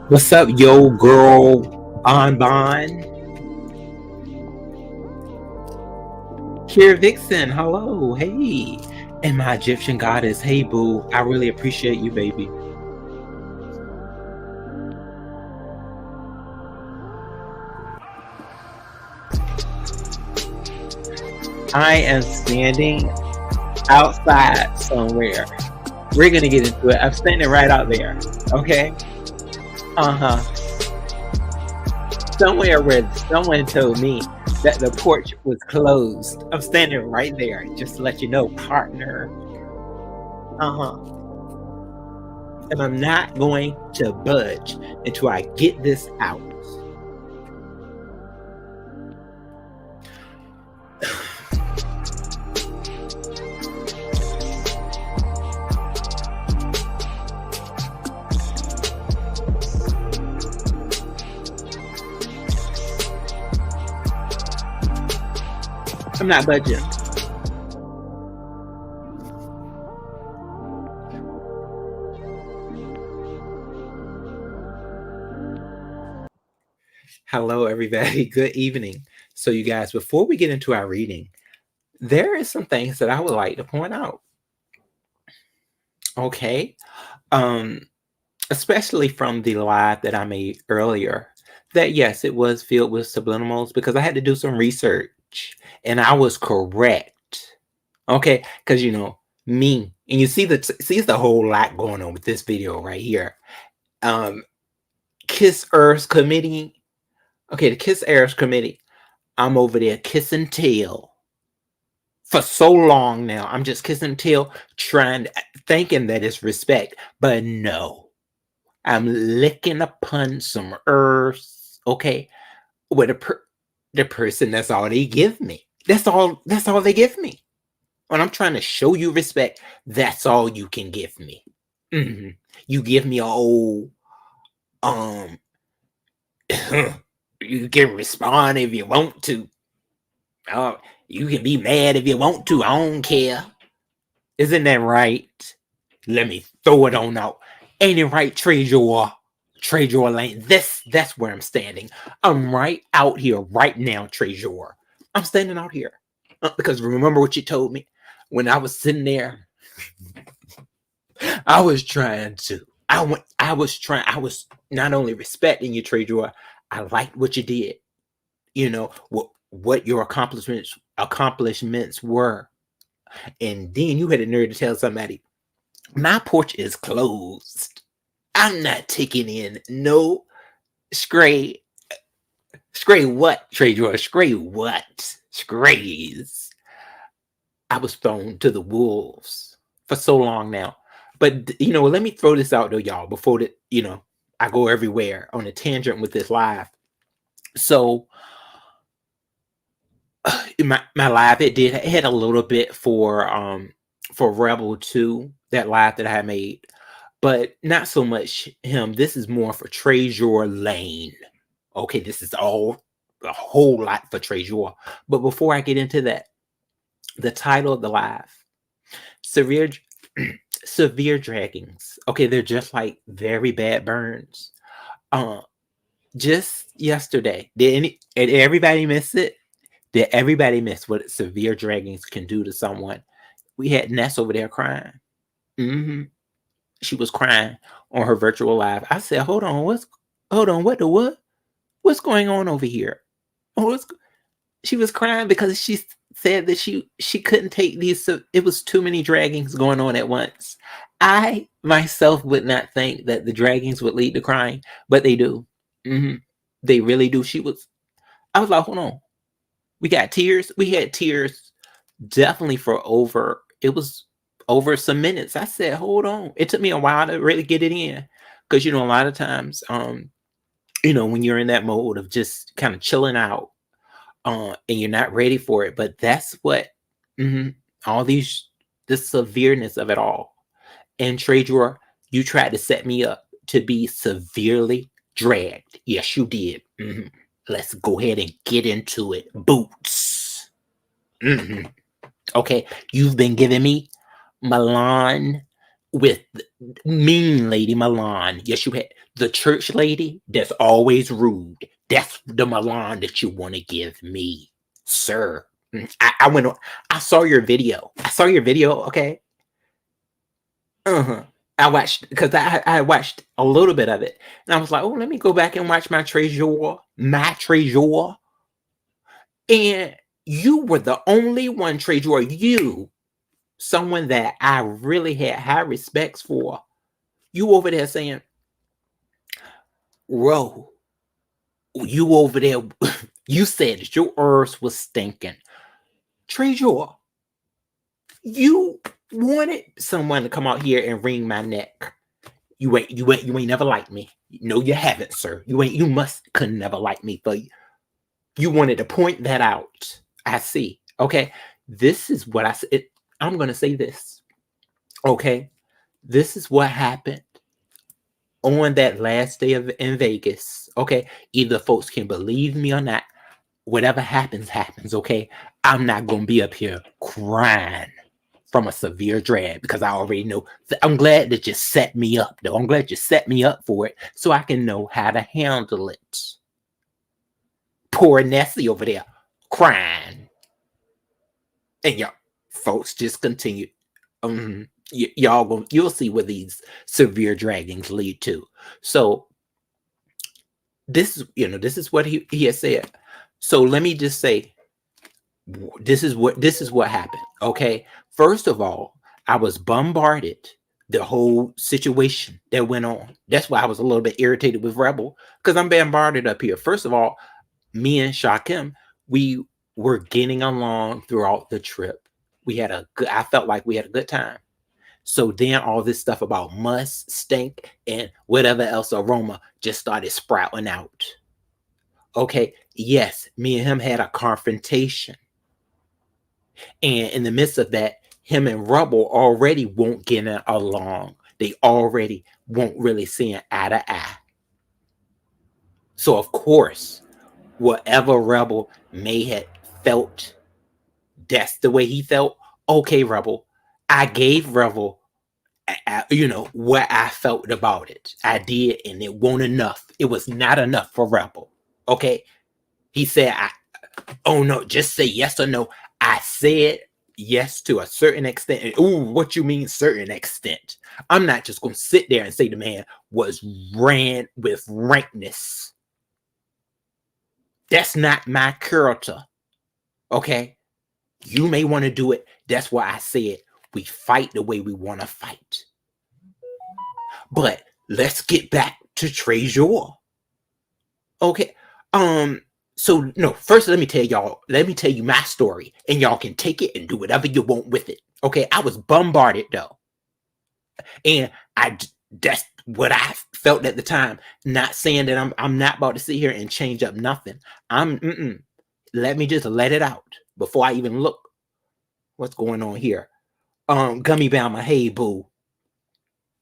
What's up, yo, girl? Bon. Kier Vixen, hello, hey. And my Egyptian goddess, hey, boo. I really appreciate you, baby. I am standing outside somewhere. We're gonna get into it. I'm standing right out there, okay? Uh-huh. Somewhere where someone told me that the porch was closed. I'm standing right there, just to let you know, partner. Uh-huh. And I'm not going to budge until I get this out. I'm not budging. Hello, everybody. Good evening. So, you guys, before we get into our reading, there is some things that I would like to point out. Okay. Um, Especially from the live that I made earlier, that yes, it was filled with subliminals because I had to do some research and I was correct. Okay, because me, and you see it's a whole lot going on with this video right here. Kiss Earth Committee. Okay, the Kiss Earth Committee. I'm over there kissing tail for so long now. I'm just kissing tail, thinking that it's respect, but no. I'm licking upon some earth, okay, with the person. That's all they give me. That's all they give me. When I'm trying to show you respect, that's all you can give me. You give me a old you can respond if you want to. You can be mad if you want to. I don't care. Isn't that right? Let me throw it on out. Ain't it right, Treasure Lane? That's where I'm standing. I'm right out here right now, Treasure. I'm standing out here. Because remember what you told me? When I was sitting there, I was trying to. I was not only respecting you, Treasure, I liked what you did. You know, what your accomplishments were. And then you had the nerve to tell somebody, my porch is closed. I'm not taking in no stray what, Treasure? Stray what? Strays. I was thrown to the wolves for so long now. But let me throw this out though, y'all, before I go everywhere on a tangent with this live. So my live, it had a little bit for Rebel 2, that live that I made, but not so much him. This is more for Treasure Lane. Okay, this is a whole lot for Treasure. But before I get into that, the title of the live, severe severe draggings. Okay, they're just like very bad burns. Just yesterday, did everybody miss it? Did everybody miss what severe draggings can do to someone? We had Ness over there crying. She was crying on her virtual live. I said, "Hold on, what's going on over here?" She was crying because she said that she couldn't take these. So it was too many draggings going on at once. I myself would not think that the draggings would lead to crying, but they do. They really do. I was like, hold on. We got tears. We had tears definitely for it was over some minutes. I said, hold on. It took me a while to really get it in. Because, a lot of times, when you're in that mode of just kind of chilling out, and you're not ready for it. But that's what all the severeness of it all. And Treasure, you tried to set me up to be severely dragged. Yes, you did. Let's go ahead and get into it. Boots. Okay, you've been giving me Milan with mean Lady Milan. Yes, you had the church lady that's always rude. That's the Milan that you want to give me, sir. I went on, I saw your video. I saw your video, okay? Uh-huh. I watched because I watched a little bit of it. And I was like, oh, let me go back and watch my treasure. My treasure. And you were the only one, treasure. You, someone that I really had high respects for. You over there saying, Ro, you over there, you said that your earth was stinking. Treasure, you wanted someone to come out here and wring my neck. You ain't never liked me. No, you haven't, sir. You could never like me, but you wanted to point that out. I see. Okay. This is what I said. I'm gonna say this. Okay. This is what happened on that last day in Vegas. Okay. Either folks can believe me or not. Whatever happens, happens. Okay. I'm not gonna be up here crying from a severe drag because I already know. I'm glad that you set me up, though. I'm glad you set me up for it so I can know how to handle it. Poor Nessie over there crying. And y'all folks just continue. You'll see where these severe draggings lead to. So this is what he has said. So let me just say, this is what happened. Okay. First of all, I was bombarded the whole situation that went on. That's why I was a little bit irritated with Rebel, because I'm bombarded up here. First of all, me and Shakim, we were getting along throughout the trip. I felt like we had a good time. So then all this stuff about musk, stink, and whatever else aroma just started sprouting out. Okay, yes, me and him had a confrontation. And in the midst of that, him and Rubble already won't get along. They already won't really see eye to eye. So of course, whatever Rebel may have felt, that's the way he felt. Okay, Rebel, I gave Rebel, what I felt about it. I did, and it wasn't enough. It was not enough for Rebel. Okay, he said, oh no, just say yes or no. I said yes to a certain extent. And, ooh, what you mean certain extent? I'm not just going to sit there and say the man was ran with rankness. That's not my character. Okay? You may want to do it. That's why I said we fight the way we want to fight. But let's get back to Treasure. Okay. So no, first let me tell you my story, and y'all can take it and do whatever you want with it. Okay. I was bombarded though. And that's what I felt at the time. Not saying that I'm not about to sit here and change up nothing. Let me just let it out before I even look what's going on here. Gummy Bama, hey boo.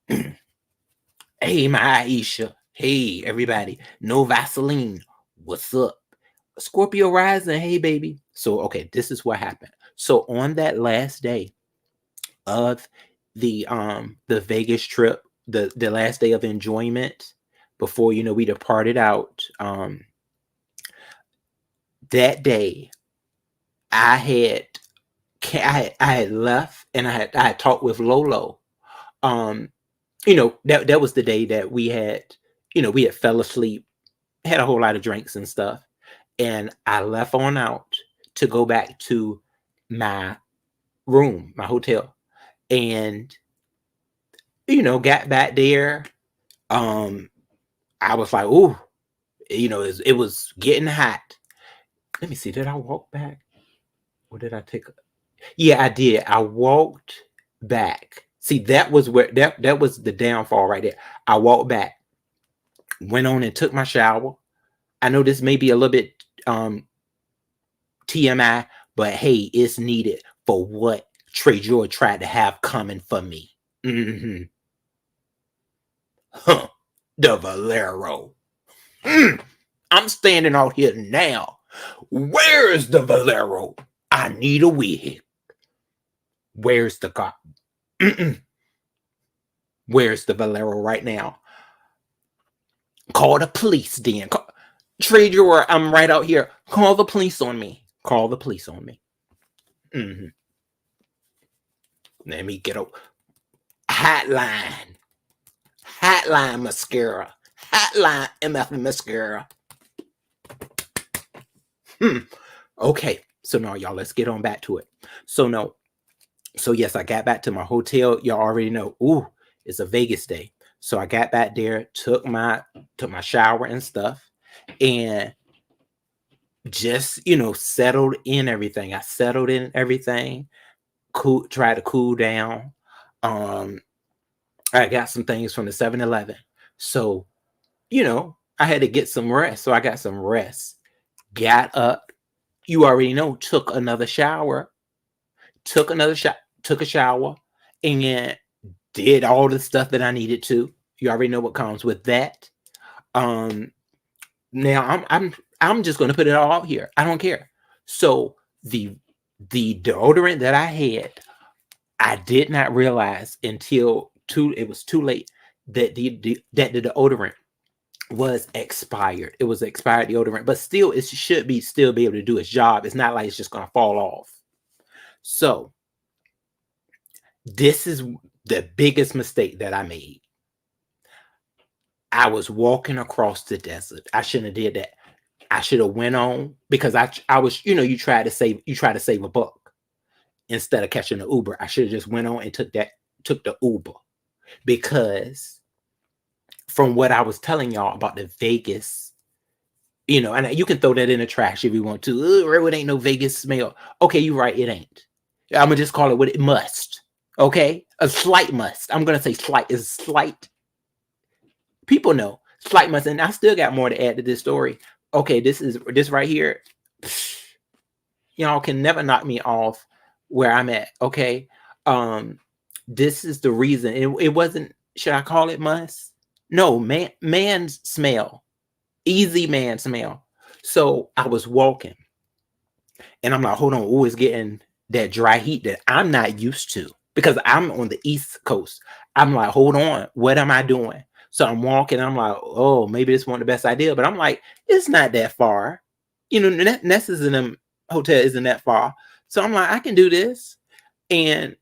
Hey my Aisha. Hey everybody. No Vaseline. What's up? Scorpio rising, hey baby. So okay, this is what happened. So on that last day of the Vegas trip, the last day of enjoyment before we departed out, that day I had left, and I had talked with Lolo. That was the day that we had fell asleep, had a whole lot of drinks and stuff, and I left on out to go back to my room, my hotel, and got back there. I was like, ooh, it was getting hot. Let me see, did I walk back? Or did I take Yeah, I did. I walked back. See, that was that was the downfall right there. I walked back, went on and took my shower. I know this may be a little bit TMI, but hey, it's needed for what Trey George tried to have coming for me. Mm-hmm. Huh. The Valero. I'm standing out here now. Where is the Valero? I need a wig. Where's the car? Where's the Valero right now? Call the police, then. Trade your, I'm right out here. Call the police on me. Call the police on me. Let me get a hotline. Hotline mascara. Hotline MF mascara. Okay. So now, y'all, let's get on back to it. So yes, I got back to my hotel. Y'all already know. Ooh, it's a Vegas day. So I got back there, took my shower and stuff, and just settled in everything. I settled in everything. Tried to cool down. I got some things from the 7-Eleven. So, I had to get some rest. So I got some rest. Got up. You already know, took another shower. Took a shower and did all the stuff that I needed to. You already know what comes with that. Now I'm just gonna put it all out here. I don't care. So the deodorant that I had, I did not realize until it was too late that the deodorant was expired. It was expired deodorant, but still it should still be able to do its job. It's not like it's just gonna fall off. So this is the biggest mistake that I made. I was walking across the desert. I shouldn't have did that. I should have went on, because I was, you try to save a buck instead of catching the Uber. I should have just went on and took the Uber, because from what I was telling y'all about the Vegas, and you can throw that in the trash if you want to. It ain't no Vegas smell. Okay, you're right. It ain't. I'm gonna just call it what it must. Okay, a slight must. I'm gonna say slight is slight. People know slight must, and I still got more to add to this story. Okay, this right here. Y'all can never knock me off where I'm at. Okay, this is the reason. It wasn't. Should I call it must? No, man's smell. Easy man smell. So I was walking, and I'm like, hold on. Oh, it's getting that dry heat that I'm not used to, because I'm on the East Coast. I'm like, hold on, what am I doing? So I'm walking. I'm like, oh, maybe this wasn't the best idea, but I'm like, it's not that far. Nessa's in the hotel isn't that far. So I'm like, I can do this. And,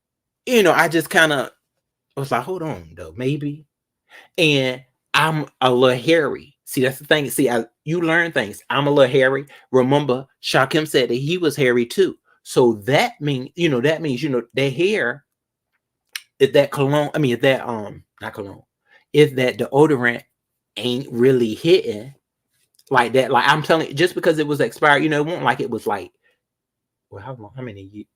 I just kind of was like, hold on, though, maybe. And I'm a little hairy. See, that's the thing. See, you learn things. I'm a little hairy. Remember, Shakim said that he was hairy too. So that means, their hair, if that cologne, if that, not cologne, if that deodorant ain't really hitting like that, like I'm telling you, just because it was expired, it won't like it was like, well, how many years?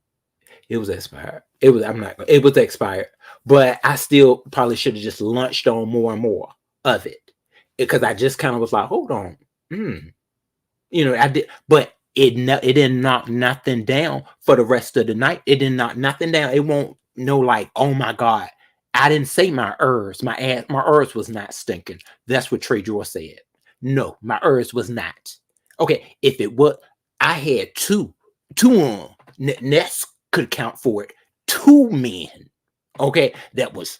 It was expired. It was expired, but I still probably should have just lunched on more and more of it, because I just kind of was like, hold on. I did, but it didn't knock nothing down for the rest of the night. It didn't knock nothing down. It won't like, oh my God. I didn't say my herbs. My herbs was not stinking. That's what Trey Drawer said. No, my herbs was not. Okay, if it was, I had two Ness could count for it. 2 men, okay, that was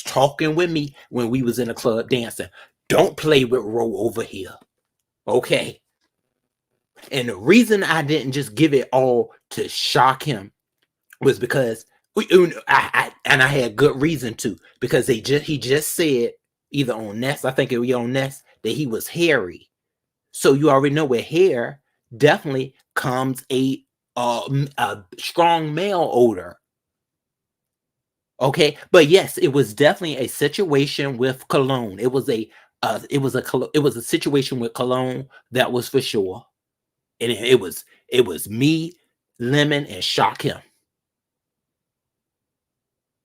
talking with me when we was in the club dancing. Don't play with Ro over here, okay? And the reason I didn't just give it all to shock him was because I had good reason to, because he just said either on Ness, I think it was on Ness, that he was hairy. So you already know with hair definitely comes a strong male odor. Okay, but yes, it was definitely a situation with cologne. It was a situation with cologne, that was for sure. And it was me, Lemon, and Shakim.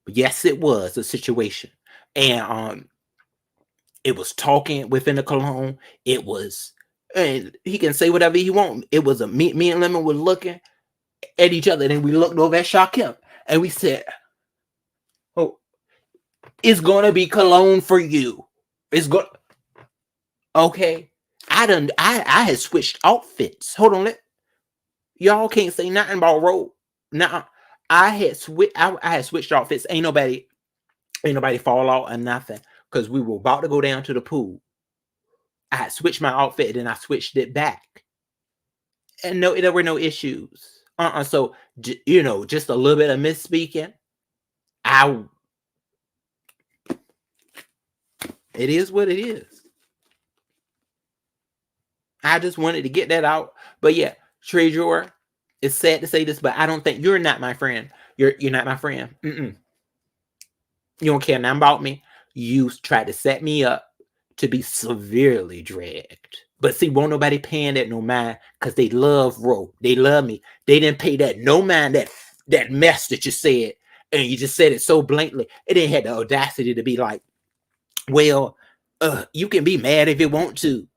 Yes, it was a situation. And it was talking within the cologne. It was, and he can say whatever he wants. It was me and Lemon were looking at each other, and then we looked over at Shakim, and we said, oh, it's gonna be cologne for you. It's going, okay. I had switched outfits. Hold on, y'all can't say nothing about road. Nah, I had switched outfits. Ain't nobody Ain't nobody fall out or nothing. Because we were about to go down to the pool. I had switched my outfit and then I switched it back. And no, there were no issues. So, just a little bit of misspeaking. It is what it is. I just wanted to get that out. But yeah, Treasure, it's sad to say this, but I don't think you're not my friend. You're not my friend. You don't care nothing about me. You tried to set me up to be severely dragged. But see, won't nobody paying that no mind because they love Ro. They love me. They didn't pay that no mind that mess that you said. And you just said it so blatantly. It didn't have the audacity to be like, well, you can be mad if you want to.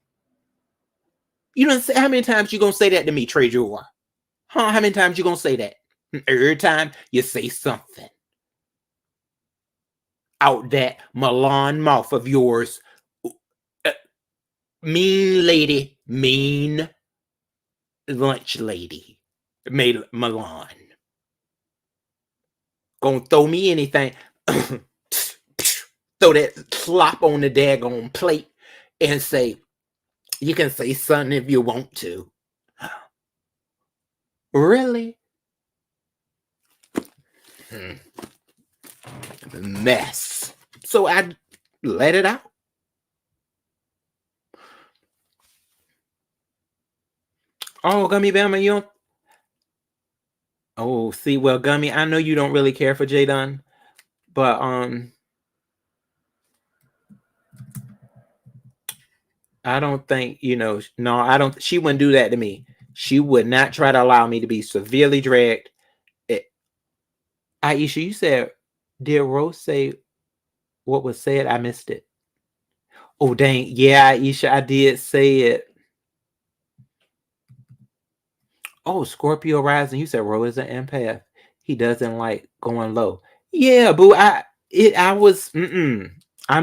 You don't say how many times you gonna say that to me, Treasure? Huh? How many times you gonna say that? Every time you say something out that Milan mouth of yours, mean lady, mean lunch lady, Milan, gonna throw me anything, throw that slop on the daggone plate and say, you can say something if you want to. Really? Mess. So I let it out. Oh, Gummy Bama, you don't. Oh, see, well, Gummy, I know you don't really care for Jadon, but I don't think, no, I don't. She wouldn't do that to me. She would not try to allow me to be severely dragged. Aisha, you said, did Rose say what was said? I missed it. Oh, dang. Yeah, Aisha, I did say it. Oh, Scorpio rising. You said Rose is an empath. He doesn't like going low. Yeah, boo. I'm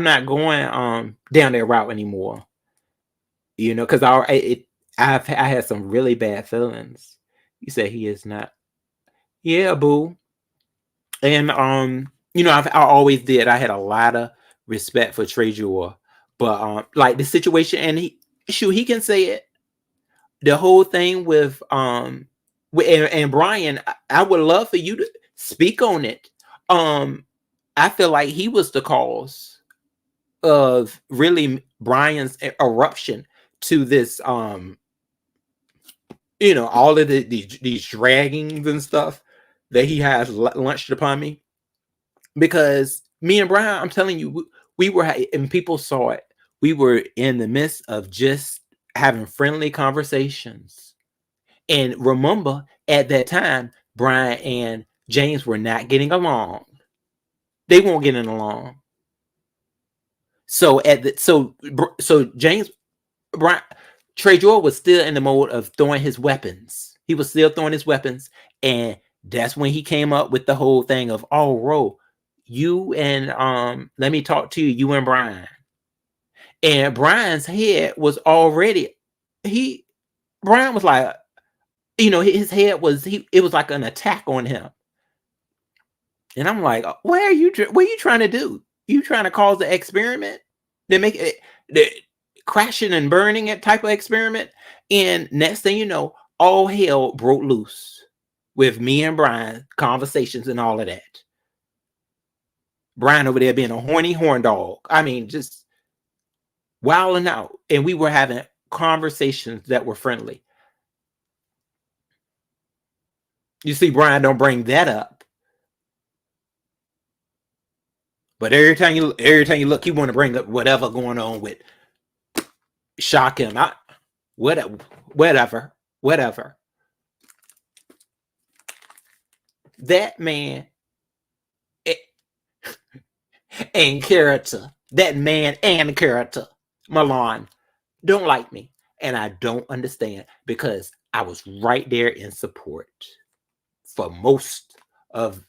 not going down that route anymore. Because I had some really bad feelings. You said he is not. Yeah, boo. And I always did. I had a lot of respect for Treasure, but like the situation, and he can say it. The whole thing with and Brian, I would love for you to speak on it. I feel like he was the cause of really Brian's eruption to this all of these draggings and stuff that he has launched upon me. Because me and Brian, I'm telling you, we were, and people saw it, we were in the midst of just having friendly conversations. And remember, at that time, Brian and James were not getting along. They weren't getting along. So James, Brian, Treasure was still in the mode of throwing his weapons. He was still throwing his weapons, and that's when he came up with the whole thing of, oh, Ro, you and let me talk to you and Brian. And Brian's head was already, Brian was like, his head was, it was like an attack on him. And I'm like, what are you trying to do? You trying to cause an experiment? They make it the crashing and burning it type of experiment. And next thing you know, all hell broke loose with me and Brian conversations and all of that. Brian over there being a horny horn dog. I mean, just wilding out. And we were having conversations that were friendly. You see, Brian don't bring that up. But every time you look, you want to bring up whatever going on with shock him. Whatever. That man and character. That man and character, Milan, don't like me. And I don't understand, because I was right there in support for most of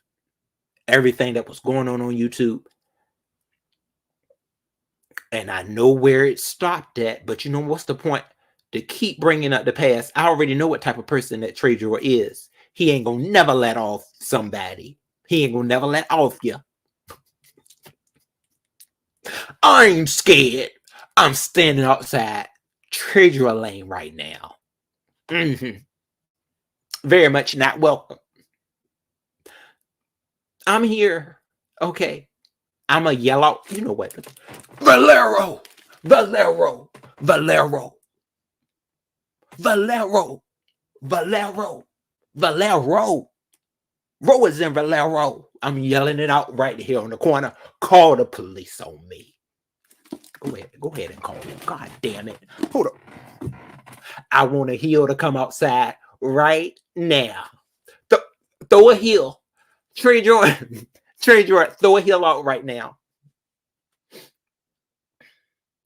everything that was going on YouTube. And I know where it stopped at, but what's the point to keep bringing up the past? I already know what type of person that Treasure is. He ain't gonna never let off somebody. He ain't gonna never let off you. I ain't scared. I'm standing outside Treasure Lane right now. Very much not welcome. I'm here. Okay. I'm a yell out. You know what? Valero. Valero. Valero. Valero. Valero. Valero. Ro is in Valero. I'm yelling it out right here on the corner. Call the police on me. Go ahead and call them. God damn it. Hold up. I want a heel to come outside right now. Throw a heel. Trey Jordan, throw a heel out right now.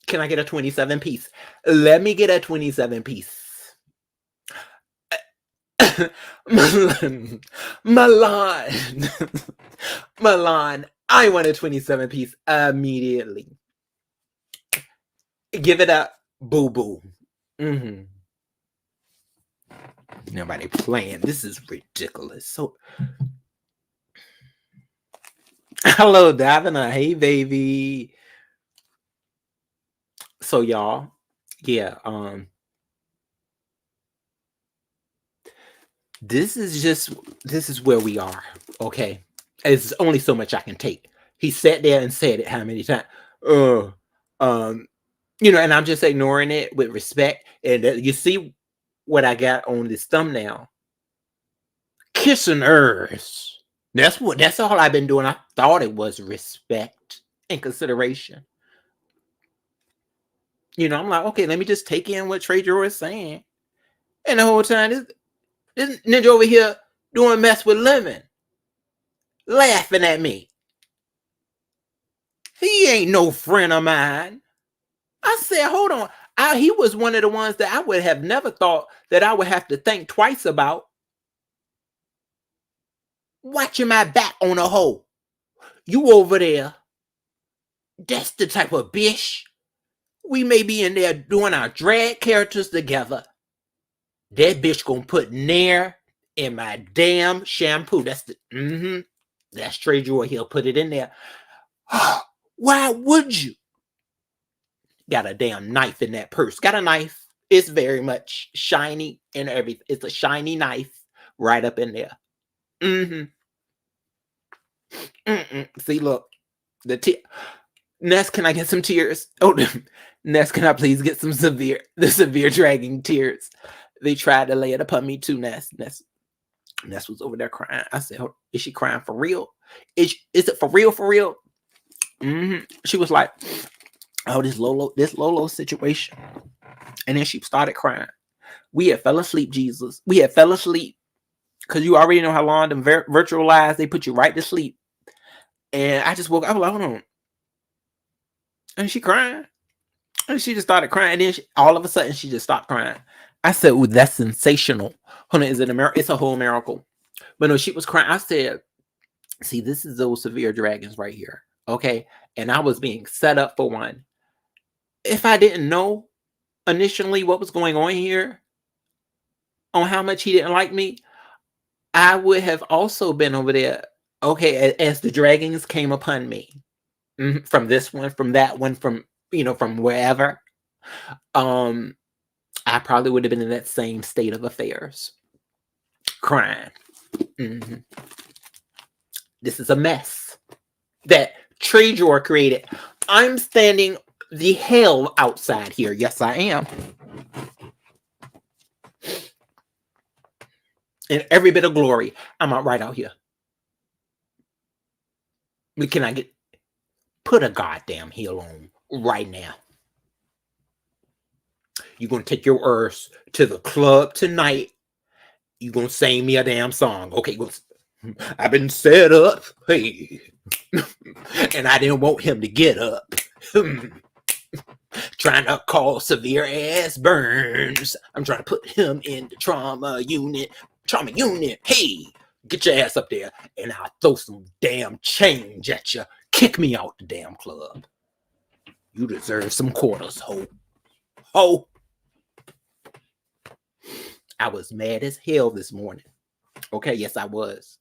Can I get a 27 piece? Let me get a 27 piece. Milan. Milan, I want a 27 piece immediately. Give it up, boo boo. Nobody playing. This is ridiculous. So, hello, Davina. Hey, baby. So, y'all, yeah, this is where we are. Okay, it's only so much I can take. He sat there and said it how many times? And I'm just ignoring it with respect. And you see what I got on this thumbnail? Kissing earth. That's all I've been doing. I thought it was respect and consideration. I'm like, okay, let me just take in what Trey Jordan is saying. And the whole time, this ninja over here doing mess with Lemon, laughing at me. He ain't no friend of mine. I said, hold on. He was one of the ones that I would have never thought that I would have to think twice about. Watching my back on a hole. You over there. That's the type of bitch. We may be in there doing our drag characters together. That bitch gonna put Nair in my damn shampoo. That's Trey Jordan. He'll put it in there. Why would you? Got a damn knife in that purse. Got a knife. It's very much shiny and everything. It's a shiny knife right up in there. See, look. Ness, can I get some tears? Oh, Ness, can I please get the severe dragging tears? They tried to lay it upon me too, Ness. Ness was over there crying. I said, is she crying for real? Is it for real, for real? She was like, oh, this Lolo situation. And then she started crying. We had fell asleep, Jesus. We had fell asleep. Because you already know how long them virtual lies, they put you right to sleep. And I just woke up. I was like, hold on. And she crying. And she just started crying. And then all of a sudden, she just stopped crying. I said, ooh, that's sensational. Hold on, is it a miracle? It's a whole miracle. But no, she was crying. I said, see, this is those severe dragons right here. Okay? And I was being set up for one. If I didn't know initially what was going on here, on how much he didn't like me, I would have also been over there, okay, as the dragons came upon me. From this one, from that one, from wherever. I probably would have been in that same state of affairs. Crying. This is a mess that Trejor created. I'm standing the hell outside here. Yes, I am. In every bit of glory, I'm out right out here. Can I put a goddamn heel on right now? You're going to take your earth to the club tonight. You're going to sing me a damn song. Okay, I've been set up. Hey. And I didn't want him to get up. Trying to call severe ass burns. I'm trying to put him in the trauma unit. Hey, get your ass up there and I'll throw some damn change at you. Kick me out the damn club. You deserve some quarters, ho. I was mad as hell this morning. Okay, yes, I was.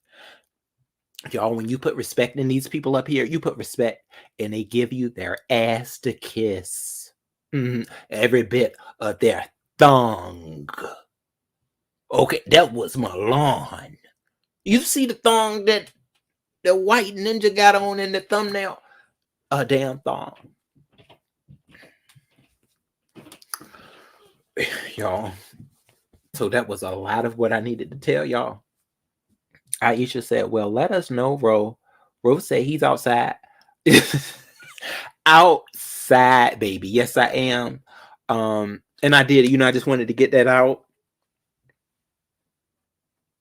Y'all, when you put respect in these people up here, you put respect and they give you their ass to kiss. Every bit of their thong. Okay, that was Milan. You see the thong that the white ninja got on in the thumbnail? A damn thong. Y'all. So that was a lot of what I needed to tell y'all. Aisha said, well, let us know, Ro. Ro said he's outside. Outside, baby. Yes, I am. And I did, I just wanted to get that out.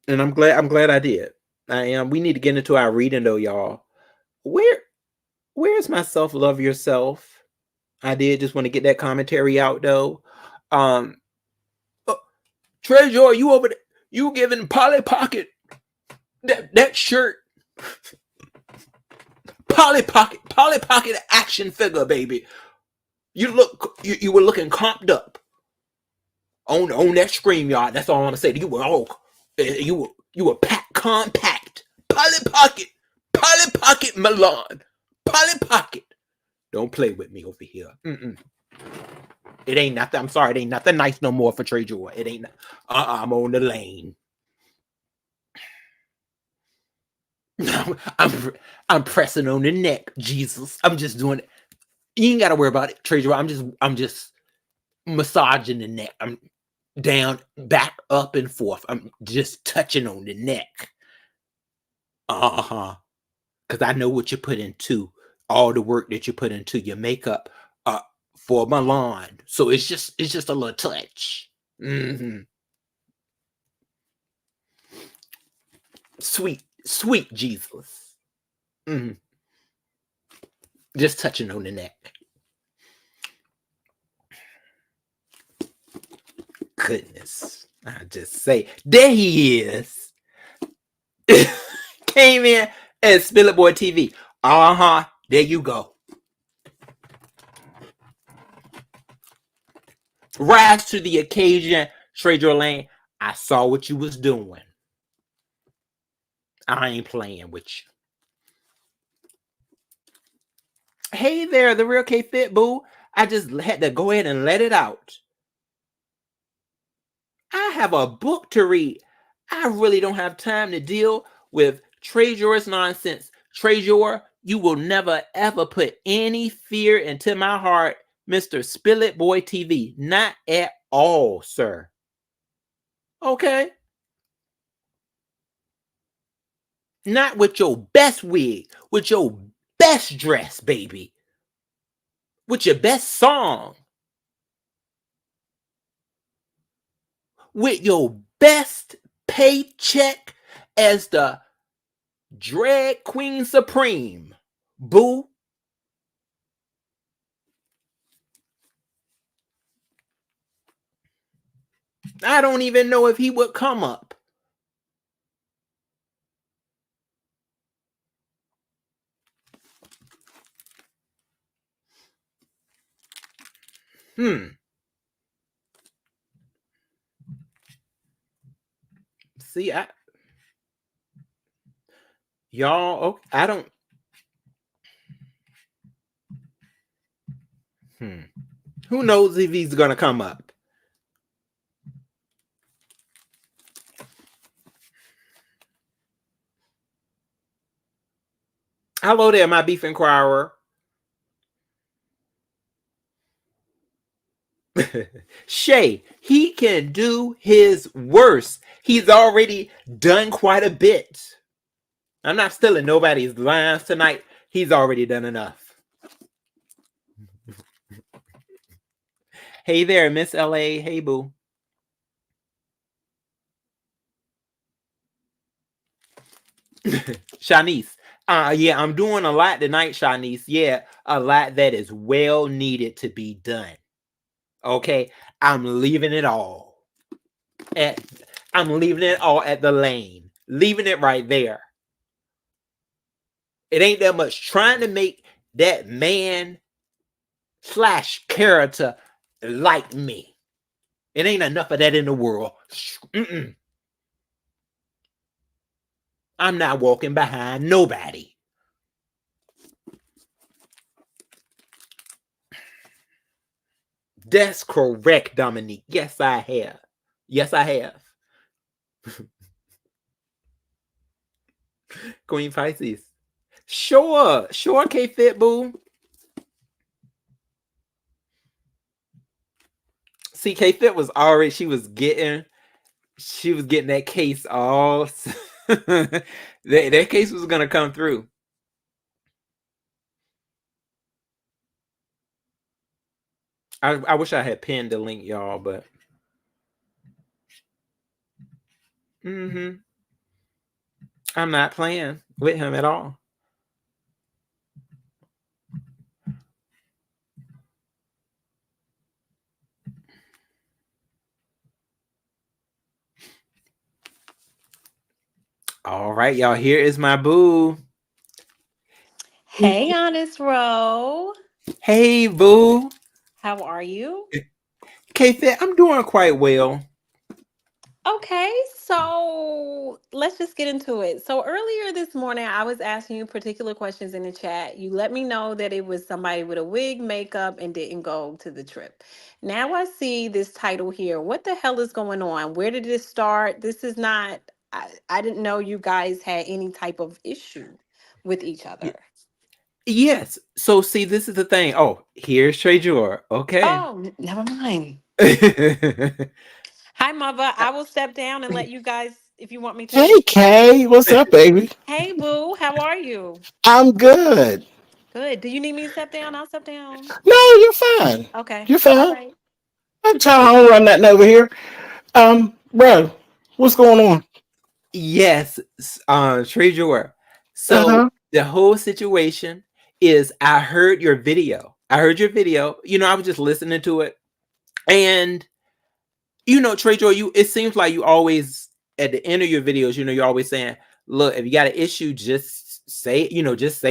And I'm glad I did. I am. We need to get into our reading though, y'all. Where's my self-love yourself? I did just want to get that commentary out though. Treasure, you over there, you giving Polly Pocket that shirt. Polly Pocket action figure, baby. You were looking comped up on that screen yard. That's all I want to say. You were packed compact. Polly Pocket Milan. Polly Pocket. Don't play with me over here. It ain't nothing. I'm sorry. It ain't nothing nice no more for Trey Joy. It ain't. I'm on the lane. I'm pressing on the neck. Jesus. I'm just doing it. You ain't got to worry about it, Trey Joy. I'm just massaging the neck. I'm down, back, up, and forth. I'm just touching on the neck. Because I know what you put into all the work that you put into your makeup for Milan. So it's just a little touch. Sweet Jesus. Just touching on the neck. Goodness. I just say, there he is. Came in at Spill It Boy TV. There you go. Rise to the occasion, Trader Lane. I saw what you was doing. I ain't playing with you. Hey there, the real K Fit Boo. I just had to go ahead and let it out. I have a book to read. I really don't have time to deal with Trejor's nonsense. Trejor, you will never ever put any fear into my heart, Mr. Spill It Boy TV. Not at all, sir. Okay? Not with your best wig, with your best dress, baby. With your best song. With your best paycheck as the drag queen supreme. Boo. I don't even know if he would come up. See, y'all, I don't. Who knows if he's gonna come up? Hello there, my beef inquirer. Shay, he can do his worst. He's already done quite a bit. I'm not stealing nobody's lines tonight. He's already done enough. Hey there, Miss LA. Hey, boo. Shanice. Yeah, I'm doing a lot tonight, Shanice. Yeah, a lot that is well needed to be done. Okay, I'm leaving it all. I'm leaving it all at the lane. Leaving it right there. It ain't that much trying to make that man / character like me. It ain't enough of that in the world. I'm not walking behind nobody. That's correct, Dominique. Yes, I have. Yes, I have. Queen Pisces. Sure, K-Fit boo. See, K-Fit was already, she was getting that case all that case was gonna come through. I wish I had pinned the link, y'all, but I'm not playing with him at all. All right, y'all. Here is my boo. Hey, Honest Row. Hey, boo. How are you? K-Fit, I'm doing quite well. Okay, so let's just get into it. So earlier this morning, I was asking you particular questions in the chat. You let me know that it was somebody with a wig, makeup, and didn't go to the trip. Now I see this title here. What the hell is going on? Where did this start? This is not, I didn't know you guys had any type of issue with each other. Yes. So see, this is the thing. Oh, here's Trejor. Okay. Oh, never mind. Hey, Hi, mother. I will step down and let you guys if you want me to. Hey Kay, what's up, baby? Hey, boo. How are you? I'm good. Good. Do you need me to step down? I'll step down. No, you're fine. Okay. You're All fine. right. I'm trying to run nothing over here. Bro, what's going on? yes, Trejor. So Uh-huh. the whole situation is I heard your video. I heard your video. I was just listening to it. And Trejor, it seems like you always at the end of your videos, you're always saying, look, if you got an issue, just say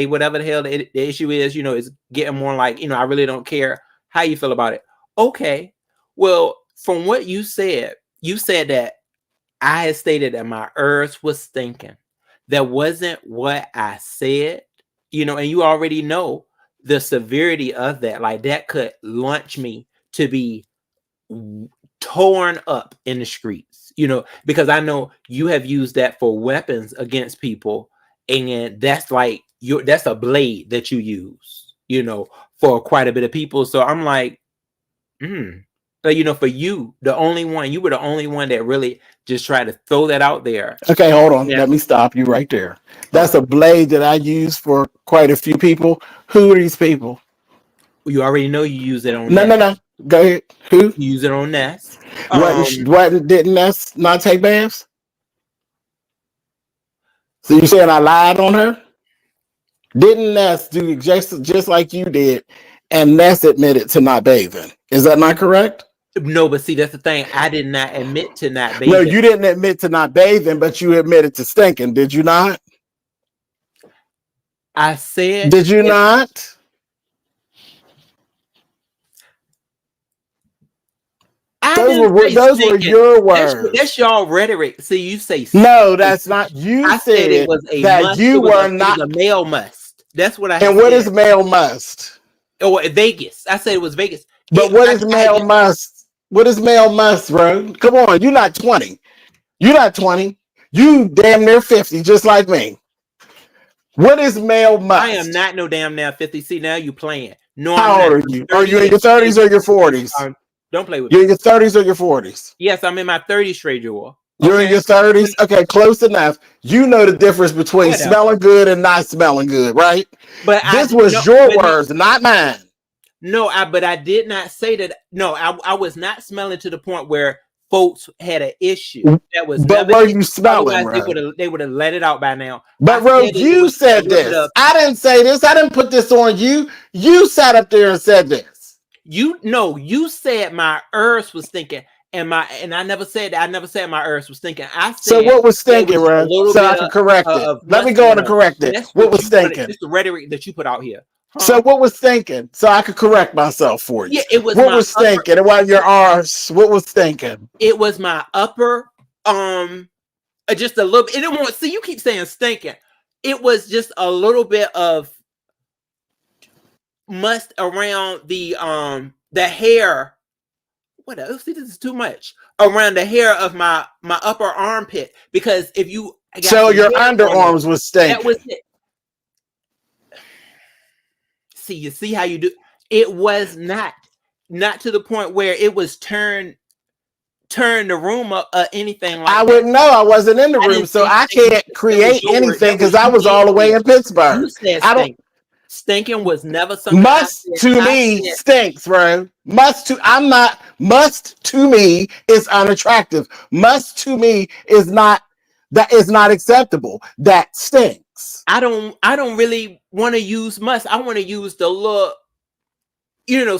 whatever the hell the issue is. It's getting more like, I really don't care how you feel about it. Okay. Well, from what you said that I had stated that my earth was stinking. That wasn't what I said, and you already know the severity of that. Like that could launch me to be torn up in the streets, because I know you have used that for weapons against people, and that's like that's a blade that you use, for quite a bit of people. So I'm like, but for you, you were the only one that really just tried to throw that out there. Okay, hold on. Yeah. Let me stop you right there. That's Okay. a blade that I use for quite a few people. Who are these people? You already know you use it on No, Nest. no, no. Go ahead. Who? You use it on Nest. What didn't that not take baths? So you saying I lied on her? Didn't Ness do just like you did, and Ness admitted to not bathing? Is that not correct? No, but see, that's the thing. I did not admit to not No, bathing. you didn't admit to not bathing, but you admitted to stinking. Did you not? I said, Did you not? I Those didn't were say those were stinking. your That's words. y'all rhetoric. See, you say No, that's not. You I said it said was a that must. It you was were it was not. a male must. That's what I had And what said. is male must? Oh, Vegas. I said it was Vegas. But what is I male just must? What is male must, bro? Come on, you're not 20. You're not 20. You damn near 50, just like me. What is male I am must? not no damn now 50. See, now you playing. No, I'm How not. old are I'm you? Are you in 38. your 30s or your 40s? Don't play with You're me. in your 30s or your 40s? Yes, I'm in my 30s, straight jewel. You're in Okay. your 30s? Okay, close enough. You know the difference between Whatever. smelling good and not smelling good, right? But I This was no, your but no, words, not mine. no, but I did not say that. No, I was not smelling to the point where folks had an issue. That was But never were the issue. you smelling, Otherwise, Ro? they would have let it out by now. I But said Ro, that it you was a said little bit of this. I didn't say this. I didn't put this on you. You sat up there and said this. you said my earth was thinking, and I never said that. I never said my earth was thinking. I So said what was there was stinking, just a Ro? little So bit I can correct it. of Let me must go on going and on. correct it. That's What what was you wanted. stinking? Just the rhetoric that you put out here, So huh? what was stinking? So I could correct myself for you. Yeah, it was What my was upper. stinking? And while your arse, what was stinking? It was my upper. Um, just a little bit. It didn't want. See, you keep saying stinking. It was just a little bit of must around the hair. What else? See, this is too much around the hair of my upper armpit, because if you so your underarms was stinking. That was it. See, you see how you do. It was not to the point where it was turn the room up anything like I that. wouldn't know. I wasn't in the room, so I can't create anything because I was all the way in Pittsburgh. You said stink. Stinking was never something. Must to me stinks, bro. Must to me is unattractive. Must to me is not acceptable. That stinks. I don't really want to use must. I want to use the look,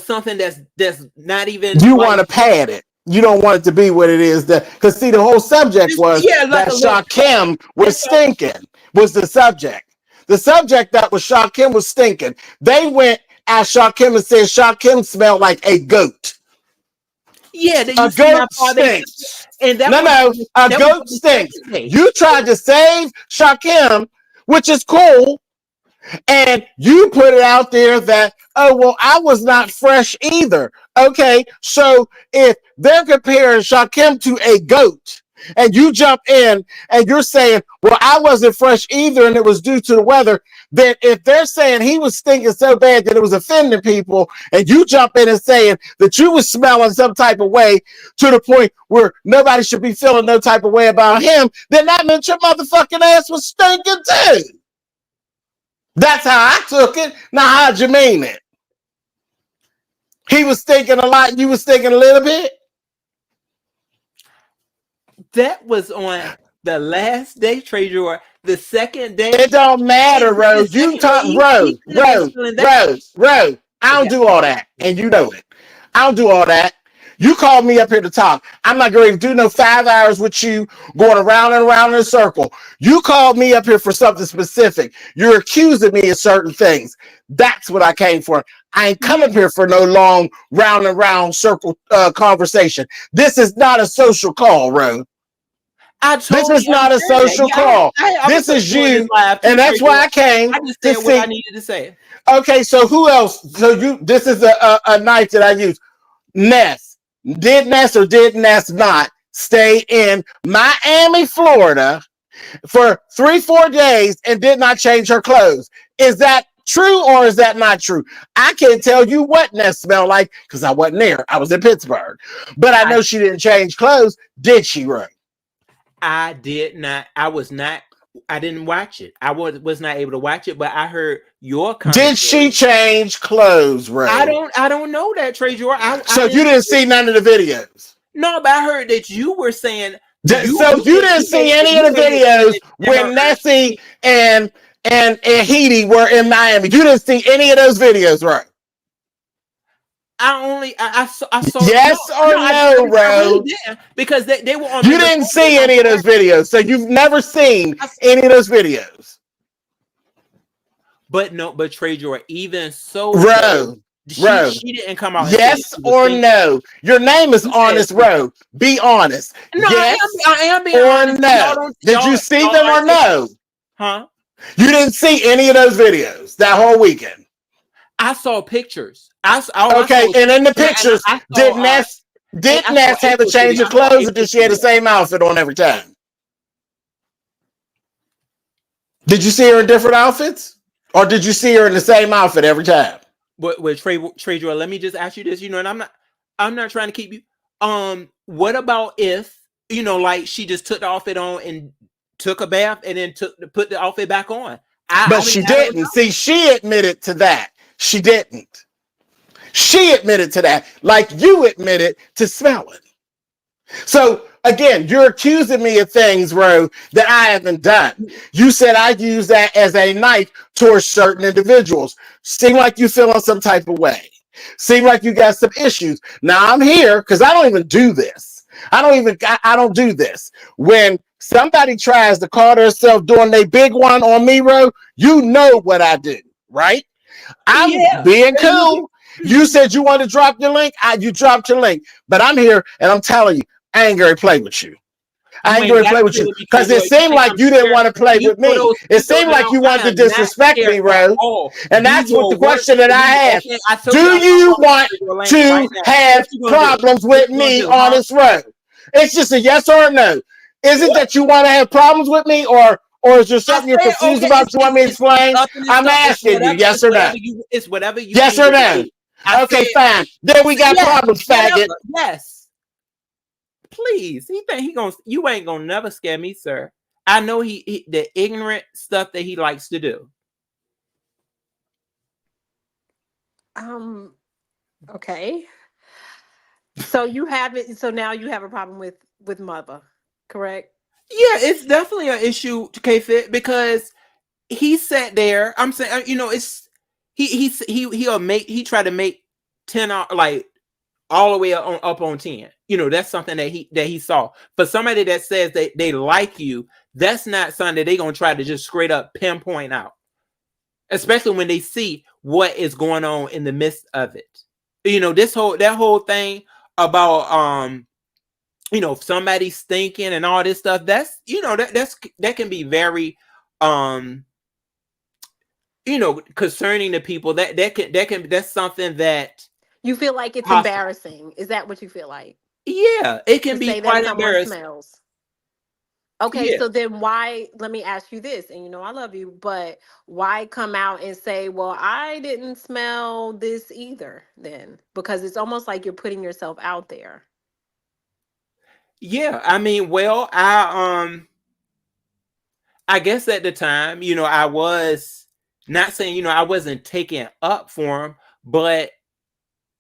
something that's not even. You want to pad it. You don't want it to be what it is. Because see, the whole subject was that Shaquem was stinking. Was the subject. The subject that was Shaquem was stinking. They went at Shaquem and said Shaquem smelled like a goat. Yeah, a goat stinks. A goat stinks. You tried to save Shaquem, which is cool, and you put it out there that, oh, well, I was not fresh either. Okay, so if they're comparing Shaquem to a goat, and you jump in and you're saying, well, I wasn't fresh either, and it was due to the weather, then if they're saying he was stinking so bad that it was offending people, and you jump in and saying that you was smelling some type of way to the point where nobody should be feeling no type of way about him, then that meant your motherfucking ass was stinking too. That's how I took it. Now, how'd you mean it? He was stinking a lot, you was stinking a little bit? That was on the last day, Treasurer. The second day. It don't matter, Rose. You talk, Rose. I don't do all that, and you know it. I don't do all that. You called me up here to talk. I'm not going to do no 5 hours with you going around and around in a circle. You called me up here for something specific. You're accusing me of certain things. That's what I came for. I ain't coming here for no long round and round circle conversation. This is not a social call, Rose. This is not a social call. This is you, and that's why I came. I just said what I needed to say. Okay, so who else? So this is a knife that I use. Ness. Did Ness or did Ness not stay in Miami, Florida for 3-4 days and did not change her clothes? Is that true or is that not true? I can't tell you what Ness smelled like because I wasn't there. I was in Pittsburgh. But I know she didn't change clothes. Did she, Ray? I did not. I didn't watch it. I was not able to watch it, but I heard your commentary. Did she change clothes, Ray? I don't know that, Treasurer. So you didn't see none of the videos? No, but I heard that you were saying. You didn't see any of the videos when Nessie and Heidi were in Miami. You didn't see any of those videos, right? I saw. Yes or no, bro? Because they were on. You didn't see any of those videos, so you've never seen any of those videos. But Treasurer, even so, Roe, she didn't come out. Yes or no? Your name is Honest Roe. Be honest. No, yes I am being honest. No? Did you see them or no? Huh? You didn't see any of those videos that whole weekend. I saw pictures. Okay, and in the pictures, did Ness have to change her clothes, or did she have the same outfit on every time? Did you see her in different outfits, or did you see her in the same outfit every time? But Treasurer, let me just ask you this, and I'm not trying to keep you. What about if like she just took the outfit on and took a bath and then put the outfit back on? But she didn't. See, she admitted to that. She didn't. She admitted to that, like you admitted to smelling. So again, you're accusing me of things, Ro, that I haven't done. You said I use that as a knife towards certain individuals. Seem like you feel in some type of way. Seem like you got some issues. Now I'm here because I don't even do this. I don't do this. When somebody tries to call themselves doing their big one on me, Ro, you know what I do, right? I'm being cool. You said you want to drop your link. You dropped your link. But I'm here and I'm telling you, I ain't gonna play with you. I ain't ain't going to got play to with play you with me because because it you seemed think like I'm you didn't scared. want to play You with know me. those, It you know seemed like now you I wanted to am not disrespect scared me, at Ro. all. And We that's what will the work. question that I have. Okay, I told you Do I love you my want lane right to now. have What you gonna do? problems What with you gonna me do, on huh? this road? It's just a yes or a no. Is it What? that you want to have problems with me, or is there I something you're said confused okay. about you want me to It's explain? up and it's I'm stuff. It's asking you, whatever. yes or no. It's whatever you Yes need or it to no. be. I Okay, said fine. Then we got yes. problems, Whatever. faggot. Yes. Please. He think he gonna. You ain't gonna never scare me, sir. I know he the ignorant stuff that he likes to do. Okay. So you have it. So now you have a problem with mother, correct? Yeah, it's definitely an issue to K-Fit because he sat there. I'm saying, it's he tried to make 10 like all the way up on 10. That's something that he saw. For somebody that says they like you, that's not something that they're gonna try to just straight up pinpoint out, especially when they see what is going on in the midst of it. That whole thing about if somebody's thinking and all this stuff, that's that can be very um concerning to people. That's something that You feel like it's possible. embarrassing. Is that what you feel like? Yeah, it To can be say that quite someone embarrassing. smells. Okay, Yeah. so then why, let me ask you this, and I love you, but why come out and say, well, I didn't smell this either then? Because it's almost like you're putting yourself out there. Yeah, I mean, well, I guess at the time, I was not saying, I wasn't taking up for him, but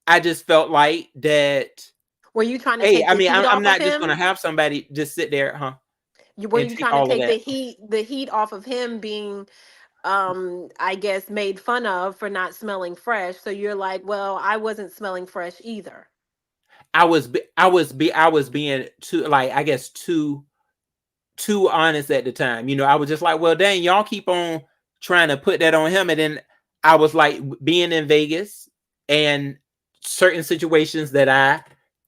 I just felt like that, Were you trying to hey, take I the mean, heat I'm off of not just gonna him? have somebody just sit there, Were and you take trying to all of take that. the heat off of him being I guess made fun of for not smelling fresh? So you're like, well, I wasn't smelling fresh either. I was being too, like, I guess too honest at the time. I was just like, well, dang, y'all keep on trying to put that on him. And then I was like, being in Vegas and certain situations that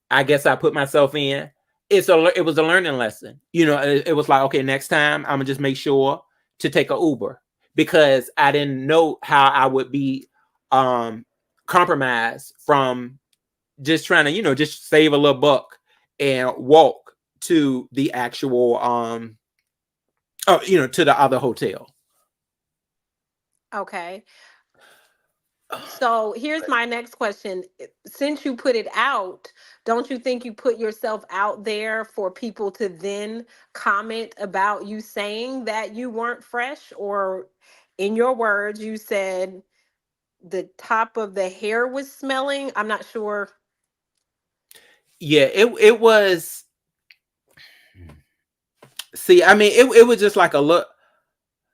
I guess I put myself in. It was a learning lesson. It was like, okay, next time I'm gonna just make sure to take a Uber because I didn't know how I would be compromised from just trying to, just save a little buck and walk to the actual to the other hotel. Okay. So here's my next question. Since you put it out, don't you think you put yourself out there for people to then comment about you saying that you weren't fresh? Or in your words, you said the top of the hair was smelling. I'm not sure. Yeah, it was. See, I mean, it was just like a look.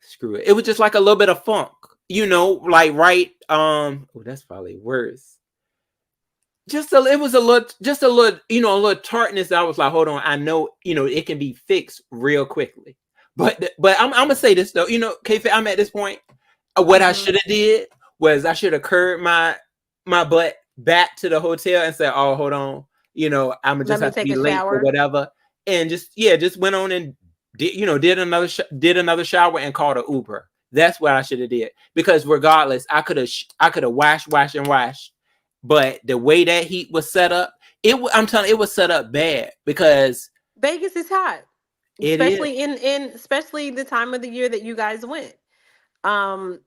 Screw it. It was just like a little bit of funk, like right. Oh, that's probably worse. It was a little, just a little, a little tartness. I was like, hold on, I know, it can be fixed real quickly. But I'm gonna say this though, K, I'm at this point. What I Mhm. should have did was I should have curved my butt back to the hotel and said, "Oh, hold on, I'm gonna Let just me have to take be a late or shower. whatever," and just went on and did another shower and called an Uber. That's what I should have did because regardless, I could have washed and washed, but the way that heat was set up, I'm telling you, it was set up bad because Vegas is hot, it is. especially in especially the time of the year that you guys went. Um,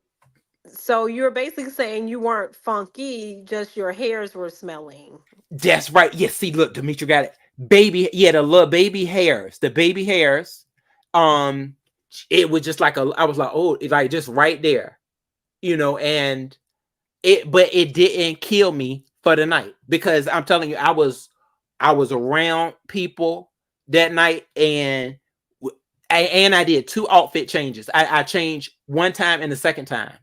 so you're basically saying you weren't funky, just your hairs were smelling. That's right. Yes, see, look, Demetri got it. Baby, yeah, the little baby hairs. The baby hairs. Um, it was just like I was like, oh, it's like just right there, and but it didn't kill me for the night because I'm telling you, I was around people that night and I did two outfit changes. I changed one time and the second time.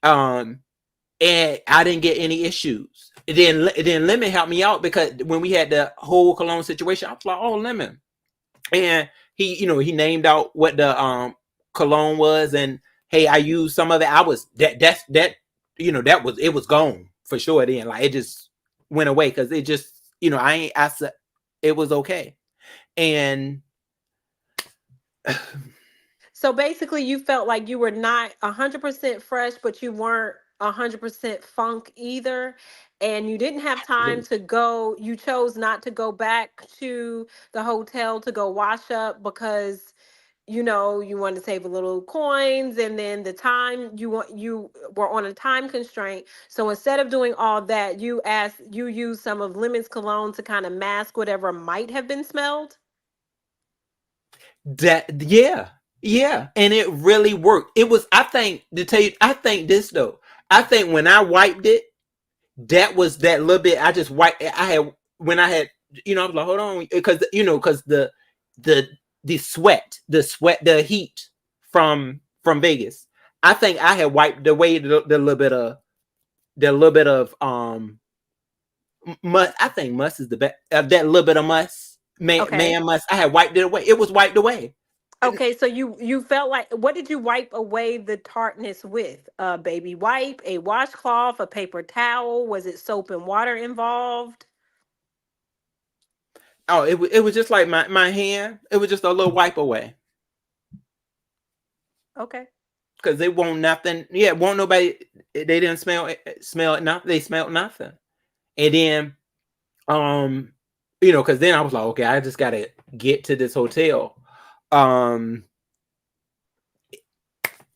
Um, and I didn't get any issues. Then Lemon helped me out because when we had the whole cologne situation, I was like, "Oh, Lemon," and he named out what the cologne was, and hey, I used some of it. I was that that was it was gone for sure. Then like it just went away, because it just I ain't I said it was okay, and. So basically, you felt like you were not 100% fresh, but you weren't 100% funk either. And you didn't have time Absolutely. to go. You chose not to go back to the hotel to go wash up because you wanted to save a little coins, and then the time you were on a time constraint. So instead of doing all that, you used some of Lemon's cologne to kind of mask whatever might have been smelled. That yeah, and it really worked. It was, I think, to tell you, I think this though. I think when I wiped it, that was that little bit. I just wiped. I had when I had, I was like, hold on, because the the heat from Vegas. I think I had wiped away the little bit of must. I think must is the best. That little bit of must, Okay. man must. I had wiped it away. It was wiped away. Okay, so you felt like, what did you wipe away the tartness with? A baby wipe, a washcloth, a paper towel? Was it soap and water involved? Oh, it was just like my hand. It was just a little wipe away Okay. because they won't nothing. Yeah, won't nobody. They didn't smell it. Nothing. They smelled nothing. And then because then I was like, okay, I just gotta get to this hotel. Um,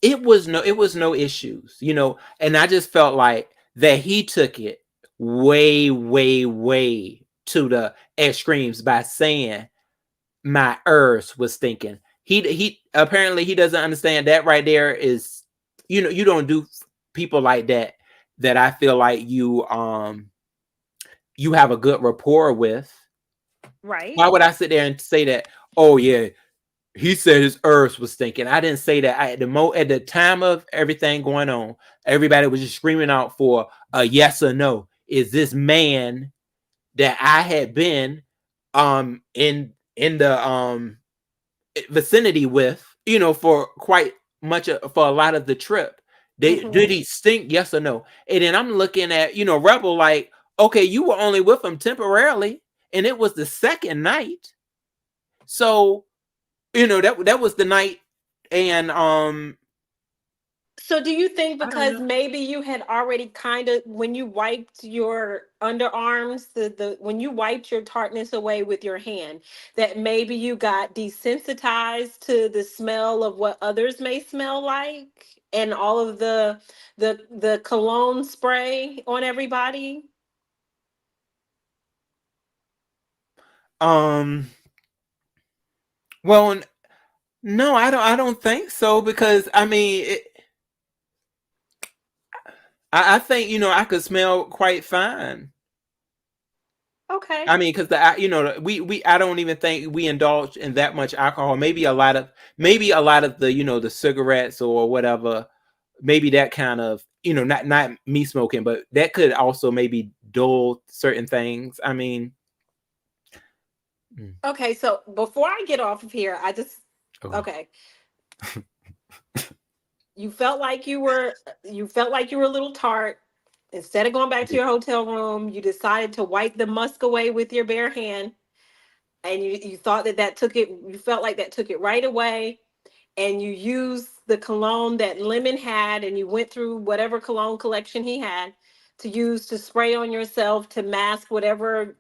it was no issues, and I just felt like that he took it way, way, way to the extremes by saying my earth was thinking. He apparently he doesn't understand that right there is, you don't do people like that I feel like you have a good rapport with. Right. Why would I sit there and say that? Oh yeah, he said his earth was thinking. I didn't say that. At the time of everything going on, everybody was just screaming out for a yes or no. Is this man that I had been in the vicinity with, for quite much for a lot of the trip. Did Hmm. he stink? Yes or no? And then I'm looking at, Rebel like, okay, you were only with him temporarily, and it was the second night. So, that was the night, and So do you think I don't because know. maybe you had already kind of, when you wiped your underarms, the when you wiped your tartness away with your hand, that maybe you got desensitized to the smell of what others may smell like, and all of the cologne spray on everybody? Um, well, no, I don't think so, because I mean, I think I could smell quite fine. Okay. I mean, because we I don't even think we indulge in that much alcohol. Maybe a lot of the the cigarettes or whatever. Maybe that kind of, not me smoking, but that could also maybe dull certain things. I mean, mm, Okay, so before I get off of here, oh, okay. You felt like you were a little tart. Instead of going back to yeah, your hotel room, you decided to wipe the musk away with your bare hand, and you thought that took it. You felt like that took it right away, and you used the cologne that Lemon had, and you went through whatever cologne collection he had to use to spray on yourself to mask whatever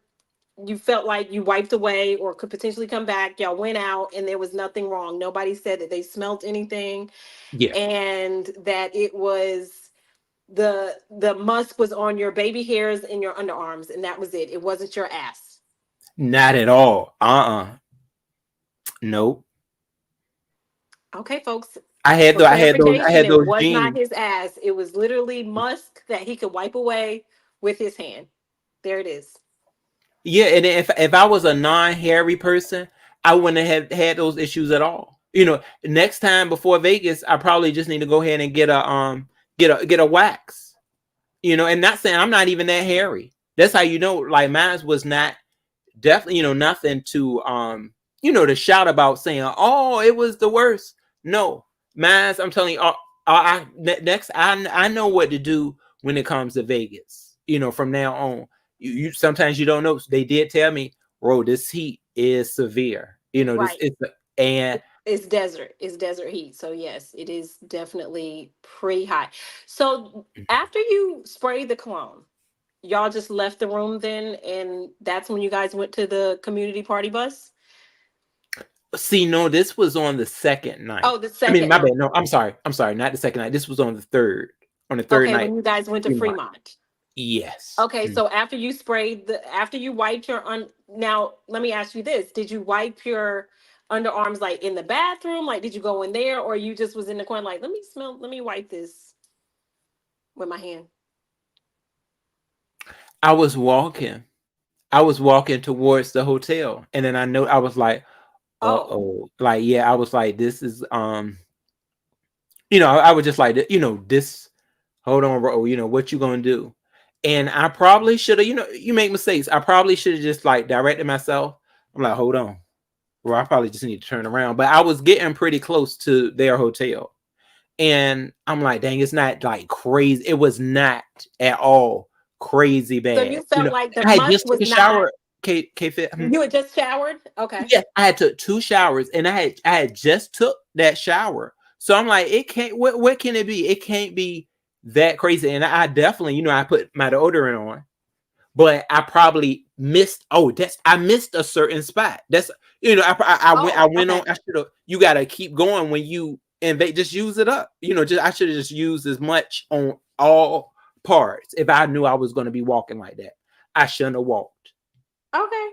you felt like you wiped away or could potentially come back. Y'all went out and there was nothing wrong. Nobody said that they smelt anything, yeah, and that it was the musk was on your baby hairs in your underarms, and that was it. It wasn't your ass. not at all. Nope. Okay, folks. I had For the, I clarification, had it those was not jeans. his ass. It was literally musk that he could wipe away with his hand. There it is. Yeah, and if I was a non-hairy person, I wouldn't have had those issues at all. Next time before Vegas, I probably just need to go ahead and get a wax. And not saying I'm not even that hairy. That's how like mine was not, definitely, nothing to to shout about, saying, oh, it was the worst. No, mine's, I'm telling you, next, I know what to do when it comes to Vegas. From now on, you sometimes you don't know. They did tell me, bro, this heat is severe. This Right. is, and It's desert. It's desert heat. So yes, it is definitely pretty hot. So after you sprayed the cologne, y'all just left the room then, and that's when you guys went to the community party bus. See, no, this was on the second night. Oh, the I mean, second my night. bad. No, I'm sorry. I'm sorry. Not the second night. This was on the third. On the third Okay, night. when you guys went to Fremont. Fremont. Yes. Okay, so after you sprayed after you wiped your now let me ask you this: did you wipe your underarms like in the bathroom? Like, did you go in there, or you just was in the corner like, let me wipe this with my hand? I was walking. I was walking towards the hotel, and then I was like, Oh, "Uh-oh." Like, yeah, I was like, "This is I was just like, this. Hold on, bro. What you gonna do?" And I probably should have. You make mistakes. I probably should have just like directed myself. I'm like, hold on, bro. I probably just need to turn around. But I was getting pretty close to their hotel, and I'm like, dang, it's not like crazy. It was not at all crazy so bad. you felt like the I had musk just took was a not. shower. K fit. You had just showered. Okay. Yes, I had took 2 showers, and I had just took that shower. So I'm like, it can't. What can it be? It can't be that crazy. And I definitely, I put my deodorant on, but I probably missed. Oh, I missed a certain spot. That's I Oh, went on. okay. I should have. You got to keep going when you invade. Just use it up. Just I should have just used as much on all parts. If I knew I was going to be walking like that, I shouldn't have walked. Okay.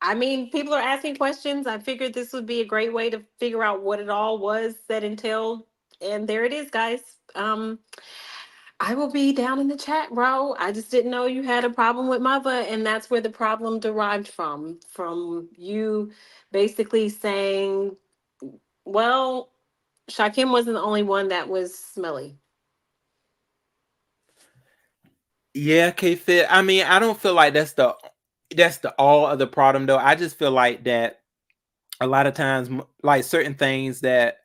I mean, people are asking questions. I figured this would be a great way to figure out what it all was that entailed. And there it is, guys. I will be down in the chat, bro. I just didn't know you had a problem with mother, and that's where the problem derived from you basically saying, well, Shakim wasn't the only one that was smelly. Yeah, K-Fit. I mean, I don't feel like that's the all of the problem though. I just feel like that a lot of times, like certain things that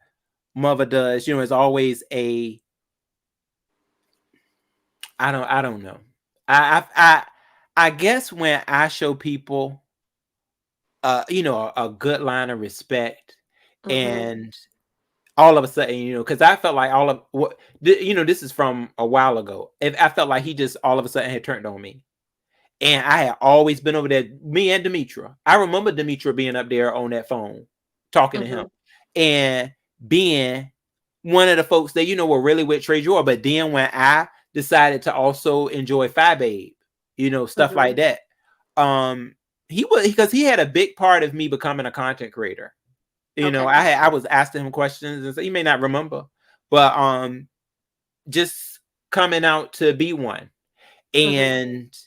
mother does, is always I don't know. I guess when I show people, a good line of respect, Mm-hmm. and all of a sudden, because I felt like all of what, this is from a while ago. If I felt like he just all of a sudden had turned on me. And I had always been over there, me and Demetra. I remember Demetra being up there on that phone, talking to him, Mm-hmm. and being one of the folks that were really with Trey Joy. But then when I decided to also enjoy Phi Babe, stuff Mm-hmm. like that, he was because he had a big part of me becoming a content creator. Okay. I was asking him questions, and so he may not remember, but just coming out to be one, Mm-hmm. and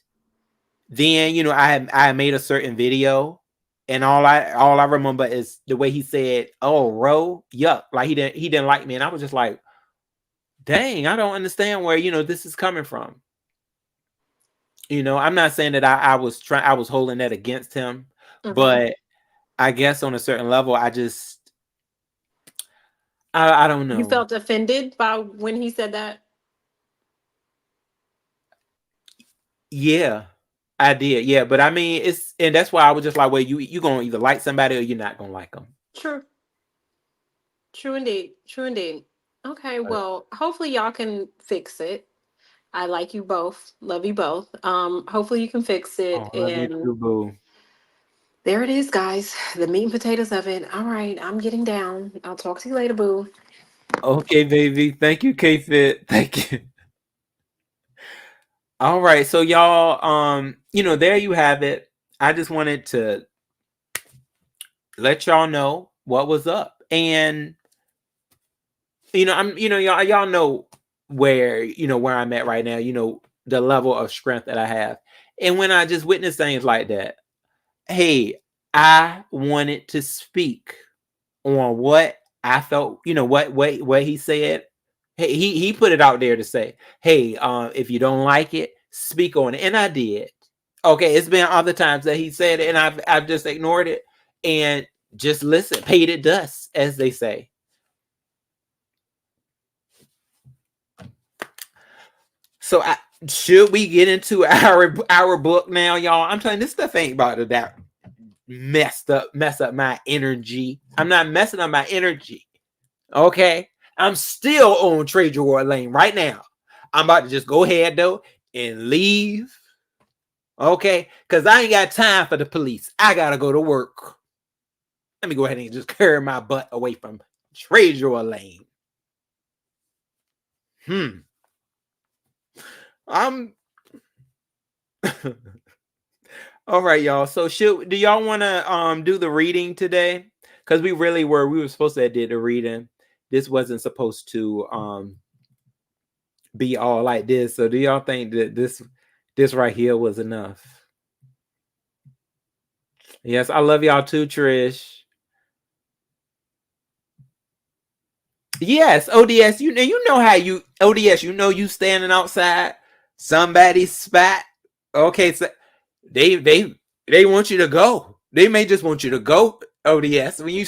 then I made a certain video, and all I remember is the way he said, "Oh, Ro, yuck!" Like he didn't like me, and I was just like, "Dang, I don't understand where this is coming from." I'm not saying that I was holding that against him, Mm-hmm. but I guess on a certain level, I don't You know. felt offended by when he said that? Yeah, I did. Yeah, but I mean, and that's why I was just like, well, you gonna either like somebody or you're not gonna like them. True. True indeed. True indeed. Okay, well, hopefully y'all can fix it. I like you both. Love you both. Hopefully you can fix it. Oh, love you And too, boo. there it is, guys. The meat and potatoes of it. All right, I'm getting down. I'll talk to you later, boo. Okay, baby. Thank you, K Fit. Thank you. All right, so y'all, there you have it. I just wanted to let y'all know what was up, and y'all know where I'm at right now. The level of strength that I have, and when I just witness things like that, hey, I wanted to speak on what I felt, what he said. Hey, he put it out there to say, hey, if you don't like it, speak on it. And I did. Okay, it's been other times that he said it, and I've just ignored it and just listen, paid it dust, as they say. So should we get into our book now, y'all? I'm telling you, this stuff ain't about that. mess up my energy. I'm not messing up my energy. Okay. I'm still on Trade Your War Lane right now. I'm about to just go ahead though and leave. Okay. Because I ain't got time for the police. I gotta go to work. Let me go ahead and just carry my butt away from Trade Your Lane. I'm all right, y'all. So do y'all want to do the reading today? Because we were supposed to do the reading. This wasn't supposed to be all like this. So do y'all think that this right here was enough? Yes, I love y'all too, Trish. Yes, ODS. You know how you ODS. You know you standing outside somebody's spot. Okay, so they want you to go. They may just want you to go. ODS. When you,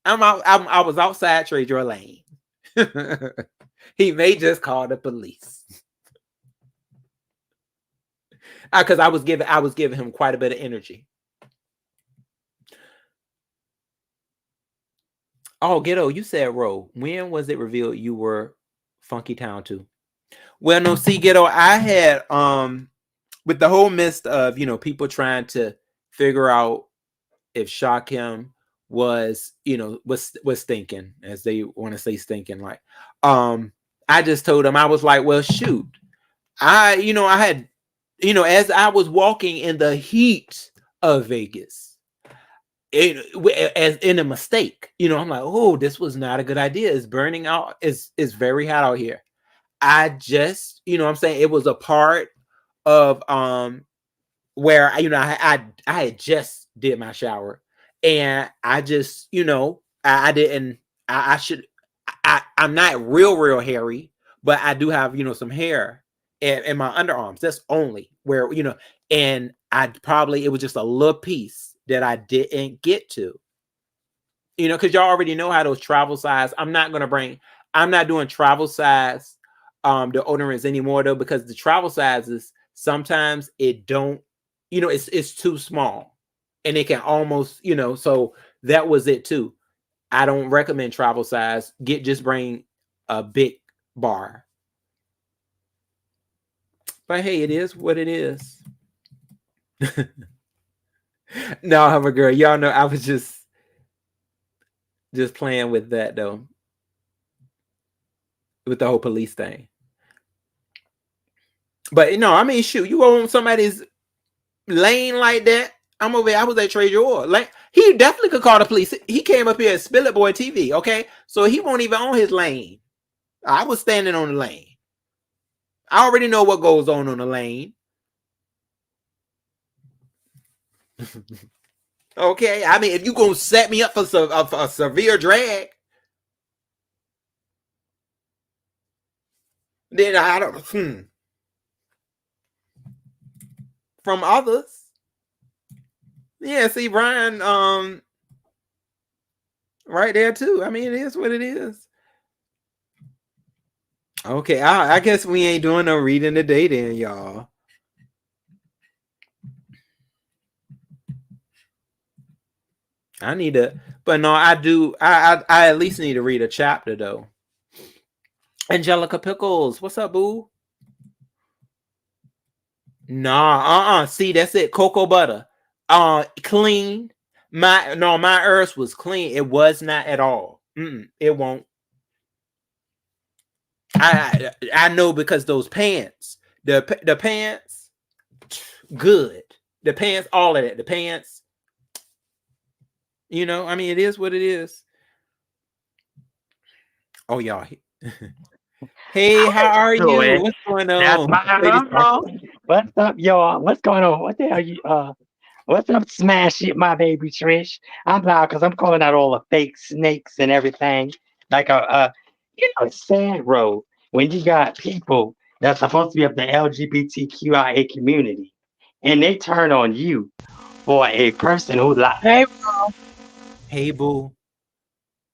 I was outside Trade Your Lane. He may just call the police. Because I was giving him quite a bit of energy. Oh, Ghetto, you said Ro. When was it revealed you were Funky Town too? Well, no, see, Ghetto, I had with the whole mist of people trying to figure out if Shakim was was thinking, as they want to say stinking, like I just told him, I was like, well, shoot, I had as I was walking in the heat of Vegas, as in a mistake, I'm like, oh, this was not a good idea. It's burning out. It's very hot out here. I just, I'm saying, it was a part of where I had just did my shower, and I just I didn't I should I'm not real hairy, but I do have some hair in my underarms. That's only where and it was just a little piece that I didn't get to, because y'all already know how those travel size. I'm not doing travel size deodorants anymore though, because the travel sizes sometimes it don't, it's too small, and it can almost, so that was it too. I don't recommend travel size. Just bring a big bar. But hey, it is what it is. No, I'm a girl. Y'all know I was just playing with that though, with the whole police thing. But I mean, shoot, you on somebody's lane like that. I was at Trade Your Like, he definitely could call the police. He came up here at Spill It Boy TV, okay? So he won't even on his lane. I was standing on the lane. I already know what goes on the lane. Okay, I mean, if you gonna set me up for a severe drag, then I don't. From others, yeah. See, Brian, right there too. I mean, it is what it is. Okay, I guess we ain't doing no reading today, then, y'all. I need to, but no, I do. I at least need to read a chapter though. Angelica Pickles, what's up, boo? Nah, see, that's it. Cocoa butter, clean. My earth was clean. It was not at all. It won't. I know, because those pants, the pants, good. The pants, all of that. The pants. I mean, it is what it is. Oh, y'all. Hey, how are you? What's going on? What's up, y'all? What's going on? What the hell you what's up, smash it, my baby Trish? I'm loud because I'm calling out all the fake snakes and everything. Like it's sad, bro, when you got people that's supposed to be of the LGBTQIA community and they turn on you for a person who lies. Hey, boo.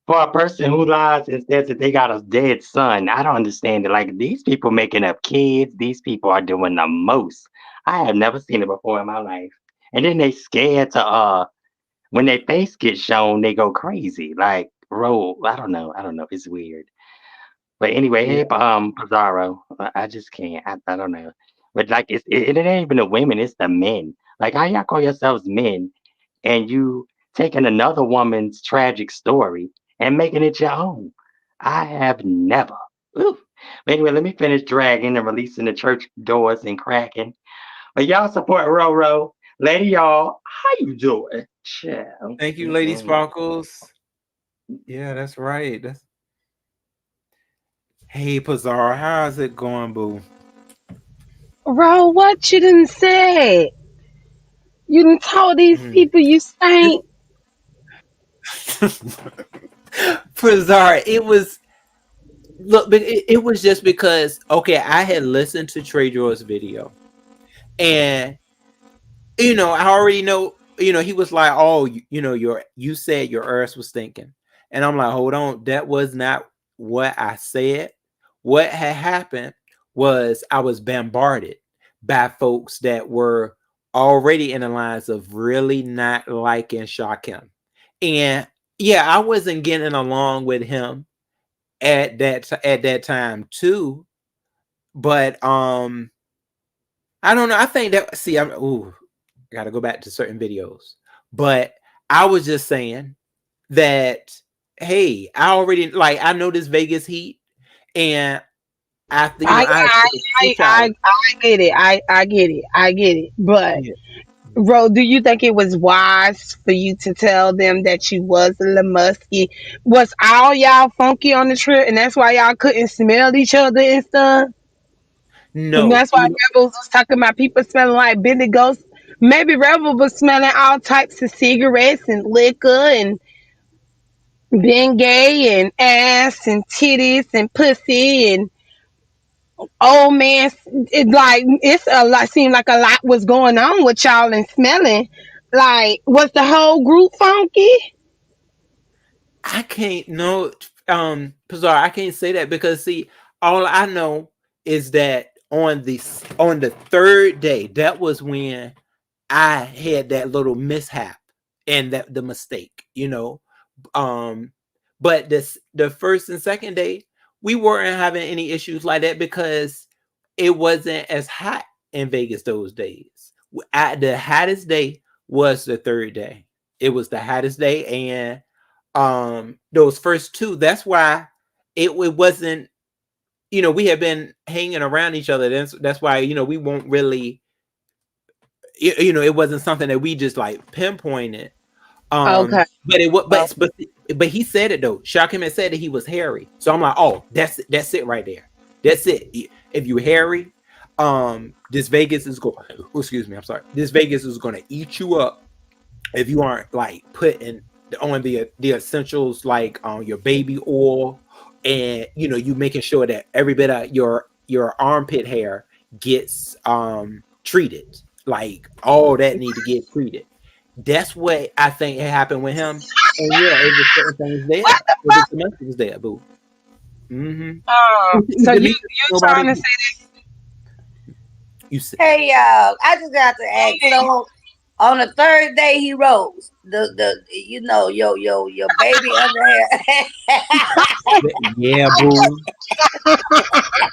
For a person who lies and says that they got a dead son, I don't understand it. Like, these people making up kids, these people are doing the most. I have never seen it before in my life. And then they scared to when their face gets shown, they go crazy. Like roll. I don't know. It's weird. But anyway, Yeah. hey, Pizarro, I just can't. I don't know. But like, it ain't even the women; it's the men. Like, how y'all call yourselves men, and you taking another woman's tragic story and making it your own? I have never. Oof. But anyway, let me finish dragging and releasing the church doors and cracking. But y'all support Roro, lady, y'all. How you doing? Chill. Thank you, Lady Sparkles. Yeah, that's right. That's Hey Pizarro, how's it going, boo? Bro, what you done said? You done told these Mm. people you stink. Pizarro, it was just because okay, I had listened to Trey Jor's video, and I already know, he was like, oh, you said your earth was stinking. And I'm like, hold on, that was not what I said. What had happened was I was bombarded by folks that were already in the lines of really not liking Shakim. And yeah, I wasn't getting along with him at that time too. But I don't know. I think that I'm got to go back to certain videos. But I was just saying that, hey, I know this Vegas heat, and after I I I I I, I get it. I get it. I get it. But yeah. bro, do you think it was wise for you to tell them that you was a little musky? Was all y'all funky on the trip, and that's why y'all couldn't smell each other and stuff? And No, that's why Rebels was talking about people smelling like Billy Ghost. Maybe Rebel was smelling all types of cigarettes and liquor and being gay and ass and titties and pussy and old man. It like it's a lot. Seemed like a lot was going on with y'all and smelling. Like was the whole group funky? I can't no Pizarro, I can't say that because see, all I know is that on the third day, that was when I had that little mishap and that the mistake. Um, but the first and second day, we weren't having any issues like that because it wasn't as hot in Vegas those days. At the hottest day was the third day. It was the hottest day, and those first two. That's why it wasn't. We have been hanging around each other. That's why we won't really. It wasn't something that we just like pinpointed. Okay. But it was, but he said it though. Shakim had said that he was hairy, so I'm like, oh, that's it right there. That's it. If you hairy, this Vegas is going. Excuse me, I'm sorry. This Vegas is going to eat you up if you aren't like putting on the essentials like your baby oil, and you making sure that every bit of your armpit hair gets treated. Like all that need to get treated. That's what I think had happened with him. And yeah, it was certain things there. What the It was fuck? semester was there, boo. Mm-hmm. So you Demetrius, you nobody trying to say you said Hey y'all, I just got to ask. So on the third day he rose. Your baby under here. yeah, boo.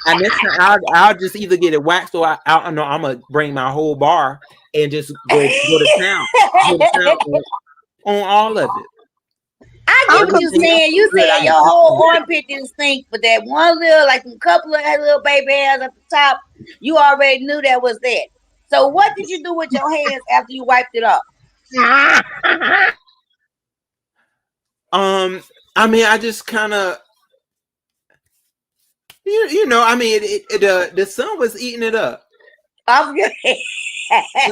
And this time I'll just either get it waxed or I know I'm gonna bring my whole bar and just go to town. Go to town on all of it. I get what you Everything else saying. is You good. said I your just whole armpit didn't stink, but that one little, like a couple of little baby hairs at the top, you already knew that was that. So what did you do with your hands after you wiped it off? that? I mean I just kinda I mean the sun was eating it up. I'm good.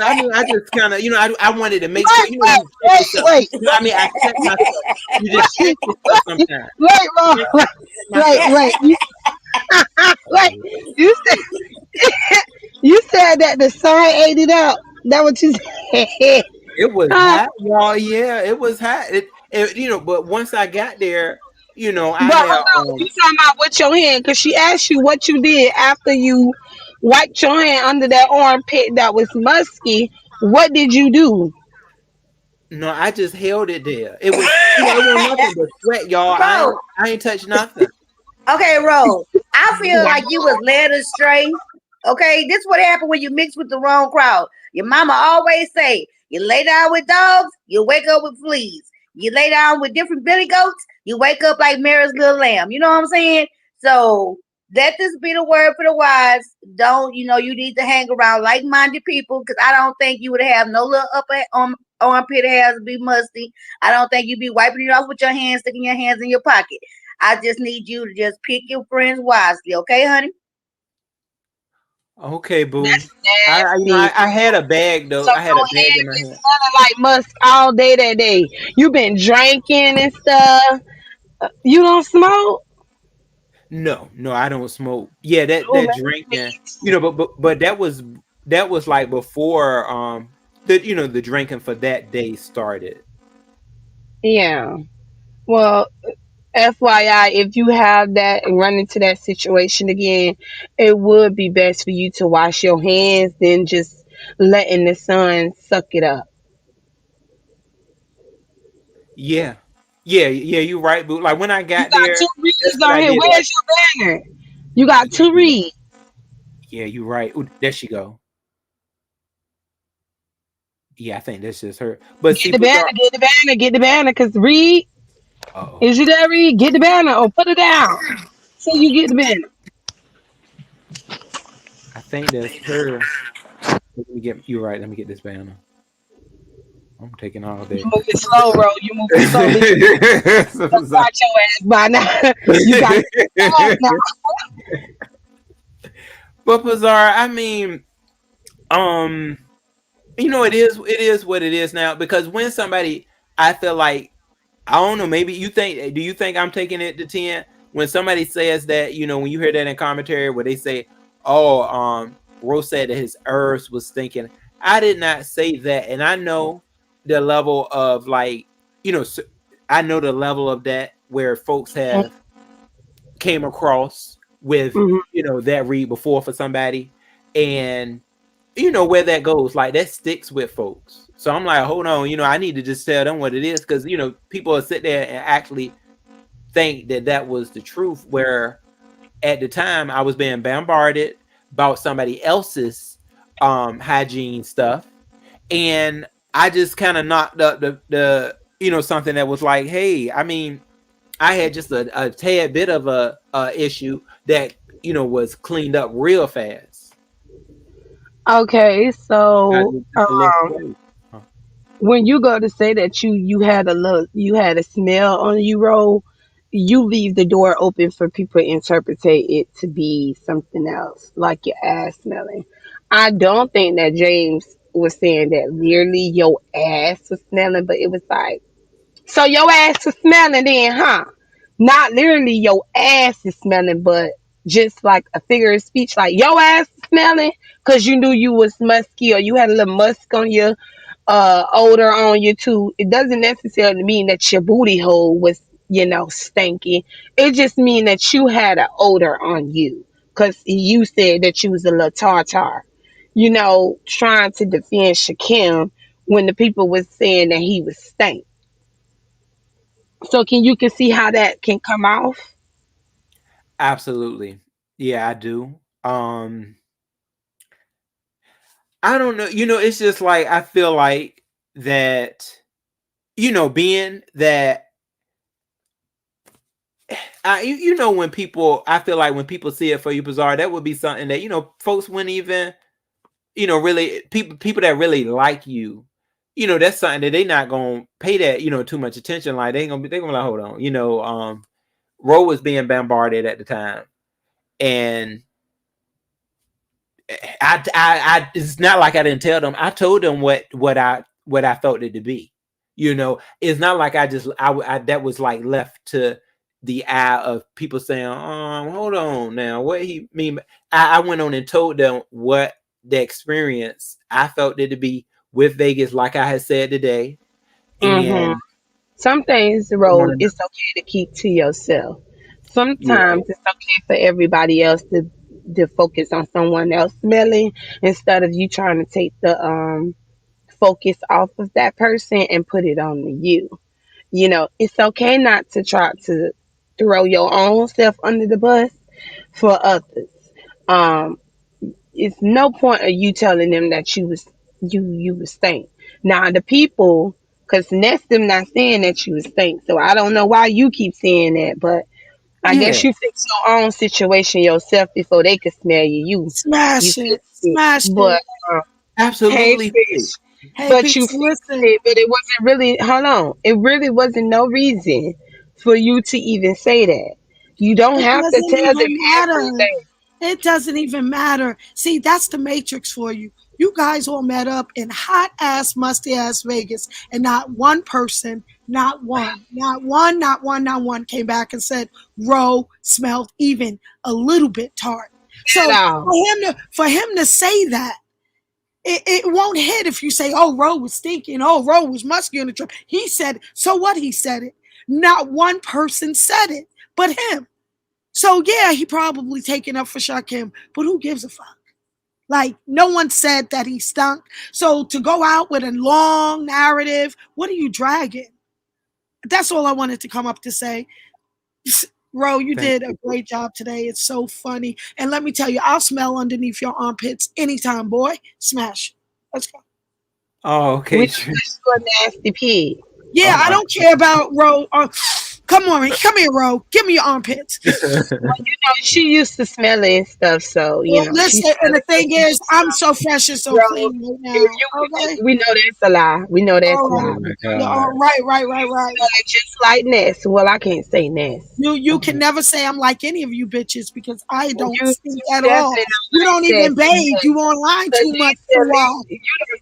I mean, I just kind of, I wanted to make sure, Wait, wait, you check wait, yourself. wait, I mean, I check myself. You just check wait, yourself sometimes. wait, wait, Check wait, wait, myself. wait. Wait. You said you said that the sun ate it up. That what you said? It was Huh? hot, y'all. Yeah, it was hot. But once I got there, I But had, hold on, you talking about with your hand? Cause she asked you what you did after you wiped your hand under that armpit that was musky. What did you do? No, I just held it there. It was, it wasn't nothing but sweat, y'all. Bro, I ain't touched nothing. okay, Ro. I feel Wow. like you was led astray. Okay, this what happened when you mix with the wrong crowd. Your mama always say, you lay down with dogs, you wake up with fleas. You lay down with different billy goats, you wake up like Mary's little lamb. You know what I'm saying? So let this be the word for the wise. Don't, you need to hang around like-minded people because I don't think you would have no little upper armpit hairs to be musty. I don't think you'd be wiping it off with your hands, sticking your hands in your pocket. I just need you to just pick your friends wisely, okay, honey? Okay, boo. That's nasty. I had a bag though. So I had a your bag in hands my been hand. smelling like musk all day that day. You been drinking and stuff. You don't smoke? No, no, I don't smoke. Yeah, Oh, that me drinking, too. but that was like before the the drinking for that day started. Yeah. Well, FYI, if you have that and run into that situation again, it would be best for you to wash your hands than just letting the sun suck it up. Yeah. Yeah, you're right, boo. Like when I You got got there, two that's reads what on I here. did. Like, Where's your banner? You got two yeah, reads. yeah, you're right. Ooh, there she go. Yeah, I think that's just her. But Get see, the banner, Pazar, get the banner, get the banner. Cause Reed, oh, is you there, Reed? Get the banner or put it down. So you get the banner. I think that's her. Let me get you right. Let me get this banner. I'm taking all You day. moving slow, bro. You moving slow. They So sorry. got your ass by now. You got fast now. But Pazar, I mean, um, it is what it is now because when somebody, I feel like, I don't know, maybe do you think I'm taking it to 10 when somebody says that, when you hear that in commentary where they say, oh, Rose said that his herbs was stinking. I did not say that. And I know the level of like, I know the level of that where folks have came across with, Mhm. that read before for somebody. And where that goes, like that sticks with folks. So I'm like, hold on, I need to just tell them what it is because people will sit there and actually think that that was the truth. Where at the time I was being bombarded about somebody else's hygiene stuff, and I just kind of knocked up the something that was like, hey, I mean, I had just a tad bit of a issue that was cleaned up real fast. Okay, I so did just a little play. Huh. when you go to say that you had a smell on you, roll, you leave the door open for people to interpret it to be something else, like your ass smelling. I don't think that James was saying that literally your ass was smelling, but it was like, so your ass was smelling then, huh? Not literally your ass is smelling, but just like a figure of speech, like your ass is smelling because you knew you was musky or you had a little musk on your odor on you too. It doesn't necessarily mean that your booty hole was, stinky. It just mean that you had an odor on you. Cause you said that you was a little tartar, trying to defend Shakim when the people was saying that he was stank. So can see how that can come off? Absolutely. Yeah, I do. I don't know. It's just like I feel like that, being that when people I feel like when people see it for you bizarre, that would be something that, folks wouldn't even, really people that really like you, that's something that they not gonna pay that, too much attention. Like they gonna be like, hold on, Ro was being bombarded at the time. And it's not like I didn't tell them. I told them what I felt it to be. It's not like that was like left to the eye of people saying, hold on now, what he mean? I went on and told them what the experience I felt it to be with Vegas, like I had said today, Hmm. and Some things, I want Road, to know. it's okay to keep to yourself. You're right. Sometimes it's okay for everybody else to focus on someone else smelling instead of you trying to take the focus off of that person and put it on you. It's okay not to try to throw your own self under the bus for others. Um, it's no point of you telling them that you was stink. Now the people, cause Ness them not saying that you was stink, so I don't know why you keep saying that, but I guess Yeah. you fix your own situation yourself before they could smell you. You Smash it. fixed it, Smash but it. hey, Absolutely. bitch. Hey, But you bitch, fixed listen. it, but it wasn't really. Hold on, it really wasn't no reason for you to even say that. You don't It have to doesn't tell them even matter. everything. It doesn't even matter. See, that's the matrix for you. You guys all met up in hot ass, musty ass Vegas, and not one person, not one came back and said Roe smelled even a little bit tart. At So all. for him to say that, it won't hit if you say, "Oh, Roe was stinking. Oh, Roe was musky on the trip." He said, "So what?" He said it. Not one person said it, but him. So yeah, he probably taken up for Shakim, but who gives a fuck? Like no one said that he stunk. So to go out with a long narrative, what are you dragging? That's all I wanted to come up to say. Ro, you Thank did a great job today. It's so funny. And let me tell you, I'll smell underneath your armpits anytime, boy. Smash. Let's go. Oh, We okay. know that you a nasty pig. Yeah, Oh I my. don't care about Ro. Come on, come here, Ro. Give me your armpits. She used to smelling and stuff, so Well, she's listen, and the thing is, I'm so fresh and so bro. clean right If now. you could Okay? we know that's a lie. We know that's All a right. Oh lie. my But Yeah, God. all right, right, you right, right. smelling just like Ness. Well, I can't say Ness. You can never say I'm like any of you bitches because I don't You stink at all. definitely You don't don't like even that. bathe. You online Cause too much you to silly. You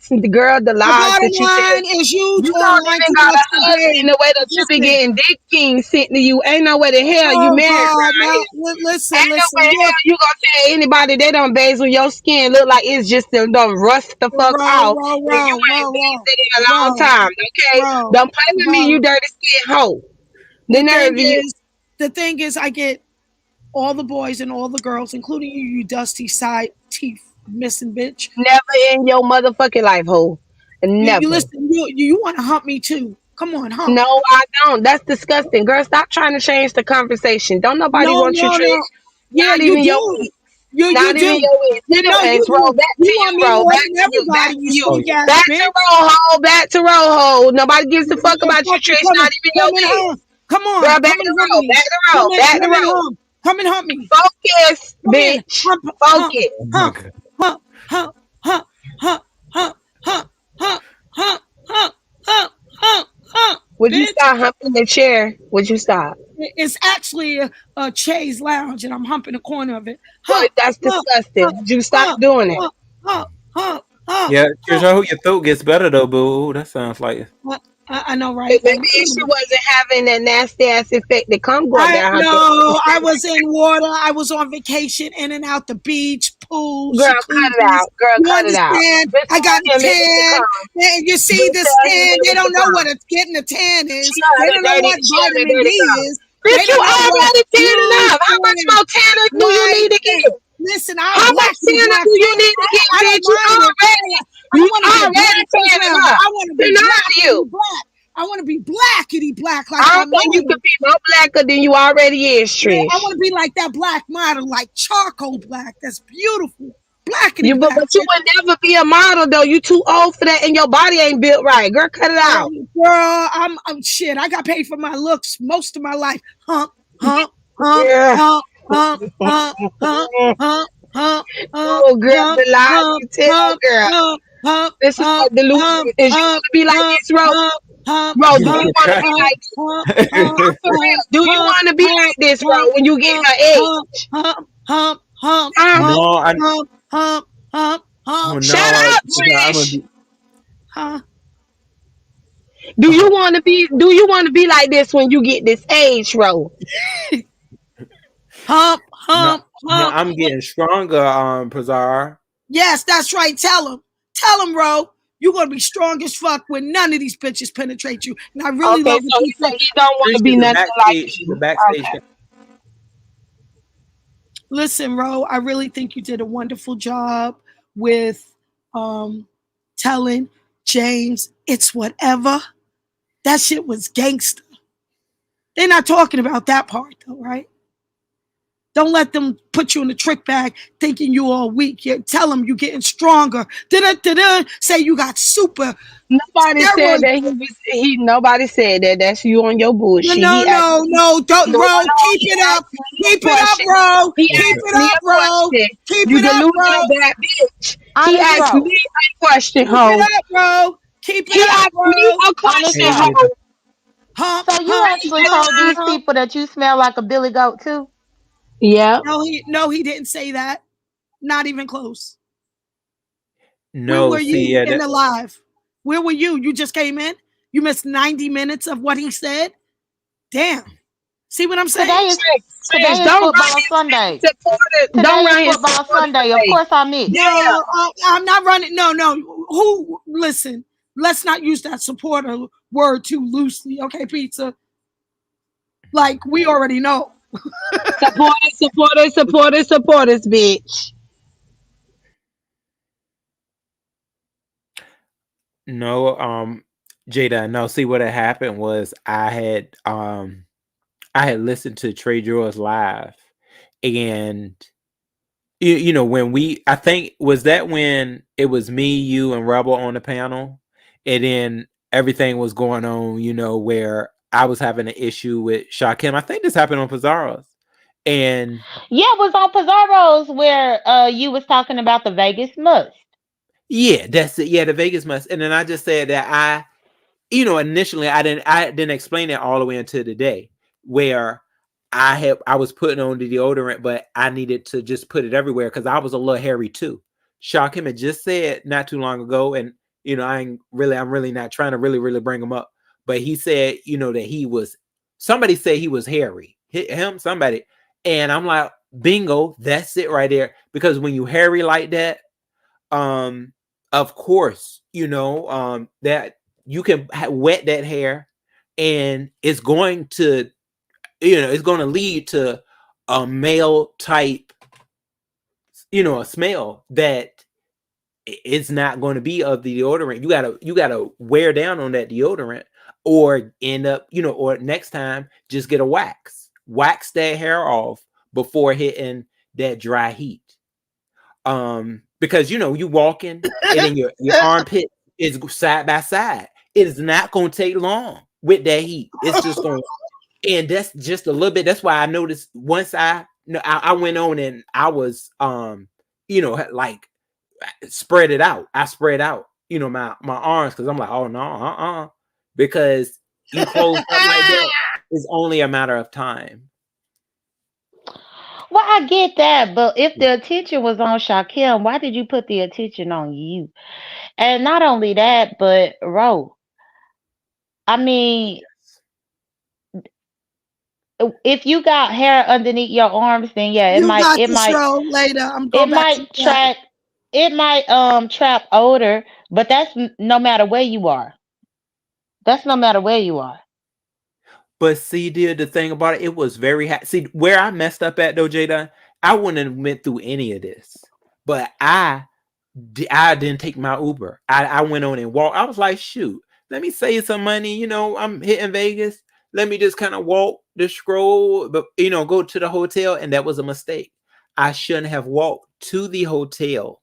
don't the girl, the The lies bottom that you tell. line is you You don't online even too got much a to husband bathe. the way that you be Listen, getting dick kings sent to you. Ain't no way the hell you oh married God, around now here. listen, Ain't no way listen. the hell Look, you gonna tell anybody they don't bathe when your skin look like it's just done rust the fuck row, off row, and you row, ain't row, row, bathed in a long row, time, okay? row, Don't play with me, you row. dirty skin hoe. The The nerve thing of you. is, the thing is, I get all the boys and all the girls, including you, you dusty side teeth missing bitch. Never in your motherfucking life, hoe. You Never. listen. You want to hump me too? Come on, hump. No, I don't. That's disgusting. Girl, stop trying to change the conversation. Don't nobody No, want you, no, no. Trish. Yeah, Not you even your do. ex. You Not even do. your ex. No, you Anyways, roll do. back You to you, want me roll more back than to you, back everybody. You to you. Oh stink yeah. ass Back to bitch. roll hole, back to roll hole. Nobody gives a fuck Yeah, about you, fuck you. Trish. Not even Come and your hump. ex. Come on, Girl, back come to and hump roll, me. back to roll, back to Come and roll. hump. Come and hump me. Focus, Come in. bitch. Hump, hump, Focus. Oh my hump, God. hump, hump, hump, hump, hump, hump, hump, hump, hump, hump, hump, hump, Would you bitch. stop humping the chair? Would you stop? It's actually a chaise lounge, and I'm humping the corner of it. Well, Hump, that's hump, disgusting. hump, Would you stop hump, doing it? hump, hump, hump, hump, Yeah, hump. Trisha, I hope your throat gets better though, boo. That sounds like. I know, right? Maybe if she wasn't having that nasty ass infected cum going I down her throat. no, I was in water. I was on vacation, in and out the beach, pool, Girl, cut it jacuzzis. out. Girl, You cut it out. understand? Bitch I got a ass niggas to tan. come. And you see Bitch this ass tan? They niggas to don't know come. what getting a tan is. She got They a don't know dirty, what she got a vitamin D dirty cum. is. They Bitch, you don't know what already tanning you up. How much doing. more tanner do you Right? need to get? Listen, I'll How much black you tanner black do you face. need to get, I don't bitch? You mind it. already, I you want to get already black as tanning hell. up. I want to be Then how are you? blackity black. I want to be blackity black like I that don't think you model. could be more blacker than you already is, Yeah, I Trish. want to be like that black model, like charcoal black. That's beautiful. Blackity You black. but you would never be a model though. You too old for that, and your body ain't built right. Girl, cut it out. Girl, I'm shit. I got paid for my looks most of my life. Hump, hump, hump, Yeah. hump, hump, hump, hump, hump, hump, hump, Oh, girl, hump, the lies hump, you tell, hump, girl. hump, hump, This is hump, what delusion hump, is. You hump, want to be like hump, this, Ro? hump, hump, Ro, do you hump, want to be hump, like this? hump, hump, I'm for real. hump, Do you hump, want to be like hump, this, hump, Ro, when you get hump, her hump, age? hump, hump, hump, Huh? hump, No, I. hump, hump, hump, Oh hump, Shut no, up, I'm gonna Trish. be. huh? Do you Oh, want to be? Do you want to be like this when you get this age, Ro? Hump, no, hump, no, hump. I'm getting stronger, Pazar. Yes, that's right. Tell him. Tell him, Ro. You're going to be strong as fuck when none of these bitches penetrate you. And I really Okay, love what so you he said said. he don't want to be She's a nothing like backstage. She's a you. backstage. Okay. Listen, Ro, I really think you did a wonderful job with um, telling. James, it's whatever. That shit was gangster. They're not talking about that part though, right? Don't let them put you in the trick bag thinking you all weak. You tell them you're getting stronger. Da-da-da-da. Say you got super Nobody said steroids. that nobody said that. That's you on your No, bullshit. no, He asked no, me. no. Don't, No, no, bro. no. Keep He it up. asked me Keep a it up, question. bro. He Keep asked it me up, a bro. question. Keep You it up, bro. delusional bad bitch. He Honestly, asked Ro. me a question, Keep it ho. up, bro. Keep He it up, asked me bro. a Honestly, question, Hey, Ro. ho. Jada. Hump, So you hump, actually hump, told these hump. people that you smell like a billy goat too? Yeah. No, he didn't say that. Not even close. Where No, were see, you yeah, in the live? Where were you? You just came in? You missed 90 minutes of what he said? Damn. See what I'm saying? Today is Trish, today is don't run football his Sunday. supporter. Don't Today is run his football supporter Sunday. Of away. course I missed. Damn. No, I'm not running. No, no. Who? Listen, let's not use that supporter word too loosely. Okay, pizza. Like we already know. Supporters, bitch. no, Jada, no. See, what had happened was I had listened to Trey Jordan's live, and when I think was that when it was me, you, and Rebel on the panel, and then everything was going on, where I was having an issue with Shakim. I think this happened on Pizarro's, and Yeah, it was on Pizarro's where you was talking about the Vegas must. yeah, that's it. Yeah, the Vegas must, and then I just said that initially I didn't explain it all the way until today, where I was putting on the deodorant, but I needed to just put it everywhere because I was a little hairy too. Shakim had just said not too long ago, and I'm really not trying to really bring him up, but he said that somebody said he was hairy, him somebody, and I'm like, bingo, that's it right there, because when you hairy like that, of course, that you can wet that hair, and it's going to lead to a male type, a smell that it's not going to be of the deodorant. You gotta wear down on that deodorant, or end up, or next time just get a wax that hair off before hitting that dry heat. Because you walking, and then your armpit is side by side. It is not going to take long with that heat. It's just going, and that's just a little bit. That's why I noticed once I went on, and I was like spread it out. I spread out my arms, because I'm like, oh no, because you close up like that, it's only a matter of time. Well, I get that, but if the attention was on Shakim, why did you put the attention on you? And not only that, but Ro, I mean, if you got hair underneath your arms, then yeah, it You might got it the might show later. I'm it going back to might that. track it might trap odor, but that's no matter where you are. That's no matter where you are. But see, dear, the thing about it was very see where I messed up at though, Jada. I wouldn't have went through any of this, but I didn't take my Uber. I went on and walked. I was like, shoot, let me save some money. I'm hitting Vegas. Let me just kind of walk the scroll, but go to the hotel, and that was a mistake. I shouldn't have walked to the hotel.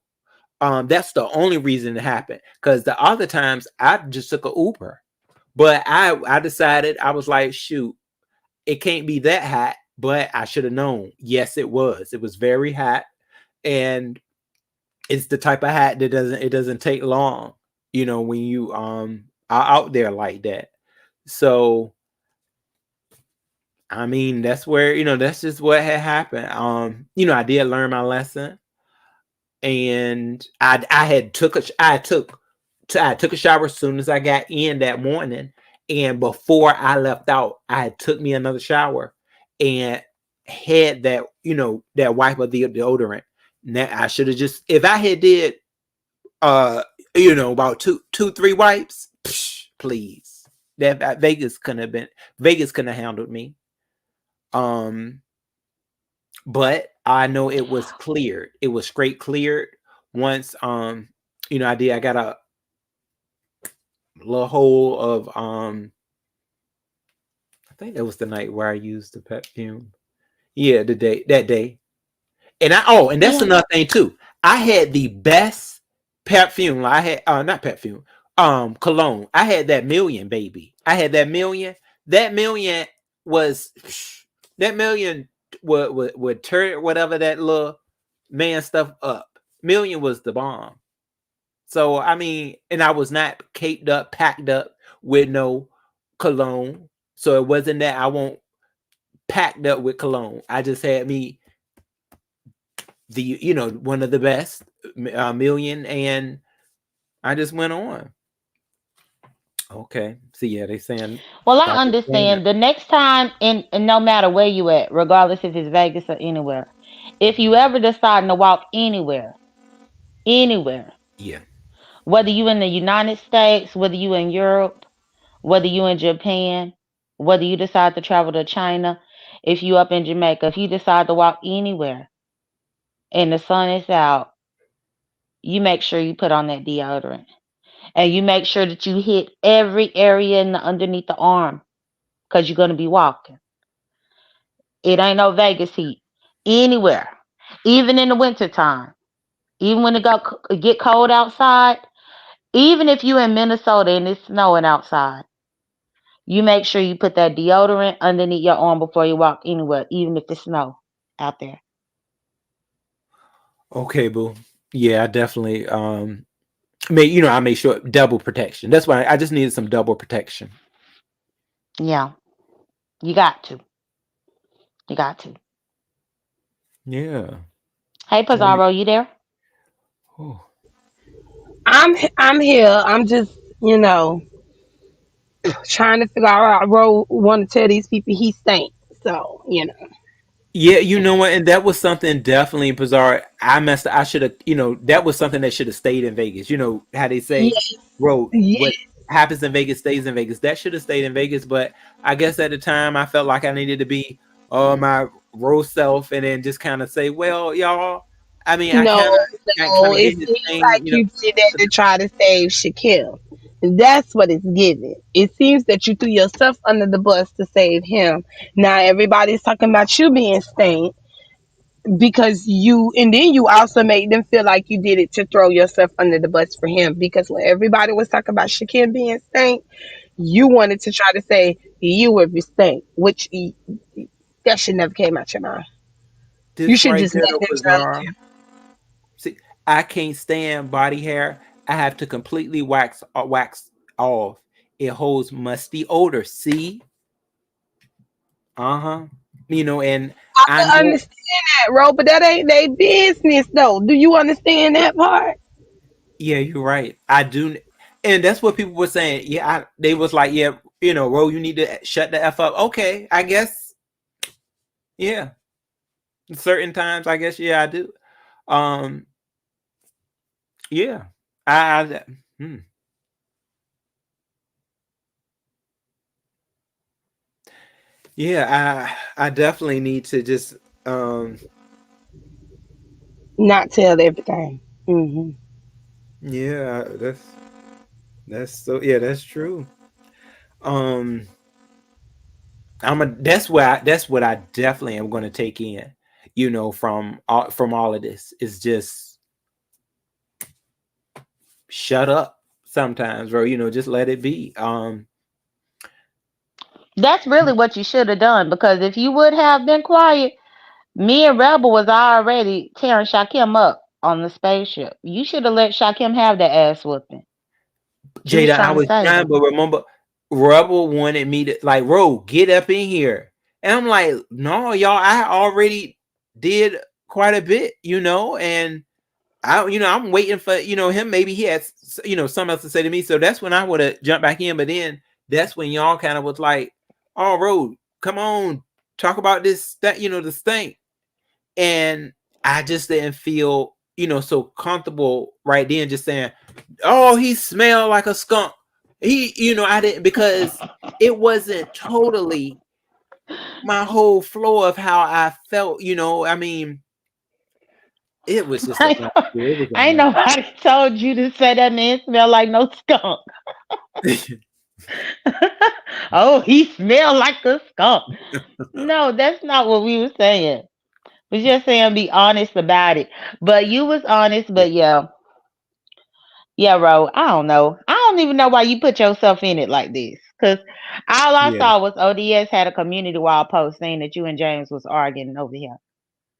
That's the only reason it happened. Because the other times I just took a Uber. But I decided, I was like, shoot, it can't be that hot. But I should have known. Yes, it was. It was very hot, and it's the type of hat that doesn't take long. When you are out there like that. So I mean, that's where that's just what had happened. I did learn my lesson, and I took a shower as soon as I got in that morning, and before I left out, I had took me another shower, and had that wipe of the deodorant. Now I should have just, if I had did about two, three wipes, please, that Vegas couldn't have handled me. But I know it was cleared. It was straight cleared once. I got little hole of I think that was the night where I used the perfume. Yeah, that day. And that's Yeah. another thing too. I had the best perfume. I had not perfume, cologne. I had that million, baby. I had that million. That million was that million would turn whatever that little man stuff up. Million was the bomb. So I mean, and I was not caped up, packed up with no cologne. So it wasn't that I won't packed up with cologne. I just had me one of the best million, and I just went on. Okay, so yeah, they saying Well, I start the plan. understand. The next time, and no matter where you at, regardless if it's Vegas or anywhere, if you ever decide to walk anywhere, Yeah. whether you in the United States, whether you in Europe, whether you in Japan, whether you decide to travel to China, if you up in Jamaica, if you decide to walk anywhere and the sun is out, you make sure you put on that deodorant. And you make sure that you hit every area underneath the arm because you're going to be walking. It ain't no Vegas heat. Anywhere. Even in the wintertime. Even when get cold outside. Even if you in Minnesota and it's snowing outside. You make sure you put that deodorant underneath your arm before you walk anywhere, even if it's snow out there. Okay, boo. Yeah, I definitely I made sure double protection. That's why I just needed some double protection. Yeah. You got to. You got to. Yeah. Hey, Pizarro, you there? Oh. I'm here. I'm just, you know, trying to figure out how Ro want to tell these people he stank. So, you know. Yeah, you know what, and that was something definitely bizarre. I messed. I should have. That was something that should have stayed in Vegas. You know how they say, Yes, "Road, yes. what happens in Vegas stays in Vegas." That should have stayed in Vegas. But I guess at the time, I felt like I needed to be my real self, and then just kind of say, "Well, y'all." I mean, I No, kind no. of It get his seems thing. like you did that to try to save Shaquille. That's what it's giving. It seems that you threw yourself under the bus to save him. Now everybody's talking about you being stank because and then you also made them feel like you did it to throw yourself under the bus for him because when everybody was talking about Shaquille being stank, you wanted to try to say you were stank, which that should never came out your mouth. You This should right just there, let though, them drag bizarre. See, I can't stand body hair. I have to completely wax off. It holds musty odor. See, and I I know. understand that, Ro, but that ain't their business though. Do you understand that part? Yeah, you're right. I do, and that's what people were saying. Yeah, they was like, yeah, Ro, you need to shut the f up. Okay, I guess. Yeah, certain times, I guess. Yeah, I do. Um, yeah, I hmm. Yeah, I definitely need to just um, Not tell everything. Hmm. yeah, that's so yeah, that's true. Um, that's what I definitely am going to take in. From all of this is just shut up sometimes, bro. Just let it be. That's really what you should have done because if you would have been quiet, me and Rebel was already tearing Shakim up on the spaceship. You should have let Shakim have that ass whooping. She was Jada, I trying to was save trying, him. but remember, Rebel wanted me to like, Ro, get up in here, and I'm like, no, y'all, I already did quite a bit, and I'm waiting for him. Maybe he has something else to say to me, so that's when I would have jumped back in. But then that's when y'all kind of was like, "Oh, Ro, come on, talk about this, that the stink," and I just didn't feel so comfortable right then, just saying, "Oh, he smelled like a skunk." I didn't because it wasn't totally my whole flow of how I felt. I mean, it was just a I mess. know, It was a ain't mess. nobody told you to say that man smell like no skunk. Oh, he smelled like a skunk. No, that's not what we were saying. We're just saying be honest about it. But you was honest, but yeah. Yeah, Ro, I don't know. I don't even know why you put yourself in it like this. Cause all I Yeah. saw was ODS had a community wall post saying that you and James was arguing over here.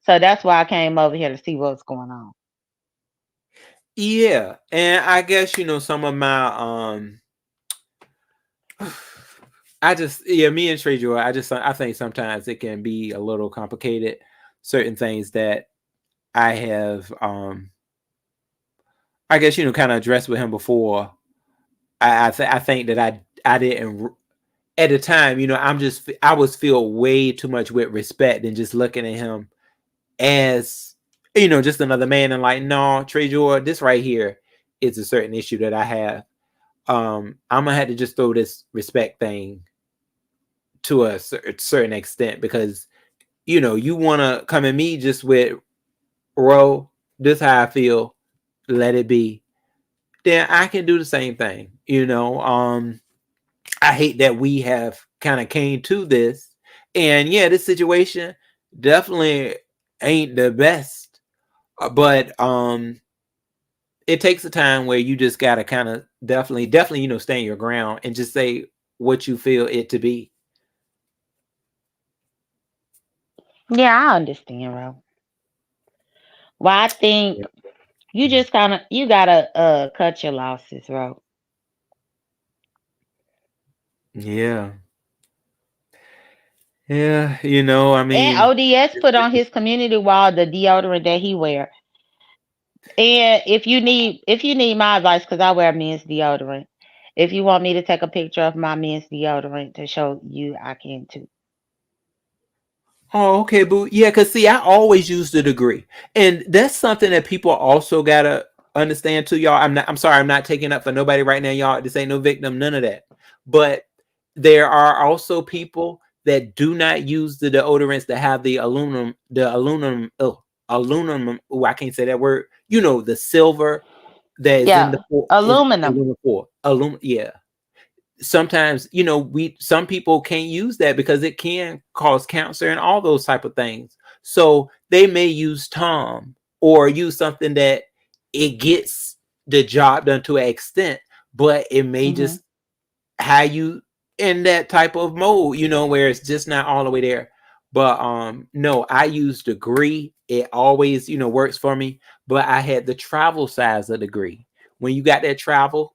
So that's why I came over here to see what's going on. Yeah. And I guess, some of my me and Trey Joy, I think sometimes it can be a little complicated. Certain things that I have I guess kind of addressed with him before. I think that I didn't at the time. I was feel way too much with respect and just looking at him as just another man, and like, no, Trey Joy, this right here is a certain issue that I have. I'm gonna have to just throw this respect thing to a certain extent, because you want to come at me just with, Ro, this how I feel, let it be, then I can do the same thing. I hate that we have kind of came to this, and yeah, this situation definitely ain't the best, but it takes a time where you just gotta kind of definitely stand your ground and just say what you feel it to be. Yeah, I understand, Ro. Well, I think you just you gotta cut your losses, Ro. Yeah. Yeah, I And mean, ODS put on his community wall the deodorant that he wear. And if you need my advice, because I wear men's deodorant. If you want me to take a picture of my men's deodorant to show you, I can too. oh, okay, boo. Yeah, because see, I always use the degree. And that's something that people also gotta understand too, y'all. I'm sorry, I'm not taking up for nobody right now, y'all. This ain't no victim, none of that. But there are also people that do not use the deodorants that have aluminum. Oh, I can't say that word. The silver that is in Yeah, aluminum. aluminum foil. Yeah. Sometimes some people can't use that because it can cause cancer and all those type of things, so they may use Tom or use something that it gets the job done to an extent, but it may Hmm. just have you in that type of mode, where it's just not all the way there. But no, I use degree. It always works for me. But I had the travel size of degree. When you got that travel,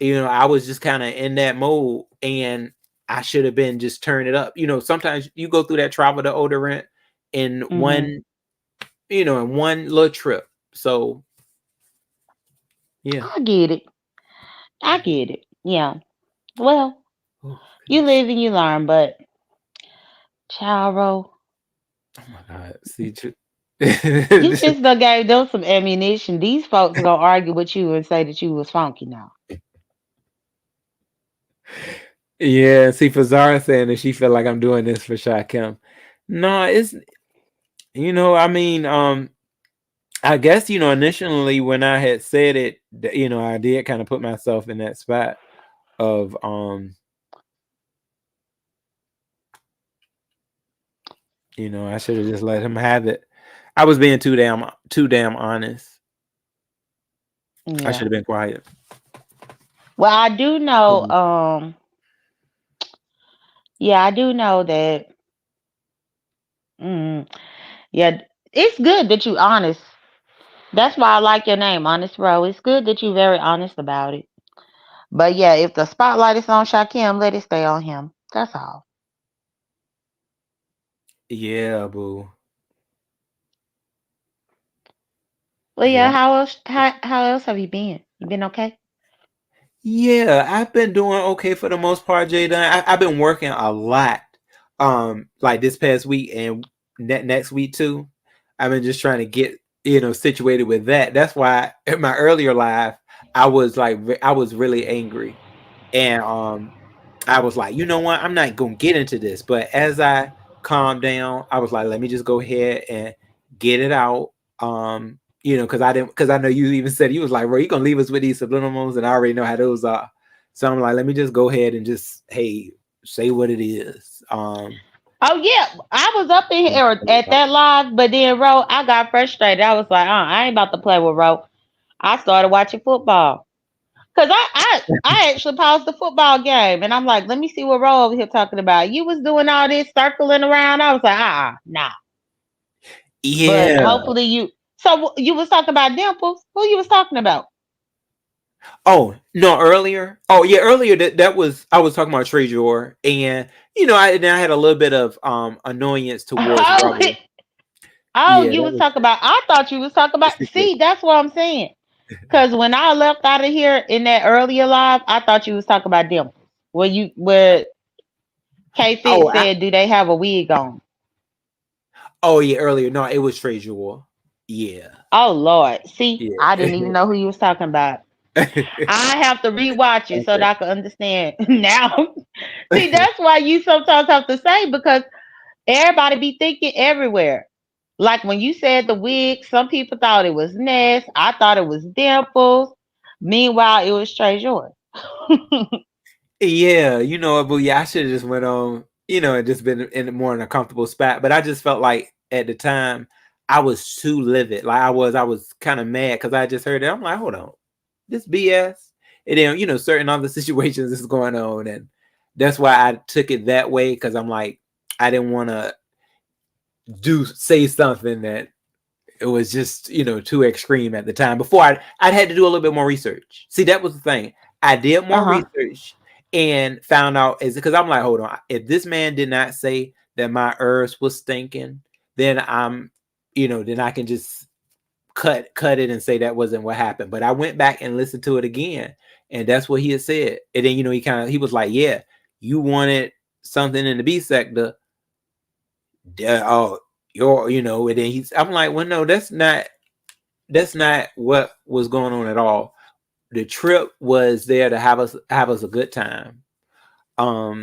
I was just kind of in that mode, and I should have been just turn it up. Sometimes you go through that travel deodorant in Hmm. one little trip. So yeah. I get it. I get it. Yeah. Well, Oh you goodness. live and you learn, but Charo, Oh my God. See, you just done gave them some ammunition. These folks gonna argue with you and say that you was funky now. yeah. See, for Zara saying that she feel like I'm doing this for Shakim. No, it's I mean, I guess initially when I had said it, I did kind of put myself in that spot of I should have just let him have it. I was being too damn honest. I Yeah. should have been quiet. Well, I do know. Mhm. Yeah, I do know that. Mm, yeah, it's good that you honest. That's why I like your name, Honest Bro. It's good that you very honest about it. But yeah, if the spotlight is on Shakim, let it stay on him. That's all. Yeah, boo. Well, yeah. Yeah. How else have you been? You been okay? Yeah, I've been doing okay for the most part, Jada. I've been working a lot. Like this past week and next week too. I've been just trying to get situated with that. That's why in my earlier life I was like I was really angry, and I was like, you know what, I'm not gonna get into this. But as I calmed down, I was like, let me just go ahead and get it out. Because I know you even said, you was like, bro, you gonna leave us with these subliminals, and I already know how those are. So I'm like, let me just go ahead and just say what it is. Oh yeah, I was up in here at that live, but then Ro, I got frustrated. I was like, I ain't about to play with Ro. I started watching football. Cause I actually paused the football game and I'm like, let me see what Ro over here talking about. You was doing all this circling around. I was like, nah. But Yeah. hopefully you. So you was talking about Dimples. Who you was talking about? Oh no, earlier. Oh yeah, earlier that was I was talking about Trejor, and I had a little bit of annoyance towards Oh, Rebel. oh, Yeah, you that was was talking about. I thought you was talking about. See, that's what I'm saying. Cause when I left out of here in that earlier live, I thought you was talking about Dimples. Where K Fit oh said, do they have a wig on? oh yeah, earlier. No, it was Trejor. Yeah, Oh Lord. See, I yeah. didn't even know who you was talking about. I have to rewatch it so that I can understand now. See, that's why you sometimes have to say because everybody be thinking everywhere. Like when you said the wig, some people thought it was Ness. I thought it was Dimples. Meanwhile, it was Treasure. Yeah, but yeah, I should have just went on, and just been in a comfortable spot. But I just felt like at the time I was too livid. Like I was kind of mad because I just heard it. I'm like, hold on, this BS. And then certain other situations is going on, and that's why I took it that way because I'm like, I didn't want to say something that it was just too extreme at the time. Before I'd had to do a little bit more research. See, that was the thing. I did more Uh-huh. research and found out is because I'm like, hold on, if this man did not say that my herbs was stinking, then then I can just cut it and say that wasn't what happened. But I went back and listened to it again, and that's what he had said. And then he was like, yeah, you wanted something in the B sector. Oh, and then I'm like, well, no, that's not what was going on at all. The trip was there to have us a good time. But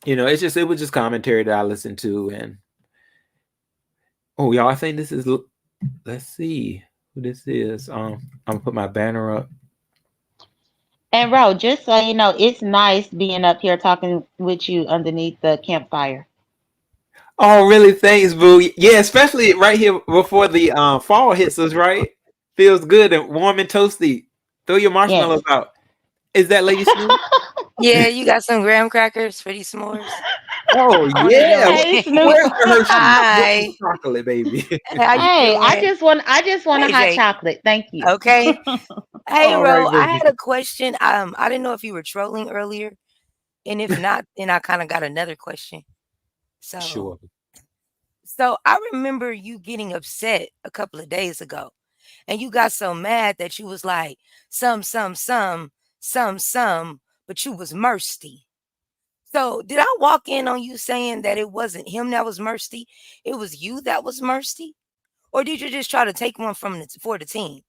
it was just commentary that I listened to, and y'all, I think this is. Let's see who this is. I'm gonna put my banner up. And Ro, just so you know, it's nice being up here talking with you underneath the campfire. Oh, really? Thanks, boo. Yeah, especially right here before the fall hits us. Right, feels good and warm and toasty. Throw your marshmallows Yes. out. Is that Lady Snoop? Yeah, you got some graham crackers for these s'mores? Oh What we yeah. doing? Hey Snoop. Where's the Hershey Hi. chocolate, baby? How you Hey, doing? I just want a Hey, hot Jake. chocolate. Thank you. Okay. Hey, All right, Ro, I baby. had a question. I didn't know if you were trolling earlier, and if not, then I kind of got another question. So, Sure. so I remember you getting upset a couple of days ago, and you got so mad that you was like, some, but you was mercy. So, did I walk in on you saying that it wasn't him that was mercy? It was you that was mercy? Or did you just try to take one for the team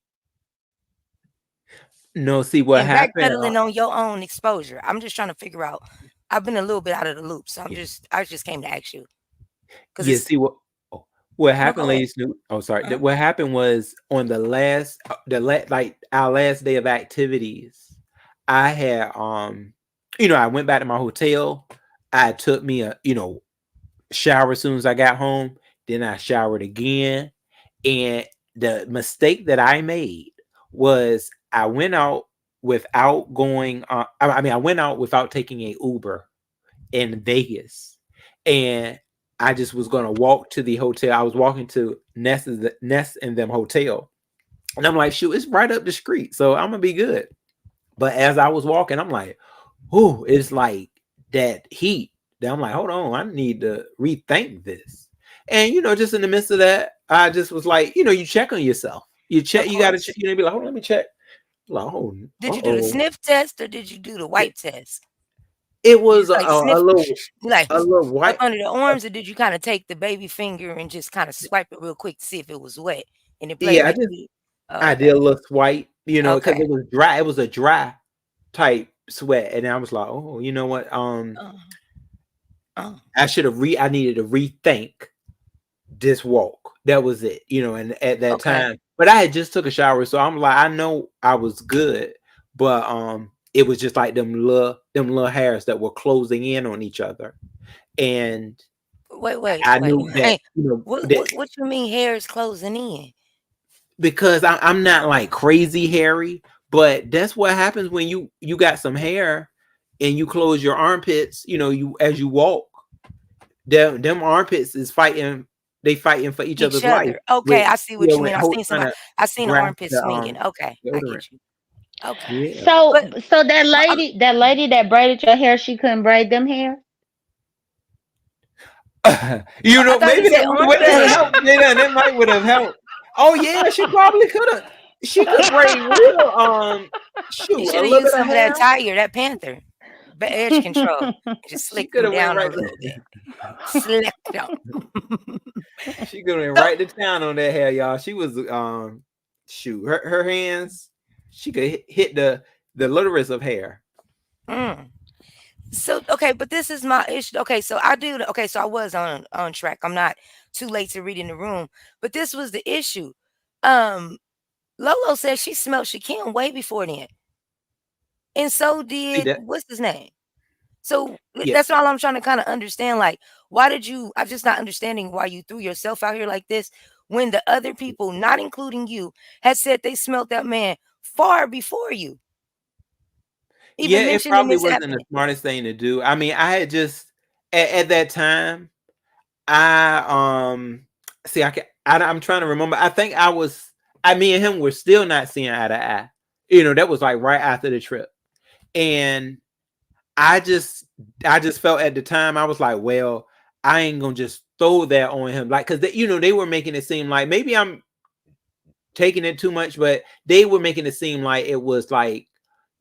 No, see what and happened. backpedaling on your own exposure? I'm just trying to figure out. I've been a little bit out of the loop, so I just came to ask you because Yeah, it's see what no, happened, go ahead. Lady Snoop. Oh, sorry. Uh-huh. What happened was on the last like our last day of activities, I had I went back to my hotel. I took me a shower as soon as I got home. Then I showered again. And the mistake that I made was I went out without going I went out without taking a Uber in Vegas. And I just was gonna walk to the hotel. I was walking to Nest and them hotel. And I'm like, shoot, it's right up the street. So I'm gonna be good. But as I was walking, I'm like, oh, it's like that heat. Then I'm like, hold on, I need to rethink this. And just in the midst of that, I just was like, you check on yourself. You Of check, you gotta check, course. be like, hold on, let me check. Like, Did you do the sniff test or did you do the wipe test? It You was just like sniff, like a little up white. under the arms, or did you kind of take the baby finger and just kind of swipe it real quick to see if it was wet and it played Yeah, like you? Oh, I did okay. a little swipe, because Okay. it was dry. It was a dry type sweat, and I was like, oh, you know what? Uh, uh, I needed to rethink this walk. That was it, and at that okay. time. But I had just took a shower, so I'm like, I know I was good, but it was just like them little hairs that were closing in on each other, and Wait. I knew that Hey, what you mean hair is closing in? because I'm not like crazy hairy, but that's what happens when you got some hair and you close your armpits. You as you walk, them armpits is fighting. They fighting for each Each other's life. other. Okay, I see what you With mean. hope trying to I seen the grasp armpit the swinging. Okay, I deodorant. get you. Okay. Yeah. So But so that lady that braided your hair, she couldn't braid them hair. I thought you Maybe said that would have armpit. helped. Yeah, that might would have helped. Oh yeah, she probably could have. She could braid real. You Shoot, a should have little used bit of some of that hair. Tiger, that Panther, edge control, and just She slick could them have went down a right. little bit. Slick them. She could have went So, right to town on that hair, y'all. She was shoot, her hands. She could hit the littlest of hair. mm. So okay, but this is my issue. Okay, so I was on track. I'm not too late to read in the room, but this was the issue. Um, Lolo said she smelled Shaquem way before then, and so See did that? what's his name. So Yeah, that's all I'm trying to kind of understand. Like, why did you? I'm just not understanding why you threw yourself out here like this when the other people, not including you, had said they smelled that man far before you yeah. even It mentioning probably this wasn't the happening. smartest thing to do. I mean, I had just at that time. I see. I'm trying to remember. I think I was. Me and him were still not seeing eye to eye. That was like right after the trip, and I just felt at the time I was like, well, I ain't gonna just throw that on him, like, because they were making it seem like maybe I'm taking it too much, but they were making it seem like it was like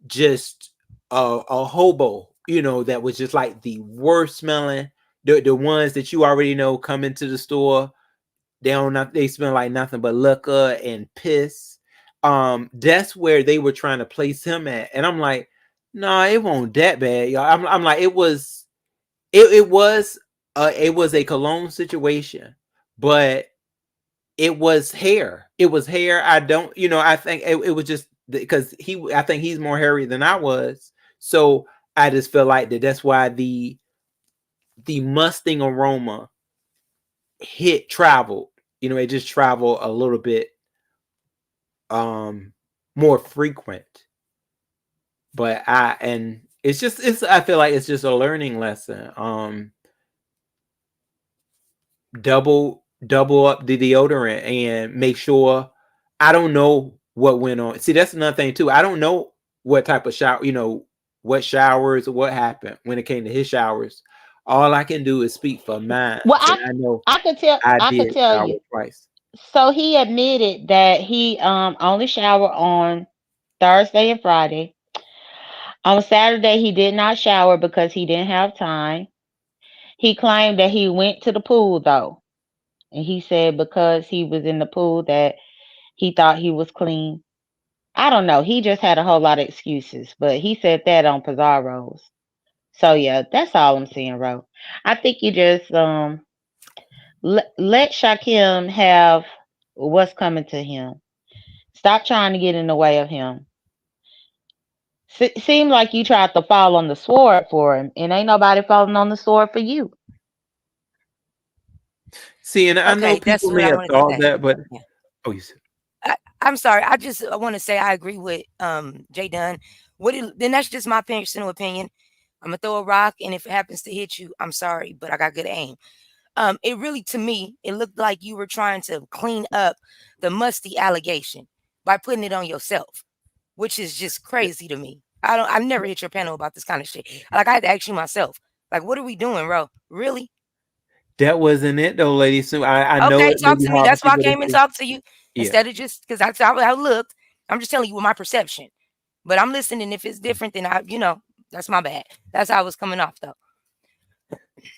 just a hobo, that was just like the worst smelling, the ones that you already know come into the store. They smell like nothing but liquor and piss. That's where they were trying to place him at, and I'm like, no, it won't that bad, y'all. I'm like, it was a cologne situation, but it was hair. It was hair. I don't, I think it was just because I think he's more hairy than I was, so I just feel like that's why the musting aroma traveled. It just traveled a little bit more frequent. But I feel like it's just a learning lesson. Double up the deodorant and make sure. I don't know what went on. See, that's another thing too. I don't know what type of shower, what showers or what happened when it came to his showers. All I can do is speak for mine. Well, And I know I could tell I I could did tell shower you. twice. So he admitted that he only showered on Thursday and Friday. On Saturday he did not shower because he didn't have time. He claimed that he went to the pool though. And he said because he was in the pool that he thought he was clean. I don't know. He just had a whole lot of excuses, but he said that on Pizarro's. So yeah, that's all I'm saying, Ro. I think you just let Shakim have what's coming to him. Stop trying to get in the way of him. Seemed like you tried to fall on the sword for him, and ain't nobody falling on the sword for you. See, and I know Okay, that's people what may I have wanted to thought say. that, but Yeah. oh, you said. I'm sorry. I want to say I agree with Jay Dunn. Then that's just my personal opinion. I'm gonna throw a rock, and if it happens to hit you, I'm sorry, but I got good aim. It really, to me, it looked like you were trying to clean up the musty allegation by putting it on yourself, which is just crazy to me. I've never hit your panel about this kind of shit. Like I had to ask you myself, like, what are we doing, bro? Really? That wasn't it though, lady. So I know Okay, it may talk be to me. hard for That's why I people to came and see. talked to you Yeah. instead of just because that's how I looked. I'm just telling you what my perception. But I'm listening. If it's different, then that's my bad. That's how I was coming off though.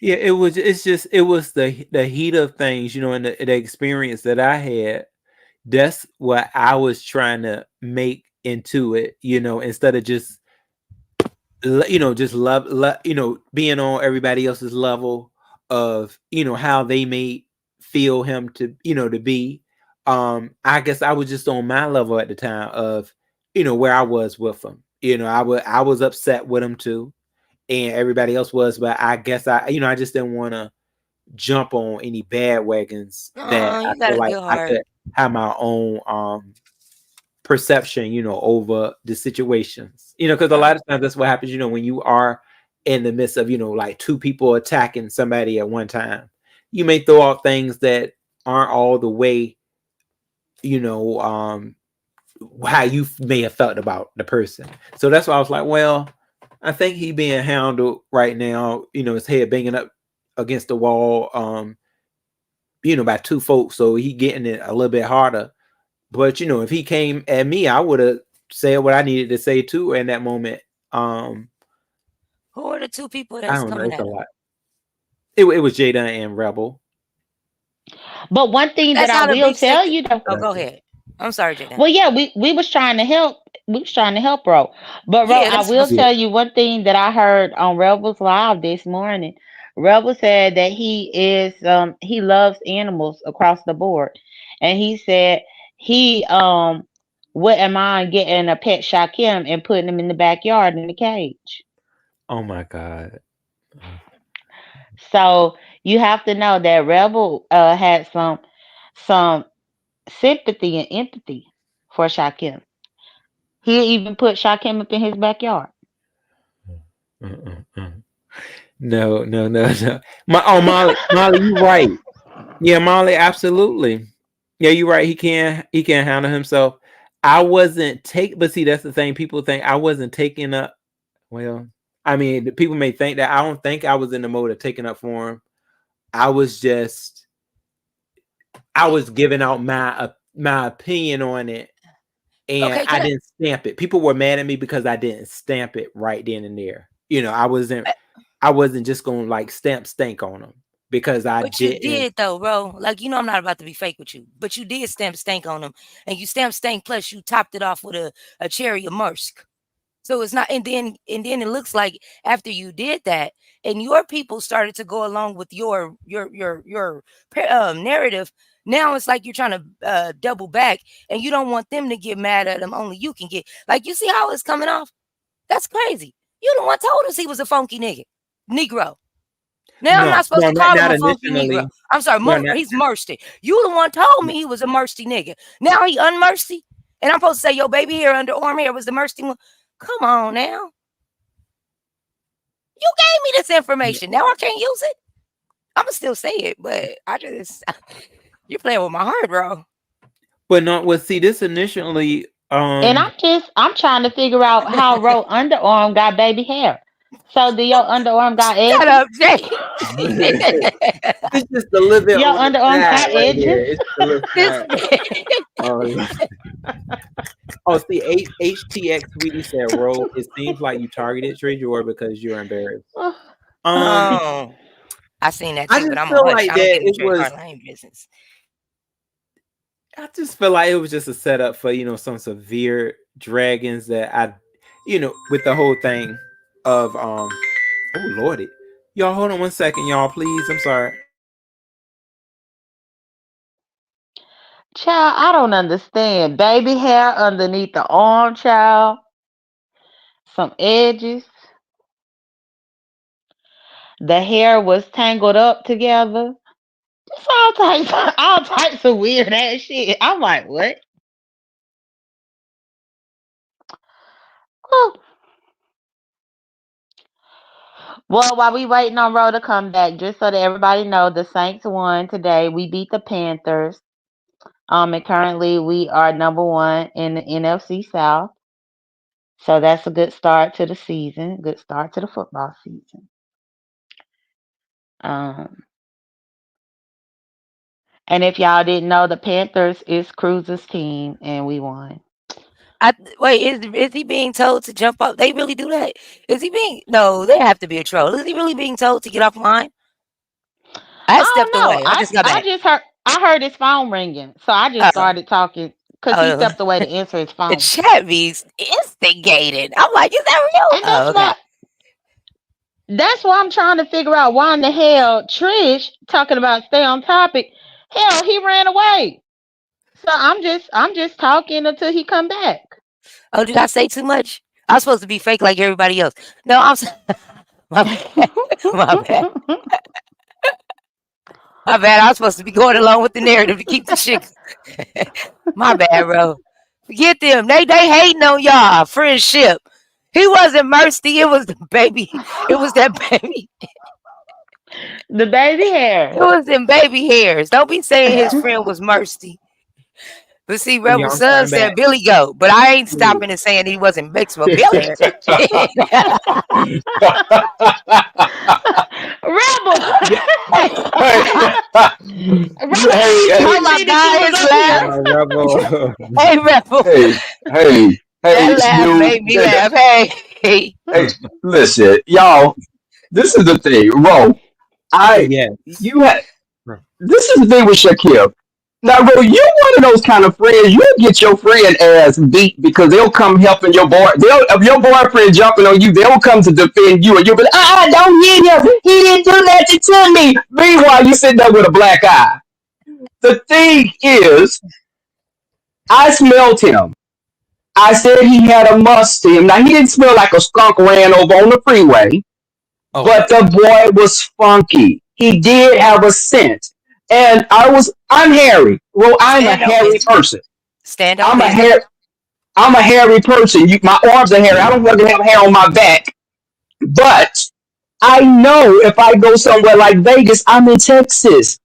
Yeah, it was. It was the heat of things, and the experience that I had. That's what I was trying to make into it, instead of just just being on everybody else's level of how they may feel him to be. I guess I was just on my level at the time of where I was with him, I was upset with him too, and everybody else was, but I guess I just didn't want to jump on any bandwagons that Oh, I you got feel a like good I heart. could have my own perception, over the situations. Because a Uh, lot of times that's what happens, when you are in the midst of, like two people attacking somebody at one time. You may throw out things that aren't all the way, you know, how you may have felt about the person. So that's why I was like, well, I think he being handled right now, his head banging up against the wall, by two folks. So he getting it a little bit harder. But if he came at me, I would have said what I needed to say too in that moment. who are the two people I that's don't know. coming It's a at him? lot. It was Jada and Rebel. But one thing that That's I not a will big tell secret. you though, Oh, go ahead. I'm sorry, Jada. well, yeah, we was trying to help. We was trying to help Ro. But Ro, Yeah, I that's will what's. Yeah. tell you one thing that I heard on Rebels Live this morning. Rebel said that he loves animals across the board. And he said he wouldn't mind getting a pet Shakim and putting him in the backyard in the cage. Oh my God. So you have to know that Rebel had some sympathy and empathy for Shakim. He even put Shakim up in his backyard. Mm-mm-mm. No, no, no, no. Molly, you right. Yeah, Molly, absolutely. Yeah, you're right. He can't handle himself. I wasn't but see, that's the thing. People think I wasn't taking up. Well, I mean, the people may think that. I don't think I was in the mode of taking up for him. I was just, I was giving out my opinion on it, and Okay, I can I? didn't stamp it. People were mad at me because I didn't stamp it right then and there. I wasn't just gonna like stamp stank on them because I But you didn't. did though, bro. Like I'm not about to be fake with you, but you did stamp stank on them, and you stamped stank plus you topped it off with a cherry of musk. So it's not, and then it looks like after you did that, and your people started to go along with your narrative. Now it's like you're trying to double back, and you don't want them to get mad at them. Only you can get like you see how it's coming off. That's crazy. You the one told us he was a funky nigga, Negro. Now I'm No, not supposed no, to call him not a funky Negro. initially. I'm sorry, No, not. he's mercy. You the one told me he was a mercy nigga. Now he unmercy, and I'm supposed to say, yo, baby hair, underarm hair was the mercy one. Come on now. You gave me this information. Now I can't use it. I'ma still say it, but I just you're playing with my heart, bro. But no, well, see, this initially, And I'm trying to figure out how Ro underarm got baby hair. So do your underarm got Shut edges? up, Jay. it's just a little bit Your on the underarm side got right edges? here. It's just a little this side. Oh, see, HTX Sweetie said, "Ro, it seems like you targeted Trey because you're embarrassed." Um, Oh, I seen that I too, but just I'm a feel hush. like I don't that get in it Trey was. Lane business. I just feel like it was just a setup for some severe dragons that with the whole thing of Oh lordy, y'all hold on one second, y'all, please. I'm sorry. Child, I don't understand. Baby hair underneath the arm, child. Some edges. The hair was tangled up together. Just all types of weird ass shit. I'm like, what? Oh. Well, while we waiting on Ro to come back, just so that everybody know, the Saints won today. We beat the Panthers. And currently we are number one in the NFC South. So that's a good start to the season. Good start to the football season. Um, and if y'all didn't know, the Panthers is Cruz's team, and we won. Wait, is he being told to jump up? They really do that? Is he being no? They have to be a troll. Is he really being told to get off line? I had I stepped don't know. away. I just got I back. just heard his phone ringing, so I just Oh, started talking because he oh, stepped away to answer his the phone. chat be's instigated. I'm like, is that real? And Oh, okay. that's why I'm trying to figure out why in the hell Trish talking about stay on topic. Hell, he ran away. So I'm just talking until he come back. Oh, did I say too much? I was supposed to be fake like everybody else. No, my bad. My bad. My bad. I was supposed to be going along with the narrative to keep the shit. My bad, bro. Forget them. They hating on y'all friendship. He wasn't Mercy. It was the baby. It was that baby. The baby It hair. was them baby hairs. Don't be saying his friend was Mercy. But see, Rebel Y'all Son starting said back. Billy Goat, but I ain't stopping and saying he wasn't mixed with Billy. Rebel. Yeah. Hey, Rebel, hey, Oh you my see that you God, was his up laugh. here? Rebel. Hey, Rebel. hey, hey, hey, That laugh you, made me laugh. Hey. hey, listen, y'all. This is the thing, Ro. Yes. You had. This is the thing with Shaquille. Now, Ro, you one of those kind of friends. You'll get your friend ass beat because they'll come helping your boy. They'll if your boyfriend jumping on you, they'll come to defend you, and you'll be like, don't hit him. He didn't do nothing to me. Meanwhile, you sitting there with a black eye. The thing is, I smelled him. I said he had a must to him. Now he didn't smell like a skunk ran over on the freeway, Oh, but the boy was funky. He did have a scent. And I'm hairy. Well, I'm a Stand on hairy business. person. Stand on I'm a business. hair I'm a hairy person. My arms are hairy. I don't want to have hair on my back. But I know if I go somewhere like Vegas, I'm in Texas.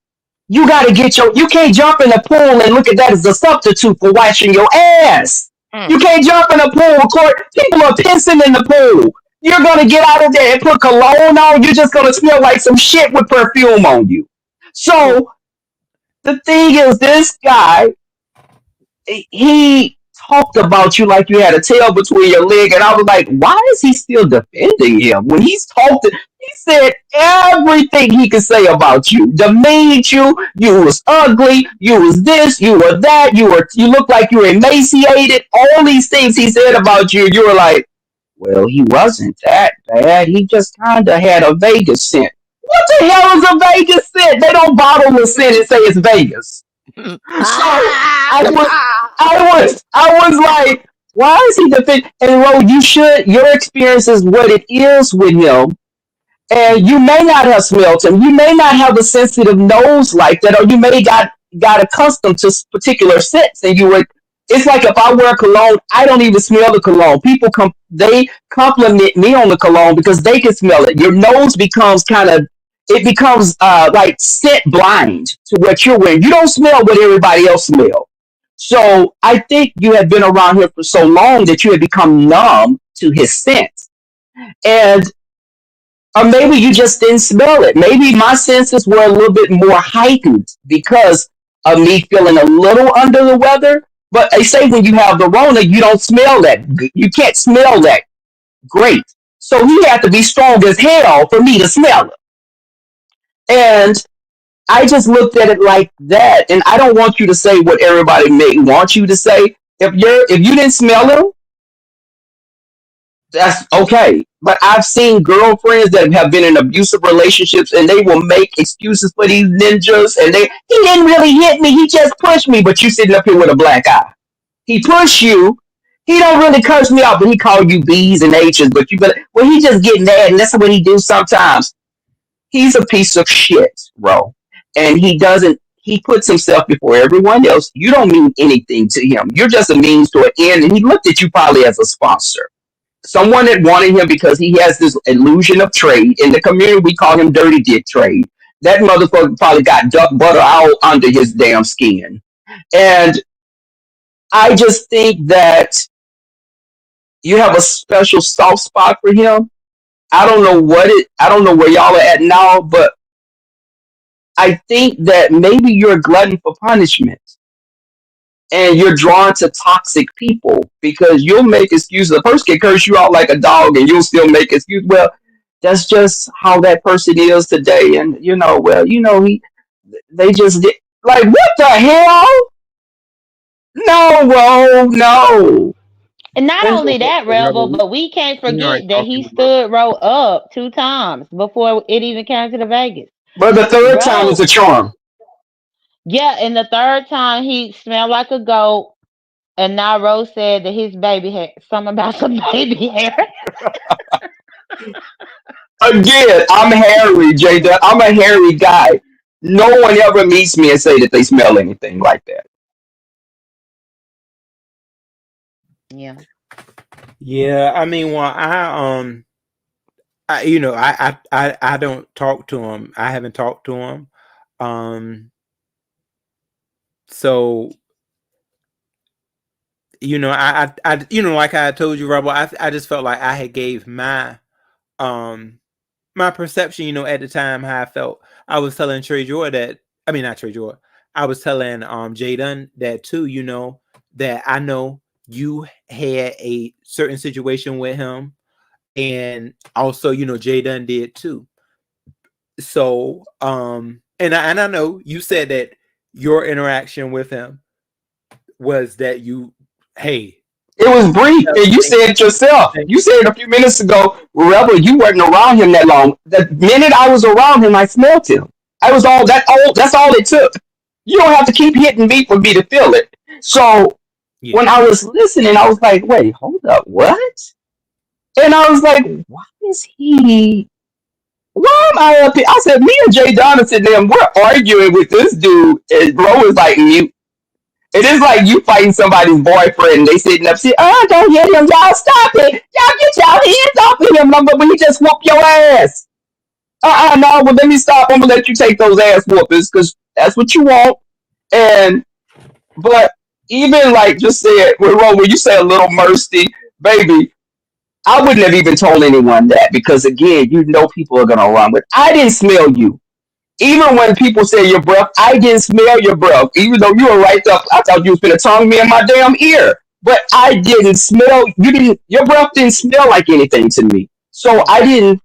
You can't jump in the pool and look at that as a substitute for washing your ass. Mm. You can't jump in the pool, court. People are pissing in the pool. You're gonna get out of there and put cologne on. You're just gonna smell like some shit with perfume on you. oh, So the thing is, this guy, he talked about you like you had a tail between your leg, and I was like, why is he still defending him when he said everything he could say about you, demeaned you, you was ugly, you was this, you were that, you looked like you were emaciated, all these things he said about you. You were like, well, he wasn't that bad, he just kind of had a Vegas scent. What the hell is a Vegas scent? They don't bottle the scent and say it's Vegas. So I was, I was like, why is he defending? And Ro, your experience is what it is with him. And you may not have smelt him. You may not have a sensitive nose like that, or you may got accustomed to particular scents. And it's like if I wear cologne, I don't even smell the cologne. They compliment me on the cologne because they can smell it. Your nose becomes like scent blind to what you're wearing. You don't smell what everybody else smells. So I think you had been around here for so long that you had become numb to his scent. And or maybe you just didn't smell it. Maybe my senses were a little bit more heightened because of me feeling a little under the weather. But they say when you have the Rona, you don't smell that. You can't smell that great. So he had to be strong as hell for me to smell it. And I just looked at it like that. And I don't want you to say what everybody may want you to say. If you didn't smell him, that's okay. But I've seen girlfriends that have been in abusive relationships and they will make excuses for these ninjas and he didn't really hit me, he just pushed me, but you sitting up here with a black eye. He pushed you. He don't really curse me out, but he called you B's and H's, but well, he just getting mad, and that's what he do sometimes. He's a piece of shit, bro. And he puts himself before everyone else. You don't mean anything to him. You're just a means to an end, and he looked at you probably as a sponsor, someone that wanted him because he has this illusion of trade. In the community, we call him Dirty Dick Trade. That motherfucker probably got duck butter all under his damn skin. And I just think that you have a special soft spot for him. I don't know where y'all are at now, but I think that maybe you're a glutton for punishment and you're drawn to toxic people because you'll make excuses. A person can curse you out like a dog and you'll still make excuses. Well, that's just how that person is today. And they just did like what the hell? No, bro, no. And not And only that, Rebel, Rebel. but we can't We forget aren't that he talking about. stood Roe up 2 times before it even came to the Vegas. but the third time is Roe, a charm. yeah, and the third time he smelled like a goat. And now Rose said that his baby had something about some baby hair. Again, I'm hairy, J. I'm a hairy guy. No one ever meets me and say that they smell anything like that. Yeah. Yeah, I mean, well, I don't talk to him. I haven't talked to him. So like I told you, Rebel, I just felt like I had gave my perception, at the time how I felt. I was telling Trey Joy that, I mean, not Trey Joy. I was telling Jay Dunn that too, that I know you had a certain situation with him, and also, Jay Dunn did too. So, and I know you said that your interaction with him was that hey, It was brief, and you said it yourself. You said it a few minutes ago, Rebel. You weren't around him that long. The minute I was around him, I smelled him. I was all that old. That's all it took. You don't have to keep hitting me for me to feel it. So yeah, when I was listening, I was like, "Wait, hold up, what?" And I was like, "Why is he? Why am I up here?" I said, "Me and Jay Donaldson, them, we're arguing with this dude, and bro is like mute. It is like you fighting somebody's boyfriend. And they sitting up, saying, "Oh, don't hit him, y'all! Stop it! Y'all get y'all hands off of him!" But he just whoop your ass. No, well, let me stop. I'm gonna let you take those ass whoopers because that's what you want. And but even like just said, when you say a little mercy, baby, I wouldn't have even told anyone that because again, people are gonna run with. I didn't smell you. Even when people say your breath, I didn't smell your breath. Even though you were right up, I thought you was gonna tongue me in my damn ear. But I didn't smell. You didn't. Your breath didn't smell like anything to me. So I didn't.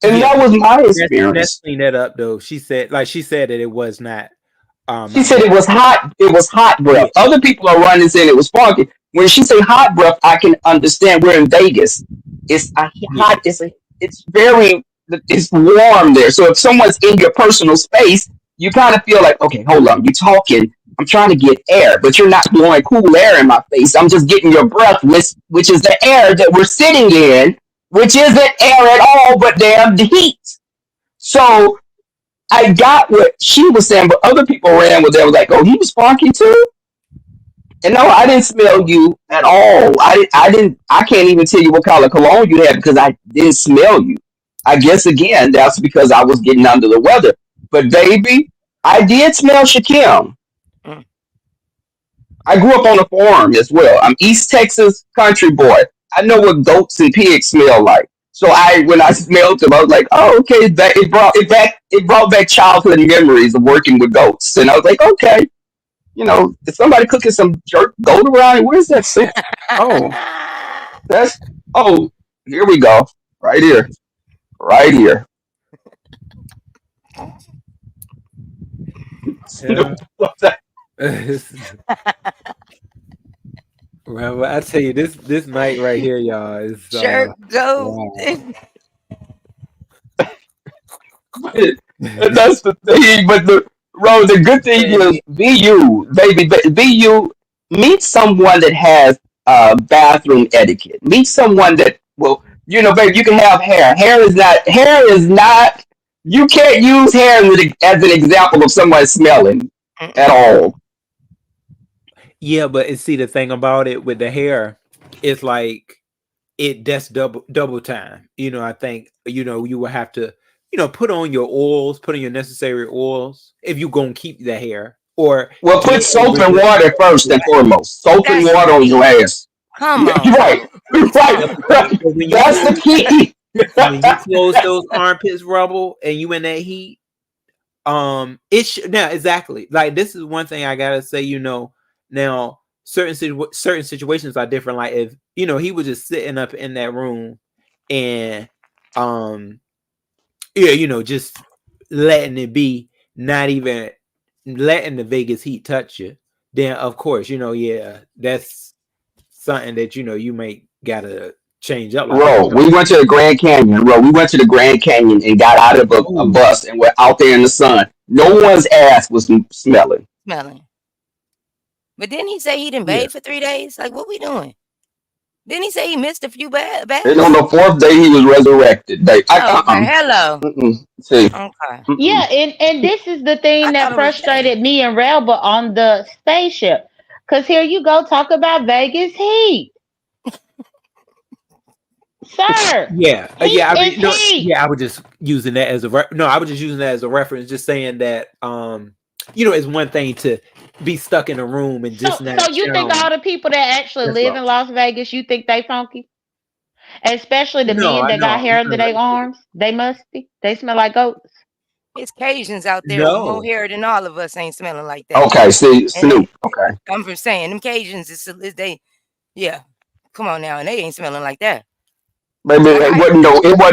And yeah. that was my Let's experience. clean that up though. She said that it was not. She said it was hot. It was hot Yeah, breath. Other people are running saying it was funky. When she say hot breath, I can understand. We're in Vegas. It's yeah, hot. It's very. It's warm there. So if someone's in your personal space, you kind of feel like, okay, hold on, you're talking. I'm trying to get air, but you're not blowing cool air in my face. I'm just getting your breath, which is the air that we're sitting in, which isn't air at all, but damn the heat. So I got what she was saying, but other people ran with it. Was like, oh, he was funky too. And no, I didn't smell you at all. I didn't. I can't even tell you what color cologne you had because I didn't smell you. I guess again, that's because I was getting under the weather. But baby, I did smell Shakim. Mm. I grew up on a farm as well. I'm East Texas country boy. I know what goats and pigs smell like. So when I smelled them, I was like, oh, okay. It brought back childhood memories of working with goats, and I was like, okay, is somebody cooking some jerk goat around? Where's that scent? Oh, that's oh, here we go, right here, right here. yeah. Well, I tell you, this mic right here, y'all, is Jerk goat. wow. And that's the thing. But the good thing is, be you, baby, be you. Meet someone that has bathroom etiquette. Meet someone that will, baby. You can have hair. Hair is not. Hair is not. You can't use hair as an example of someone smelling at all. Yeah, but see the thing about it with the hair, it's like that's double time. I think you will have to put on your oils, put on your necessary oils if you gonna keep the hair or Well, put soap and water first and foremost. Soap and That's water on your key. ass. Come Yeah, on. right, right, right. When you That's the key. when you close those armpits, Rubble, and you in that heat, now exactly like this is one thing I gotta say. Now certain situations are different. Like if he was just sitting up in that room and yeah, just letting it be, not even letting the Vegas heat touch you, then of course, yeah, that's something that you may gotta change up. Like, Bro, we went to the Grand Canyon. Bro, we went to the Grand Canyon and got out of a oh, bus and we're out there in the sun. No one's ass was smelling. Smelling. But didn't he say he didn't Yeah. bathe for 3 days? Like, what we doing? Didn't he say he missed a few And on baths? the fourth day, he was resurrected. Oh, okay. Hello. See, Okay. Yeah, and this is the I thing thought that it was day. frustrated me and Rebel on the spaceship. Cause here you go talk about Vegas heat. Sir, Yeah, heat yeah. I is mean, no, heat. yeah. I was just using that as no. I was just using that as a reference, just saying that it's one thing to be stuck in a room and just So not you think all shown. the people that actually That's live low. in Las Vegas, you think they funky? Especially the No, men I that got know, hair under their arms. They musty. They smell like goats. It's Cajuns out there with more no, hair than all of us ain't smelling like that. okay, see, And Snoop. Okay, I'm from saying them Cajuns is they yeah. Come on now, and they ain't smelling like that. baby, Like it I wasn't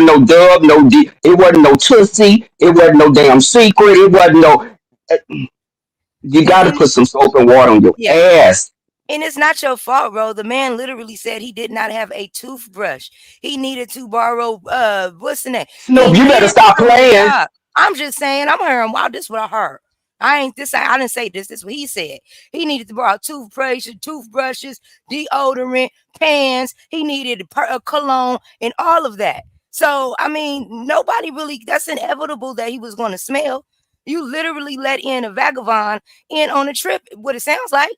no, Dub, no D, it wasn't no Tootsie, it wasn't no damn secret, it wasn't no. You got to and put some soap and water on your yeah. ass. And it's not your fault, bro. The man literally said he did not have a toothbrush. He needed to borrow what's the name? He Snoop, you better needed to stop do his playing. job. I'm just saying, I'm hearing wow, this is what I heard. I didn't say this. This is what he said. He needed to borrow toothbrushes, deodorant, pans. He needed a cologne and all of that. So I mean, nobody really that's inevitable that he was gonna smell. You literally let in a vagabond in on a trip, what it sounds like.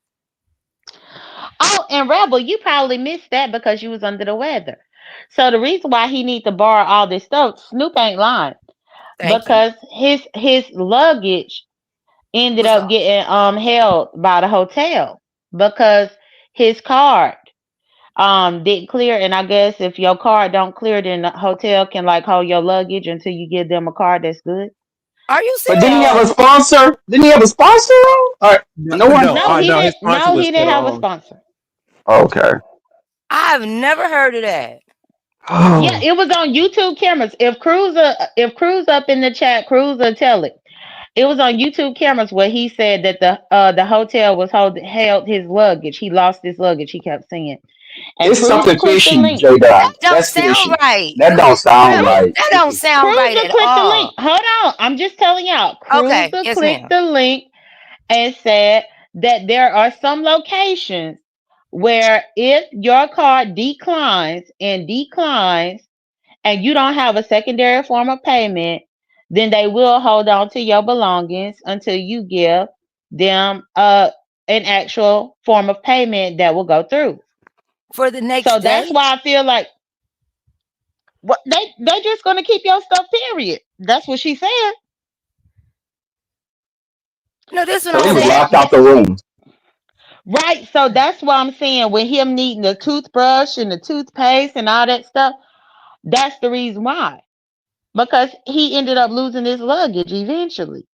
Oh, and Rebel, you probably missed that because you was under the weather. So the reason why he need to borrow all this stuff, Snoop ain't lying. Thank you. Because his luggage ended Was up lost. getting held by the hotel because his card didn't clear, and I guess if your card don't clear, then the hotel can like hold your luggage until you give them a card that's good. Are you But didn't he have serious? So a sponsor? Didn't he have a sponsor? Or no, no one? no, he no. His didn't. sponsor No, was he didn't have a the sponsor. Okay. I've never heard of that. Yeah, it was on YouTube cameras. If Cruz up in the chat, Cruz will tell it. It was on YouTube cameras where he said that the hotel was held his luggage. He lost his luggage. He kept saying, and It's Cruz will something click the fishy, link. J That Dot. don't That's sound fishy. right. That don't sound Cruz right. That don't sound Cruz right will at click the link. all. Hold on, I'm just telling y'all. Cruz Okay, will yes, click ma'am. the link and said that there are some locations where if your card declines and you don't have a secondary form of payment, then they will hold on to your belongings until you give them an actual form of payment that will go through. For the next So that's day? why I feel like what they just gonna keep your stuff. Period. That's what she said. No, this what So I'm he So was saying. locked out the room. right. So that's why I'm saying with him needing the toothbrush and the toothpaste and all that stuff, that's the reason why. Because he ended up losing his luggage eventually.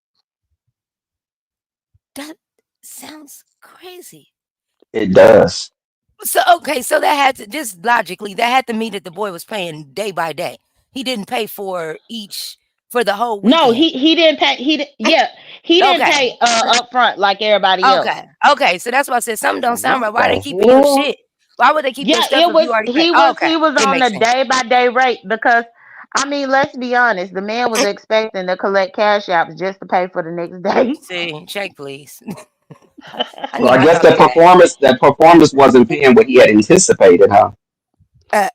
That sounds crazy. It does. So okay, so that had to just logically that had to mean that the boy was paying day by day. He didn't pay for the whole No, weekend. he didn't pay. He didn't Okay. pay up front like everybody else. Okay. Okay. So that's why I said something don't sound What right. Why they the keeping your hell? shit? Why would they keep your Yeah, stuff if you already paid? Okay. he was It on makes a sense. day by day rate because I mean, let's be honest, the man was expecting to collect cash apps just to pay for the next day. See, check please. I So need I my guess dollar back. that performance wasn't paying what he had anticipated, huh?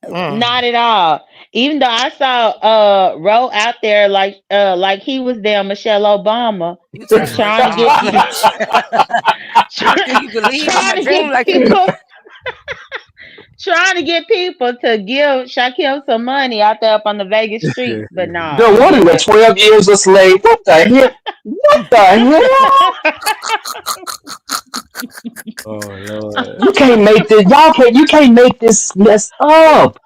Mm. Not at all. Even though I saw Ro out there like he was there Michelle Obama You too much. trying to I'm a get bitch. Can you believe I'm trying a to dream get like that? people trying to get people to give Shaquille some money out there up on the Vegas streets, but nah, No it wonder didn't the happen. 12 years a slave. What the hell? What the hell? oh Lord. You can't make this. You can't make this mess up.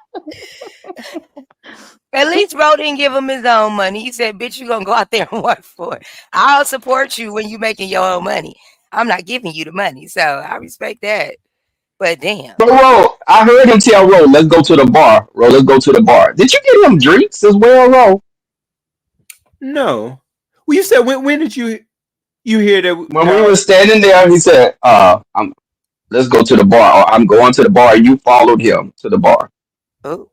At least Bro didn't give him his own money. He said, bitch, you gonna go out there and work for it. I'll support you when you making your own money. I'm not giving you the money. So I respect that. But damn. But Ro, I heard him tell Ro, let's go to the bar. Ro, let's go to the bar. Did you get him drinks as well, Ro? No. Well, you said when did you hear that? When we were standing there, he said, let's go to the bar. Or I'm going to the bar. You followed him to the bar. Oh.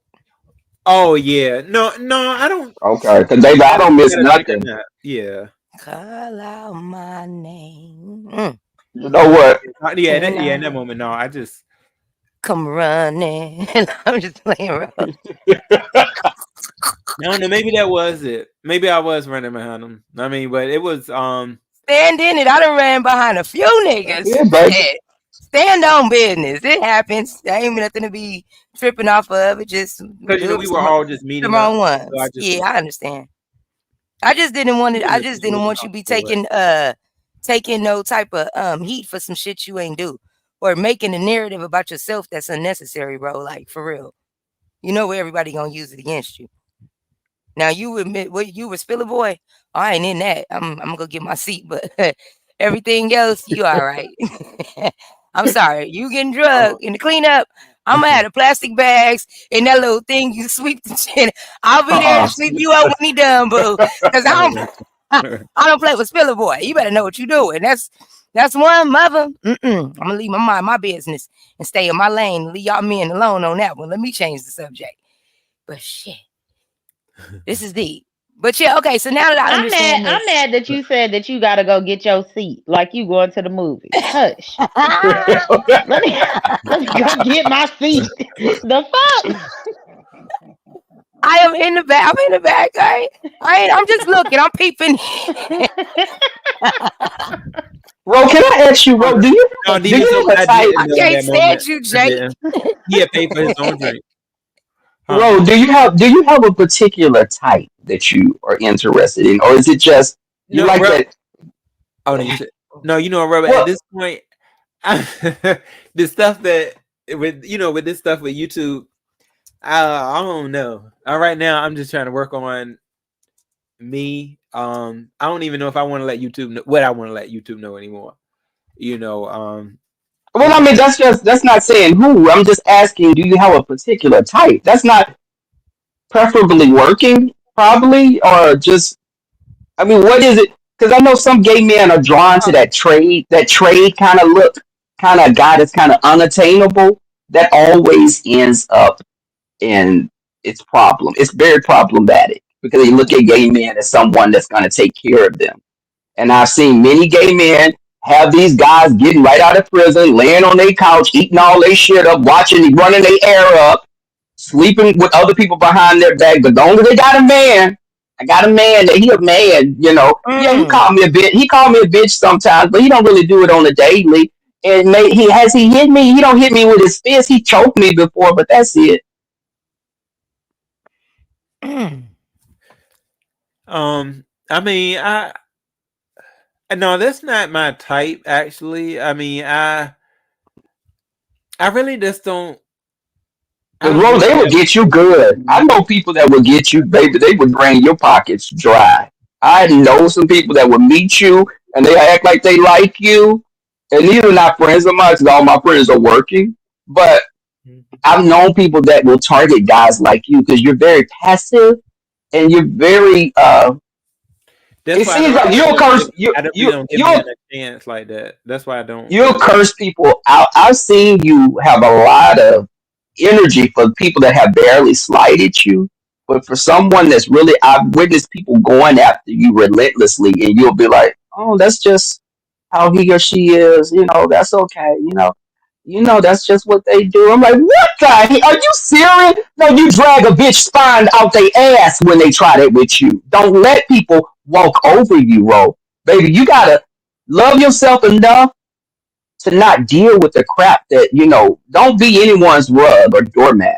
Oh yeah. No, I don't. Okay. Because David, I I don't miss gotta think or nothing. not. Yeah. Call out my name. You know what? Yeah, in that moment, no, I just come running. I'm just playing, bro. I don't know. Maybe that was it. Maybe I was running behind him. I mean, but it was Stand in it. I done ran behind a few niggas. Yeah, baby. Shit. Stand on business. It happens. There ain't nothing to be tripping off of. It just because do we it were all just the meeting up. wrong ones. So I just Yeah, I understand. I just didn't want it. I was just didn't want you to be taking no type of heat for some shit you ain't do, or making a narrative about yourself that's unnecessary, bro. Like for real. You know where everybody gonna use it against you. Now you admit what you were Spiller Boy. I ain't in that. I'm gonna go get my seat, but everything else, you all right. I'm sorry. You getting drugged in the cleanup. I'm gonna have the plastic bags and that little thing you sweep the shit. I'll be there to sweep you up when he done, boo. Cause I don't play with Spiller Boy. You better know what you doing. That's one mother. I'm gonna leave my business and stay in my lane. Leave y'all men alone on that one. Let me change the subject. But shit. This is deep. But yeah, okay. So now that I understand I'm mad that you said that you gotta go get your seat like you going to the movies. Hush. let me go get my seat. The fuck? I am in the back. I'm in the back. I'm just looking. I'm peeping. Ro, can I ask you, Ro, do you No, have a I type? can't stand you, Jake. He had paid for his own drink. Ro, do you have a particular type that you are interested in, or is it just you No, like that? Oh no, no, you know, Robert. At Well, this point, the stuff that with with this stuff with YouTube, I don't know. Right now, I'm just trying to work on me. I don't even know if I want to let YouTube know what I want to let YouTube know anymore. well, I mean, that's not saying who. I'm just asking, do you have a particular type? That's not preferably working, probably, or just. I mean, what is it? Because I know some gay men are drawn to that trade kind of look, kind of guy that's kind of unattainable. That always ends up in its problem. It's very problematic because they look at gay men as someone that's going to take care of them. And I've seen many gay men have these guys getting right out of prison, laying on their couch, eating all their shit up, watching, running their air up, sleeping with other people behind their back. But as long as they got a man, I got a man that he a man, Yeah, he called me a bitch. He called me a bitch sometimes, but he don't really do it on the daily. And he hit me. He don't hit me with his fist. He choked me before, but that's it. I mean, no, that's not my type. Actually, I mean, I really just don't. Bro, they would get you good. I know people that would get you, baby. They would drain your pockets dry. I know some people that would meet you and they act like they like you. And these are not friends of mine because all my friends are working. But I've known people that will target guys like you because you're very passive and you're very. That's It why seems like you'll curse. I don't really don't give You'll men a chance like that. That's why I don't. you'll curse people out. I've seen you have a lot of energy for people that have barely slighted you. But for someone that's really, I've witnessed people going after you relentlessly, and you'll be like, "Oh, that's just how he or she is. That's okay. That's just what they do." I'm like, "What the? Are you serious? No, you drag a bitch spine out their ass when they try that with you. Don't let people walk over you, Ro. Baby, you gotta love yourself enough to not deal with the crap that don't be anyone's rug or doormat."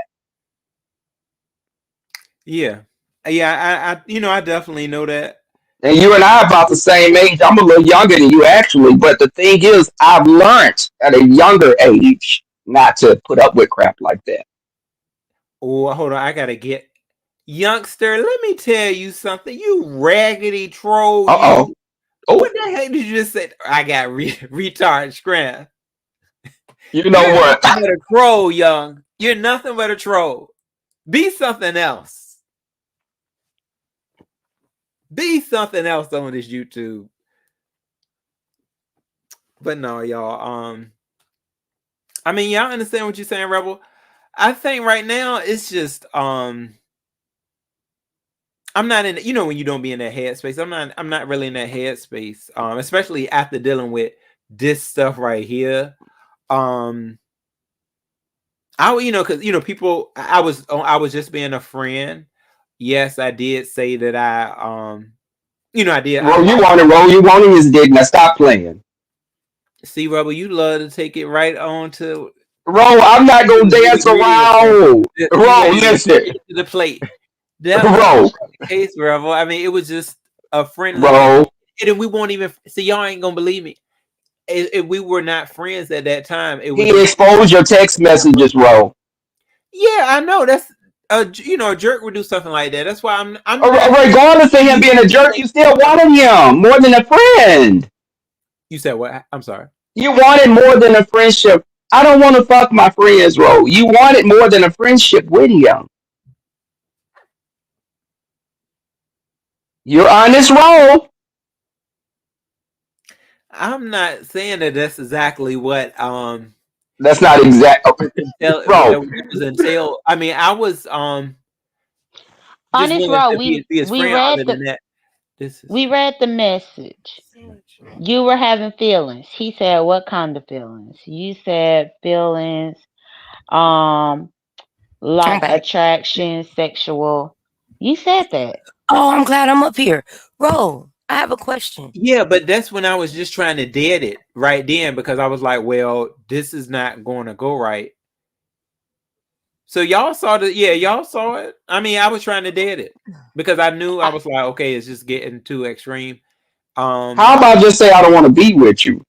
Yeah, yeah. I definitely know that. And you and I are about the same age. I'm a little younger than you actually, but the thing is, I've learned at a younger age not to put up with crap like that. Oh, hold on. I gotta get youngster. Let me tell you something. You raggedy troll. Uh oh. You. Oh, What the heck did you just say? I got retard scram. you know You're what? nothing but a troll, young. You're nothing but a troll. Be something else. Be something else on this YouTube. But no, y'all. I mean, y'all understand what you're saying, Rebel? I think right now it's just I'm not in when you don't be in that headspace. I'm not really in that headspace. Especially after dealing with this stuff right here. I because people. I was just being a friend. Yes, I did say that I did. Ro, you wanted his dick. Now stop playing. See, Rebel, you love to take it right on to Ro, I'm not gonna dance around. Ro, listen. to the plate. That was Ro, not the case, Rebel. I mean, it was just a friendly. Ro, And we won't even see. Y'all ain't gonna believe me. If we were not friends at that time, it was. he exposed your text messages, Ro. Yeah, I know. That's a jerk would do something like that. That's why I'm. Regardless of him being a jerk, you still wanted him more than a friend. You said what? I'm sorry. You wanted more than a friendship. I don't want to fuck my friends, Ro. You wanted more than a friendship with him. You're honest, Ro. I'm not saying that that's exactly what That's not exact, Ro. was until I mean I was just Honest, willing Ro, to be his we friend. read Other than that, we read the message. You were having feelings. He said, "What kind of feelings?" You said feelings, like attraction, sexual. You said that. Oh, I'm glad I'm up here. Ro, I have a question. Yeah, but that's when I was just trying to dead it right then because I was like, well, this is not going to go right. So y'all saw y'all saw it. I mean, I was trying to dead it because I knew I was like, okay, it's just getting too extreme. How about just say I don't want to be with you?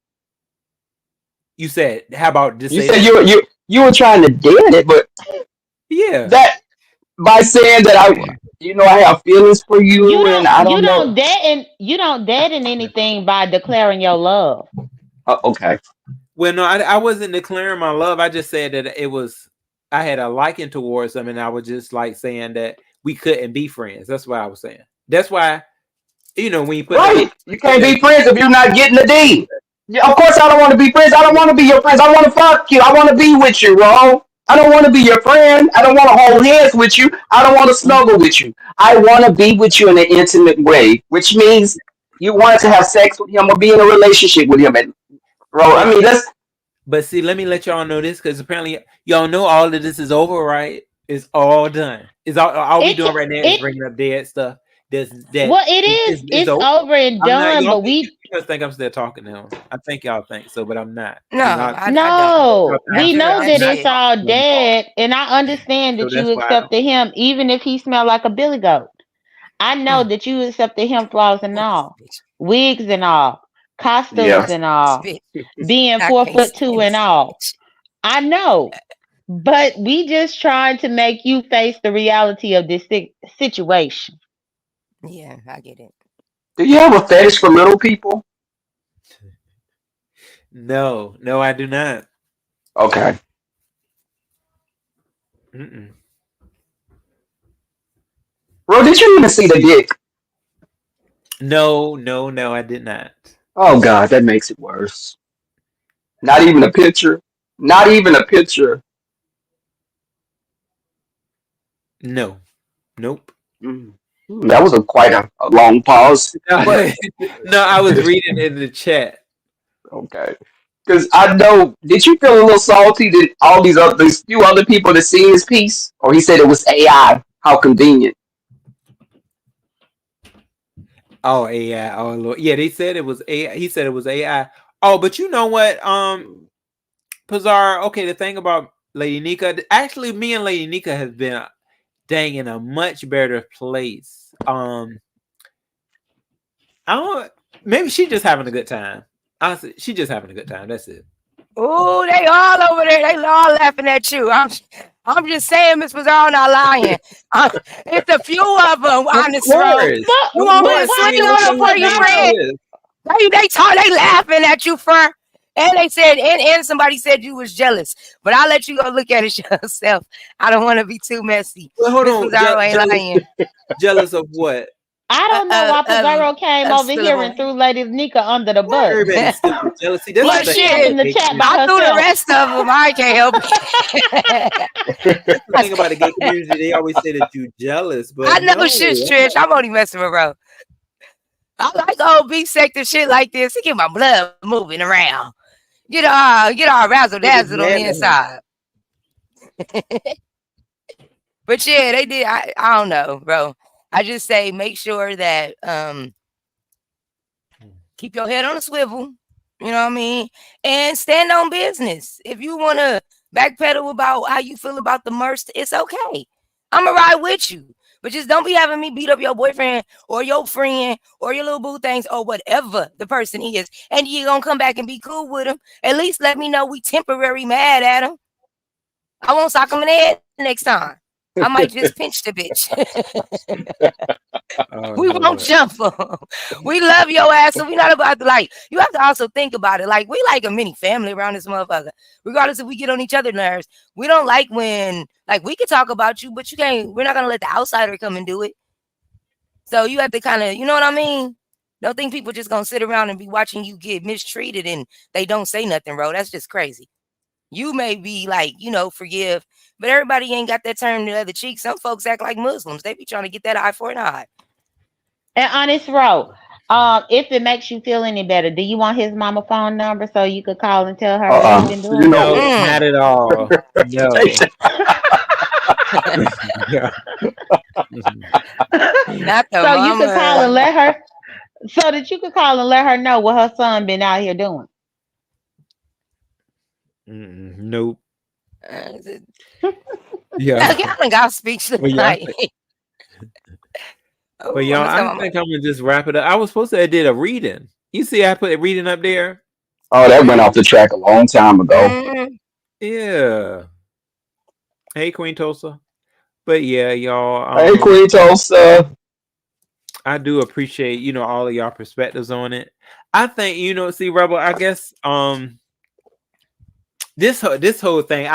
You said, how about just you say said that? you were trying to dead it, but yeah, that by saying that I have feelings for you, and I don't know. You don't deaden anything by declaring your love. Okay. Well, no, I wasn't declaring my love. I just said that I had a liking towards them, and I was just like saying that we couldn't be friends. That's what I was saying. That's why, when you put you can't be friends if you're not getting the D. Yeah, of course, I don't want to be friends. I don't want to be your friends. I want to fuck you. I want to be with you, Ro. I don't want to be your friend. I don't want to hold hands with you. I don't want to snuggle with you. I want to be with you in an intimate way, which means you want to have sex with him or be in a relationship with him. And, Ro, I mean, that's. But see, let me let y'all know this because apparently y'all know all of this is over, right? It's all done. It's all we doing right now is bringing up dead stuff. Well, it's over and done, but we just think I'm still talking to him. I think y'all think so, but I'm not. No, we know that it's all dead, and I understand that you accepted him, even if he smelled like a billy goat. I know that you accepted him, flaws and all, wigs and all, costumes and all, being 4'2" and all. I know, but we just trying to make you face the reality of this situation. Yeah, I get it. Do you have a fetish for little people? No, I do not. Okay. Bro, did you even see the dick? No, I did not. Oh God, that makes it worse. Not even a picture. Not even a picture. No. Nope. That was quite a long pause. No, I was reading in the chat. Okay. Because I know, did you feel a little salty that all these few other people that see his piece? Or he said it was AI. How convenient. Oh, AI. Oh, Lord. Yeah, they said it was AI. He said it was AI. Oh, but you know what? Pizarro, okay, the thing about Lady Nika, actually, me and Lady Nika have been dang in a much better place. I don't. Maybe she's just having a good time. Honestly, she's just having a good time. That's it. Oh, they all over there. They all laughing at you. I'm just saying, Miss Pizarro not lying. It's a few of them on this road. You want me to swing on them for your friend? They laughing at you, Fur. And they said, and somebody said you was jealous. But I'll let you go look at it yourself. I don't want to be too messy. Well, hold on. Pizarro ain't lying. Jealous of what? I don't know why Pizarro came over here and threw Lady Nika under the bus. Everybody's stupid jealousy. Well, shit, in the chat I threw the rest of them. I can't help it. That's the thing about the gay community. They always say that you're jealous, but I know shit's Trish. I'm only messing with Ro. I like old B sector shit like this. It get my blood moving around. Get all razzle It was dazzled on mad the at her. inside. But yeah, they did. I don't know, bro. I just say make sure that keep your head on a swivel. You know what I mean? And stand on business. If you want to backpedal about how you feel about the merch, it's okay. I'm going to ride with you. But just don't be having me beat up your boyfriend or your friend or your little boo things or whatever the person is. And you're going to come back and be cool with him. At least let me know we temporary mad at him. I won't sock him in the head next time. I might just pinch the bitch. Oh, We won't Lord. jump him. We love your ass, so we not about to like. You have to also think about it. Like we like a mini family around this motherfucker. Regardless if we get on each other's nerves, we don't like when like we can talk about you, but you can't. We're not gonna let the outsider come and do it. So you have to kind of, you know what I mean? Don't think people just gonna sit around and be watching you get mistreated and they don't say nothing, bro. That's just crazy. You may be like, forgive, but everybody ain't got that turn to the other cheek. Some folks act like Muslims. They be trying to get that eye for an eye. And honest row. If it makes you feel any better, do you want his mama phone number so you could call and tell her what he been You doing? know, No, not at all. No. Yeah. Not the So you could call mama. and let her so that you could call and let her know what her son been out here doing. Nope. Yeah. Yeah. Y'all done got speechless. Well, y'all, Like, but y'all, I'm I think I'm gonna just wrap it up. I was supposed to have did a reading. You see, I put a reading up there. oh, that went off the track a long time ago. Yeah. Hey, Queen Tulsa. But yeah, y'all. Hey, Queen Tulsa. I do appreciate all of y'all perspectives on it. I think see, Rebel. I guess this whole thing.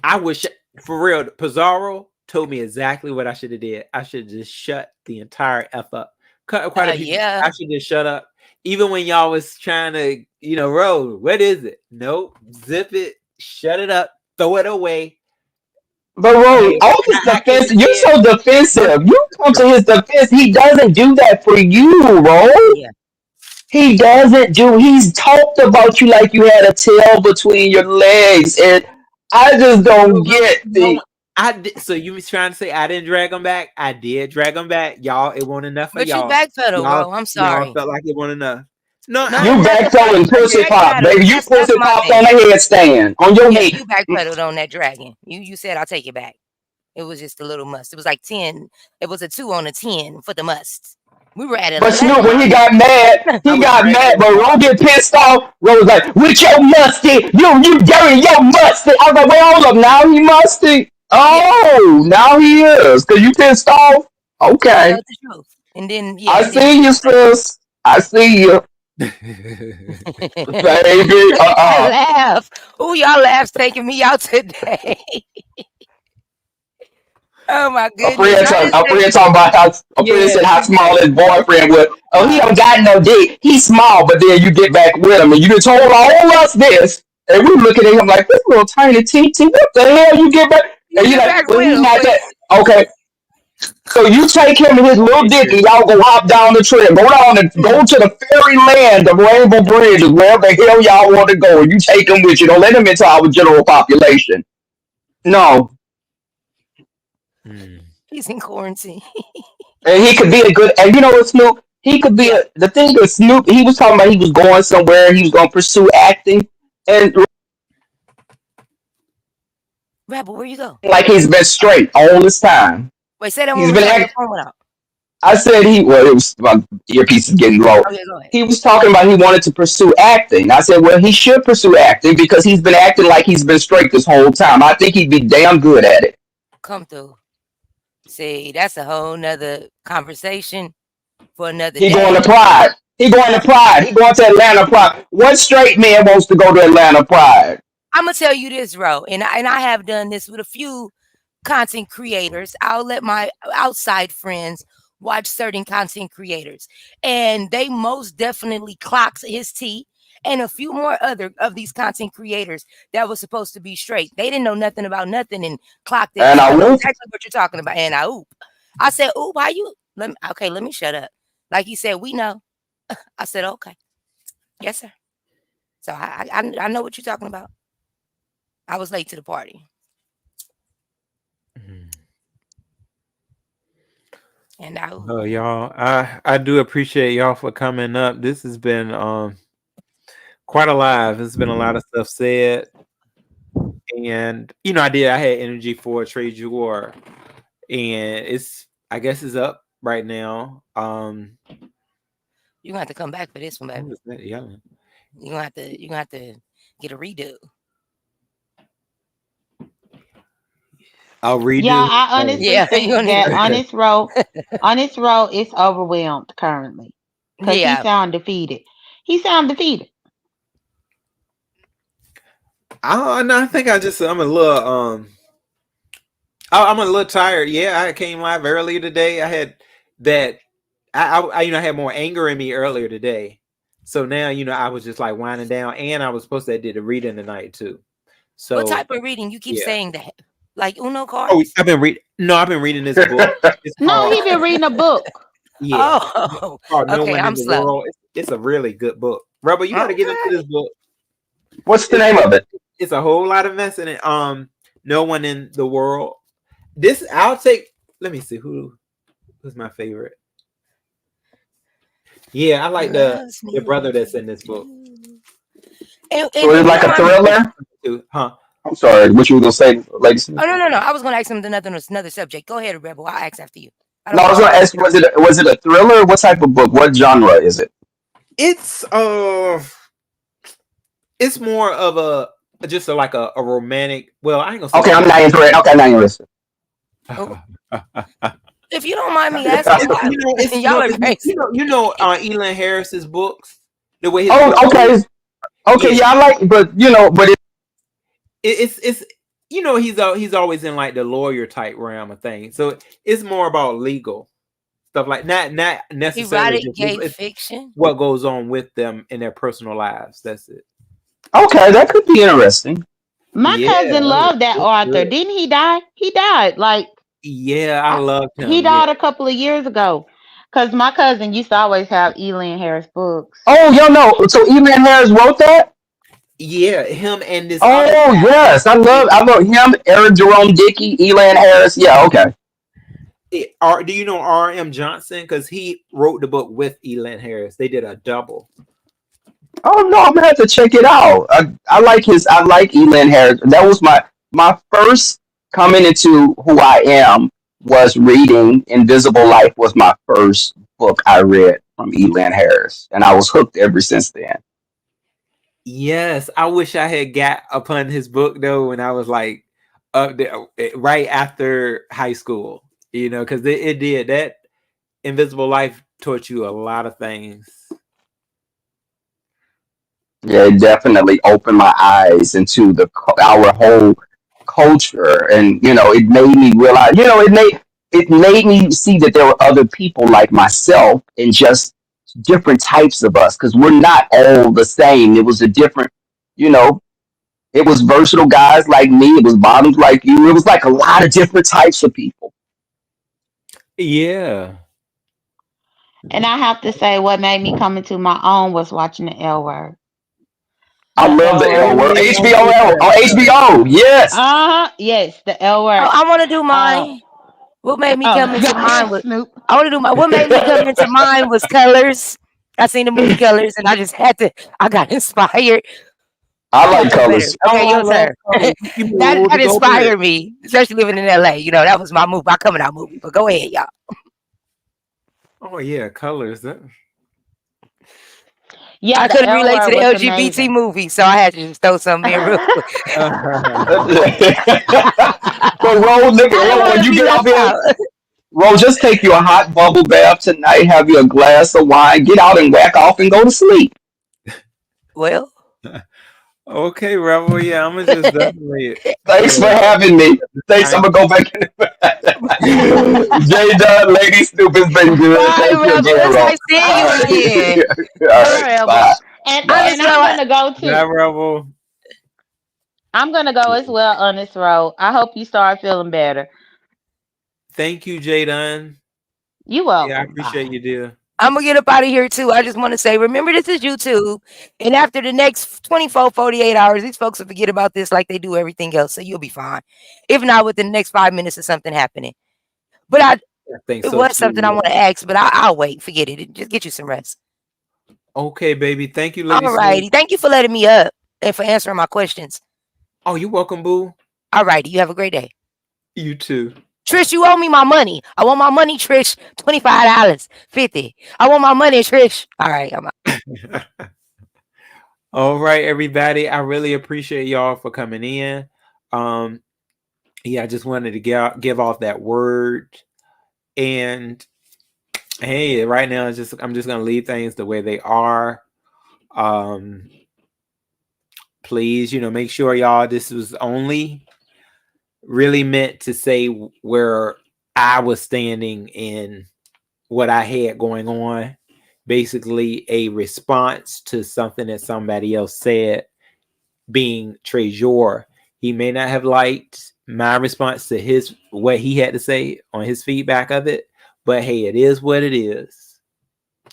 I wish for real. Pizarro told me exactly what I should have did. I should just shut the entire f up. Quite a few. yeah. I should just shut up. Even when y'all was trying to roll. What is it? Nope. Zip it. Shut it up. Throw it away. But Rose, Hey, all this how can defense, you you're say so defensive. You come to his defense. He doesn't do that for you, Rose. Yeah. He doesn't do. He's talked about you like you had a tail between your legs, and I just don't get the. I did, so you was trying to say I didn't drag them back? I did drag them back, y'all. It wasn't enough for But you y'all. backpedal, Y'all, bro. I'm y'all sorry. felt like it wasn't enough. No, No, You that's backpedaling the pussy drag pop, battle. baby. You That's pussy my popped on thing. a headstand on your Yeah, head. you backpedaled on that dragon. You said I'll take it back. It was just a little must. It was like 10. It was a 2 on a 10 for the must. We were at an But Snoop, 11. when he got mad, I he was got dragging mad. them But back. Ron get pissed off. Ron was like, "With your musty, you dirty, your musty." I was like, "Wait, hold up, now he musty." Yeah. Oh, now he is. Cause you pissed off. I Okay, told the truth. And then, I and then he see did you, the sis. I see you, same. baby. Look at that laugh. Ooh, y'all laughs taking me out today. Oh my goodness. I just A say, friend talking about how a friend Yeah, said how yeah. small his boyfriend was. Oh, he God. don't got no dick. He's small, but then you get back with him and you done told all us this, and we looking at him like this little tiny TT. What the hell you get back? you And you get like, back well, with he's him, not but that. Okay, so you take him and his little dick, and y'all go hop down the trail, go to the fairy land of Rainbow Bridges, wherever the hell y'all want to go, and you take him with you. Don't let him into our general population. No, Hmm. he's in quarantine. and he could be a good. And you know what, Snoop? He could be Yeah. the thing with Snoop. He was talking about he was going somewhere. He was going to pursue acting, and Rebel, where you go? like he's been straight all this time. Wait, say that one He's more been time. Your act. phone went out. I said he. Well, it was my earpiece is getting low. Okay, go ahead. He was talking about he wanted to pursue acting. I said, well, he should pursue acting because he's been acting like he's been straight this whole time. I think he'd be damn good at it. Come through. See, that's a whole nother conversation for another He going to day. Pride. He going to Pride. He going to Atlanta Pride. What straight man wants to go to Atlanta Pride? I'm gonna tell you this, bro, and I have done this with a few content creators. I'll let my outside friends watch certain content creators, and they most definitely clocks his T and a few more other of these content creators that was supposed to be straight. They didn't know nothing about nothing and clocked their And T. I I know whoop. exactly what you're talking about. And I oop. I said, oop, how you let me shut up. Like he said, we know. I said, okay. Yes, sir. So I know what you're talking about. I was late to the party. And I Oh, y'all, I do appreciate y'all for coming up. This has been quite alive. There's been a lot of stuff said, and I had energy for trade war, and I guess it's up right now. you're gonna have to come back for this one, baby. Who is that yelling? You're gonna have to get a redo. I'll redo. Yeah, I Oh. honestly Yeah, you're think gonna need that a redo. Honest Row is overwhelmed currently because he Yeah. sound defeated. He sound defeated. No, I think I'm a little I'm a little tired. Yeah, I came live earlier today. I had that. I had more anger in me earlier today. So now I was just like winding down, and I was supposed to did a reading tonight too. So What type of reading? You keep yeah. saying that. Like Uno Oh, cards? I've been reading. No, I've been reading this book. It's No, called he been reading a book. yeah. Oh, It's called No okay. One in I'm the slow. World. It's a really good book. Rebel, you got to get into Okay. this book. What's the name of it? It's a whole lot of mess in it. No One in the World. This I'll take. Let me see who's my favorite. Yeah, I like the Loves me brother like that's you in this book. do. And So it's if you like don't a mind me, thriller. Huh? I'm sorry, what you were gonna say, ladies? oh no. I was gonna ask him another subject. Go ahead, Rebel. I'll ask after you. I don't No, I want was to gonna interrupt. ask, was it a thriller? What type of book? What genre is it? It's it's more of like a romantic. Well, I ain't gonna say Okay, I'm romantic. not interested. Okay, I'm not interested. Oh, if you don't mind me asking, why It's y'all are crazy. Elon Harris's books. The way his books Oh, okay, okay, yeah, yeah, I like, but it's he's always in like the lawyer type realm of things. So it's more about legal stuff, like not necessarily Erotic just gay legal. It's fiction. what goes on with them in their personal lives. That's it. okay, that could be interesting. My Yeah, cousin loved that it's author. good. Didn't he die? He died. Like Yeah, I loved he him. Yeah, died a couple of years ago. Cause my cousin used to always have Elin Harris books. Oh, yo, no, so Evan Harris wrote that? yeah, him and this other Oh, guy. yes, Yeah. I love him, Eric Jerome Dickey, Elan Harris. Yeah, okay. Do you know R.M. Johnson? Because he wrote the book with Elon Harris. They did a double. Oh no, I'm gonna have to check it out. I like Elan Harris. That was my first coming into who I am was reading Invisible Life was my first book I read from Elan Harris, and I was hooked ever since then. Yes, I wish I had got upon his book though when I was like up there, right after high school. Because it did that. Invisible Life taught you a lot of things. Yeah, it definitely opened my eyes into our whole culture, and it made me realize, it made me see that there were other people like myself, and just different types of us, because we're not all the same. It was a different, you know, it was versatile guys like me. It was bottoms like you. It was like a lot of different types of people. Yeah. And I have to say, what made me come into my own was watching the L Word. I The love L the Oh L Word. word. yeah, HBO, on HBO. Yes. Yes, the L Oh, Word. I want to do Uh, mine. What made me come oh, go into ahead, mine was Snoop. I want to do my. What made me come into mine was Colors. I seen the movie Colors, and I just had to. I got inspired. I I gotta like do better. colors. Okay, Oh, I your love turn. colors. Give me that Whoopi Goldberg. inspired me, especially living in LA. That was my movie, my coming out movie. But go ahead, y'all. Oh yeah, colors. Yeah, I the couldn't L relate to Word the was LGBT amazing. movie, so I had to just throw something in real quick. So, Ro, look, I don't Ro, want when to you be get off left here, out. Ro, just take you a hot bubble bath tonight, have you a glass of wine, get out and whack off and go to sleep. Well, Okay, Rebel. Yeah, I'm gonna just definitely. Thanks for having me. Thanks, I'm I, gonna go back in. J Dub, Lady Snoop, has been good. bye, Thank you Rebel. again, It's Ro. like seeing All you right. again. All All right. right, Bye. and Bye. Honestly, I'm gonna go yeah, too. Rebel. I'm gonna go as well on this road. I hope you start feeling better. Thank you, Jaden. You Yeah, I welcome. appreciate Bye. you, dear. I'm gonna get up out of here too. I just want to say, remember, this is YouTube, and after the next 24, 48 hours, these folks will forget about this like they do everything else. So you'll be fine. If not, within the next 5 minutes of something happening. But I think it so was something I too. want to ask, but I'll wait. Forget it. Just get you some rest. Okay, baby. Thank you, Lady All Smooth. righty. Thank you for letting me up and for answering my questions. Oh, you're welcome, boo. All righty. You have a great day. You too. Trish, you owe me my money. I want my money, Trish. $25, 50. I want my money, Trish. All right. I'm out. All right, everybody. I really appreciate y'all for coming in. Yeah, I just wanted to give off that word. And hey, right now I'm just gonna leave things the way they are. Please, make sure y'all, this was only really meant to say where I was standing and what I had going on. Basically, a response to something that somebody else said, being Trejor. He may not have liked my response to what he had to say on his feedback of it, but hey, it is what it is.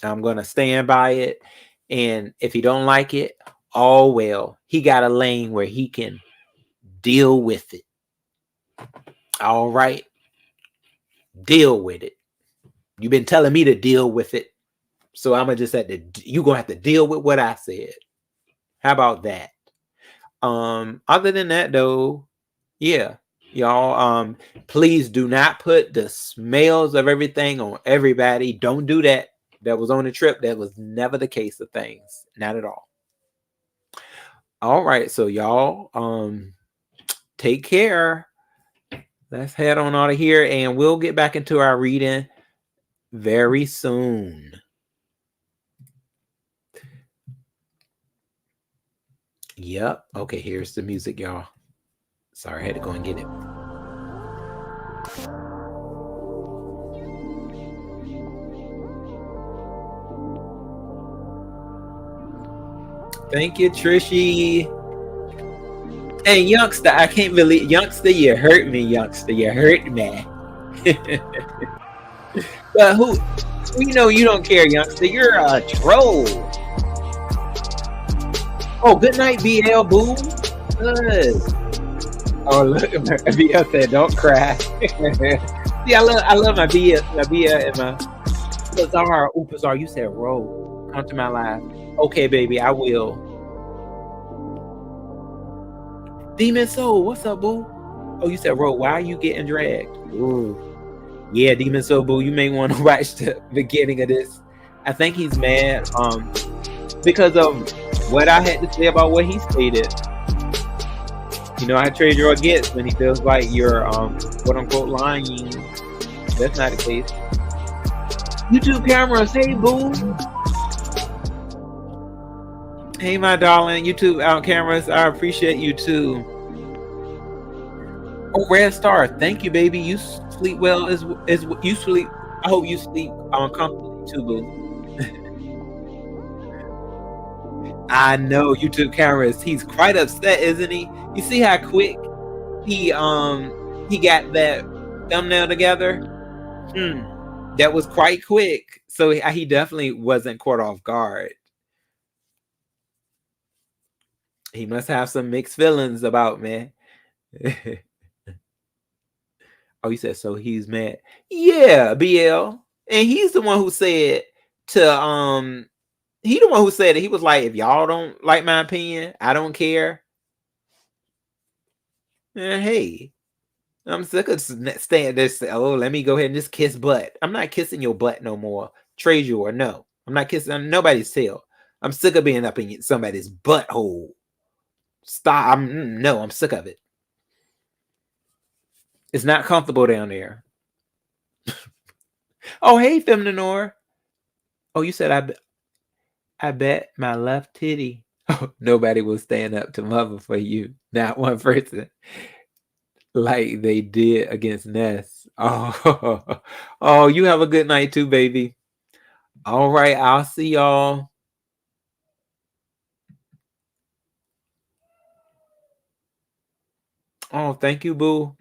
I'm gonna stand by it, and if he don't like it, oh well. He got a lane where he can deal with it. All right, deal with it. You've been telling me to deal with it, so I'm gonna just you're gonna have to deal with what I said. How about that? Other than that though, yeah, y'all, please do not put the smells of everything on everybody. Don't do that. That was on the trip. That was never the case of things. Not at all. All right, so y'all, take care. Let's head on out of here, and we'll get back into our reading very soon. Yep. Okay, here's the music, y'all. Sorry, I had to go and get it. Thank you, Trishy. And youngster, I can't believe, youngster, you hurt me, youngster. You hurt me. But who you don't care, youngster. You're a troll. Oh, good night, BL Boo. Good. Oh, look, BL said, "Don't cry." See, I love my BL and my Pazar. Oh, Pazar, you said roll. Come to my live. Okay, baby, I will. Demon Soul, what's up, boo? Oh, you said roll. Why are you getting dragged? Ooh. Yeah, Demon Soul, boo. You may want to watch the beginning of this. I think he's mad because of what I had to say about what he stated. I trade your gets when he feels like you're quote unquote lying. That's not the case. YouTube cameras, hey boo. Hey my darling, YouTube cameras, I appreciate you too. Oh, Red Star, thank you, baby. You sleep well as you sleep. I hope you sleep comfortably too, boo. I know, YouTube cameras. He's quite upset, isn't he? You see how quick he got that thumbnail together? That was quite quick. So he definitely wasn't caught off guard. He must have some mixed feelings about me. Oh, you said so he's mad. Yeah, BL. And he's the one who said he the one who said it. He was like, if y'all don't like my opinion, I don't care. And hey, I'm sick of staying there. Oh, let me go ahead and just kiss butt. I'm not kissing your butt no more. Trade you or no. I'm not kissing nobody's tail. I'm sick of being up in somebody's butthole. Stop. I'm sick of it. It's not comfortable down there. Oh, hey, Feminine. Oh, you said I bet my left titty. Oh, nobody will stand up to mother for you. Not one person. Like they did against Ness. Oh, you have a good night too, baby. All right, I'll see y'all. Oh, thank you, boo.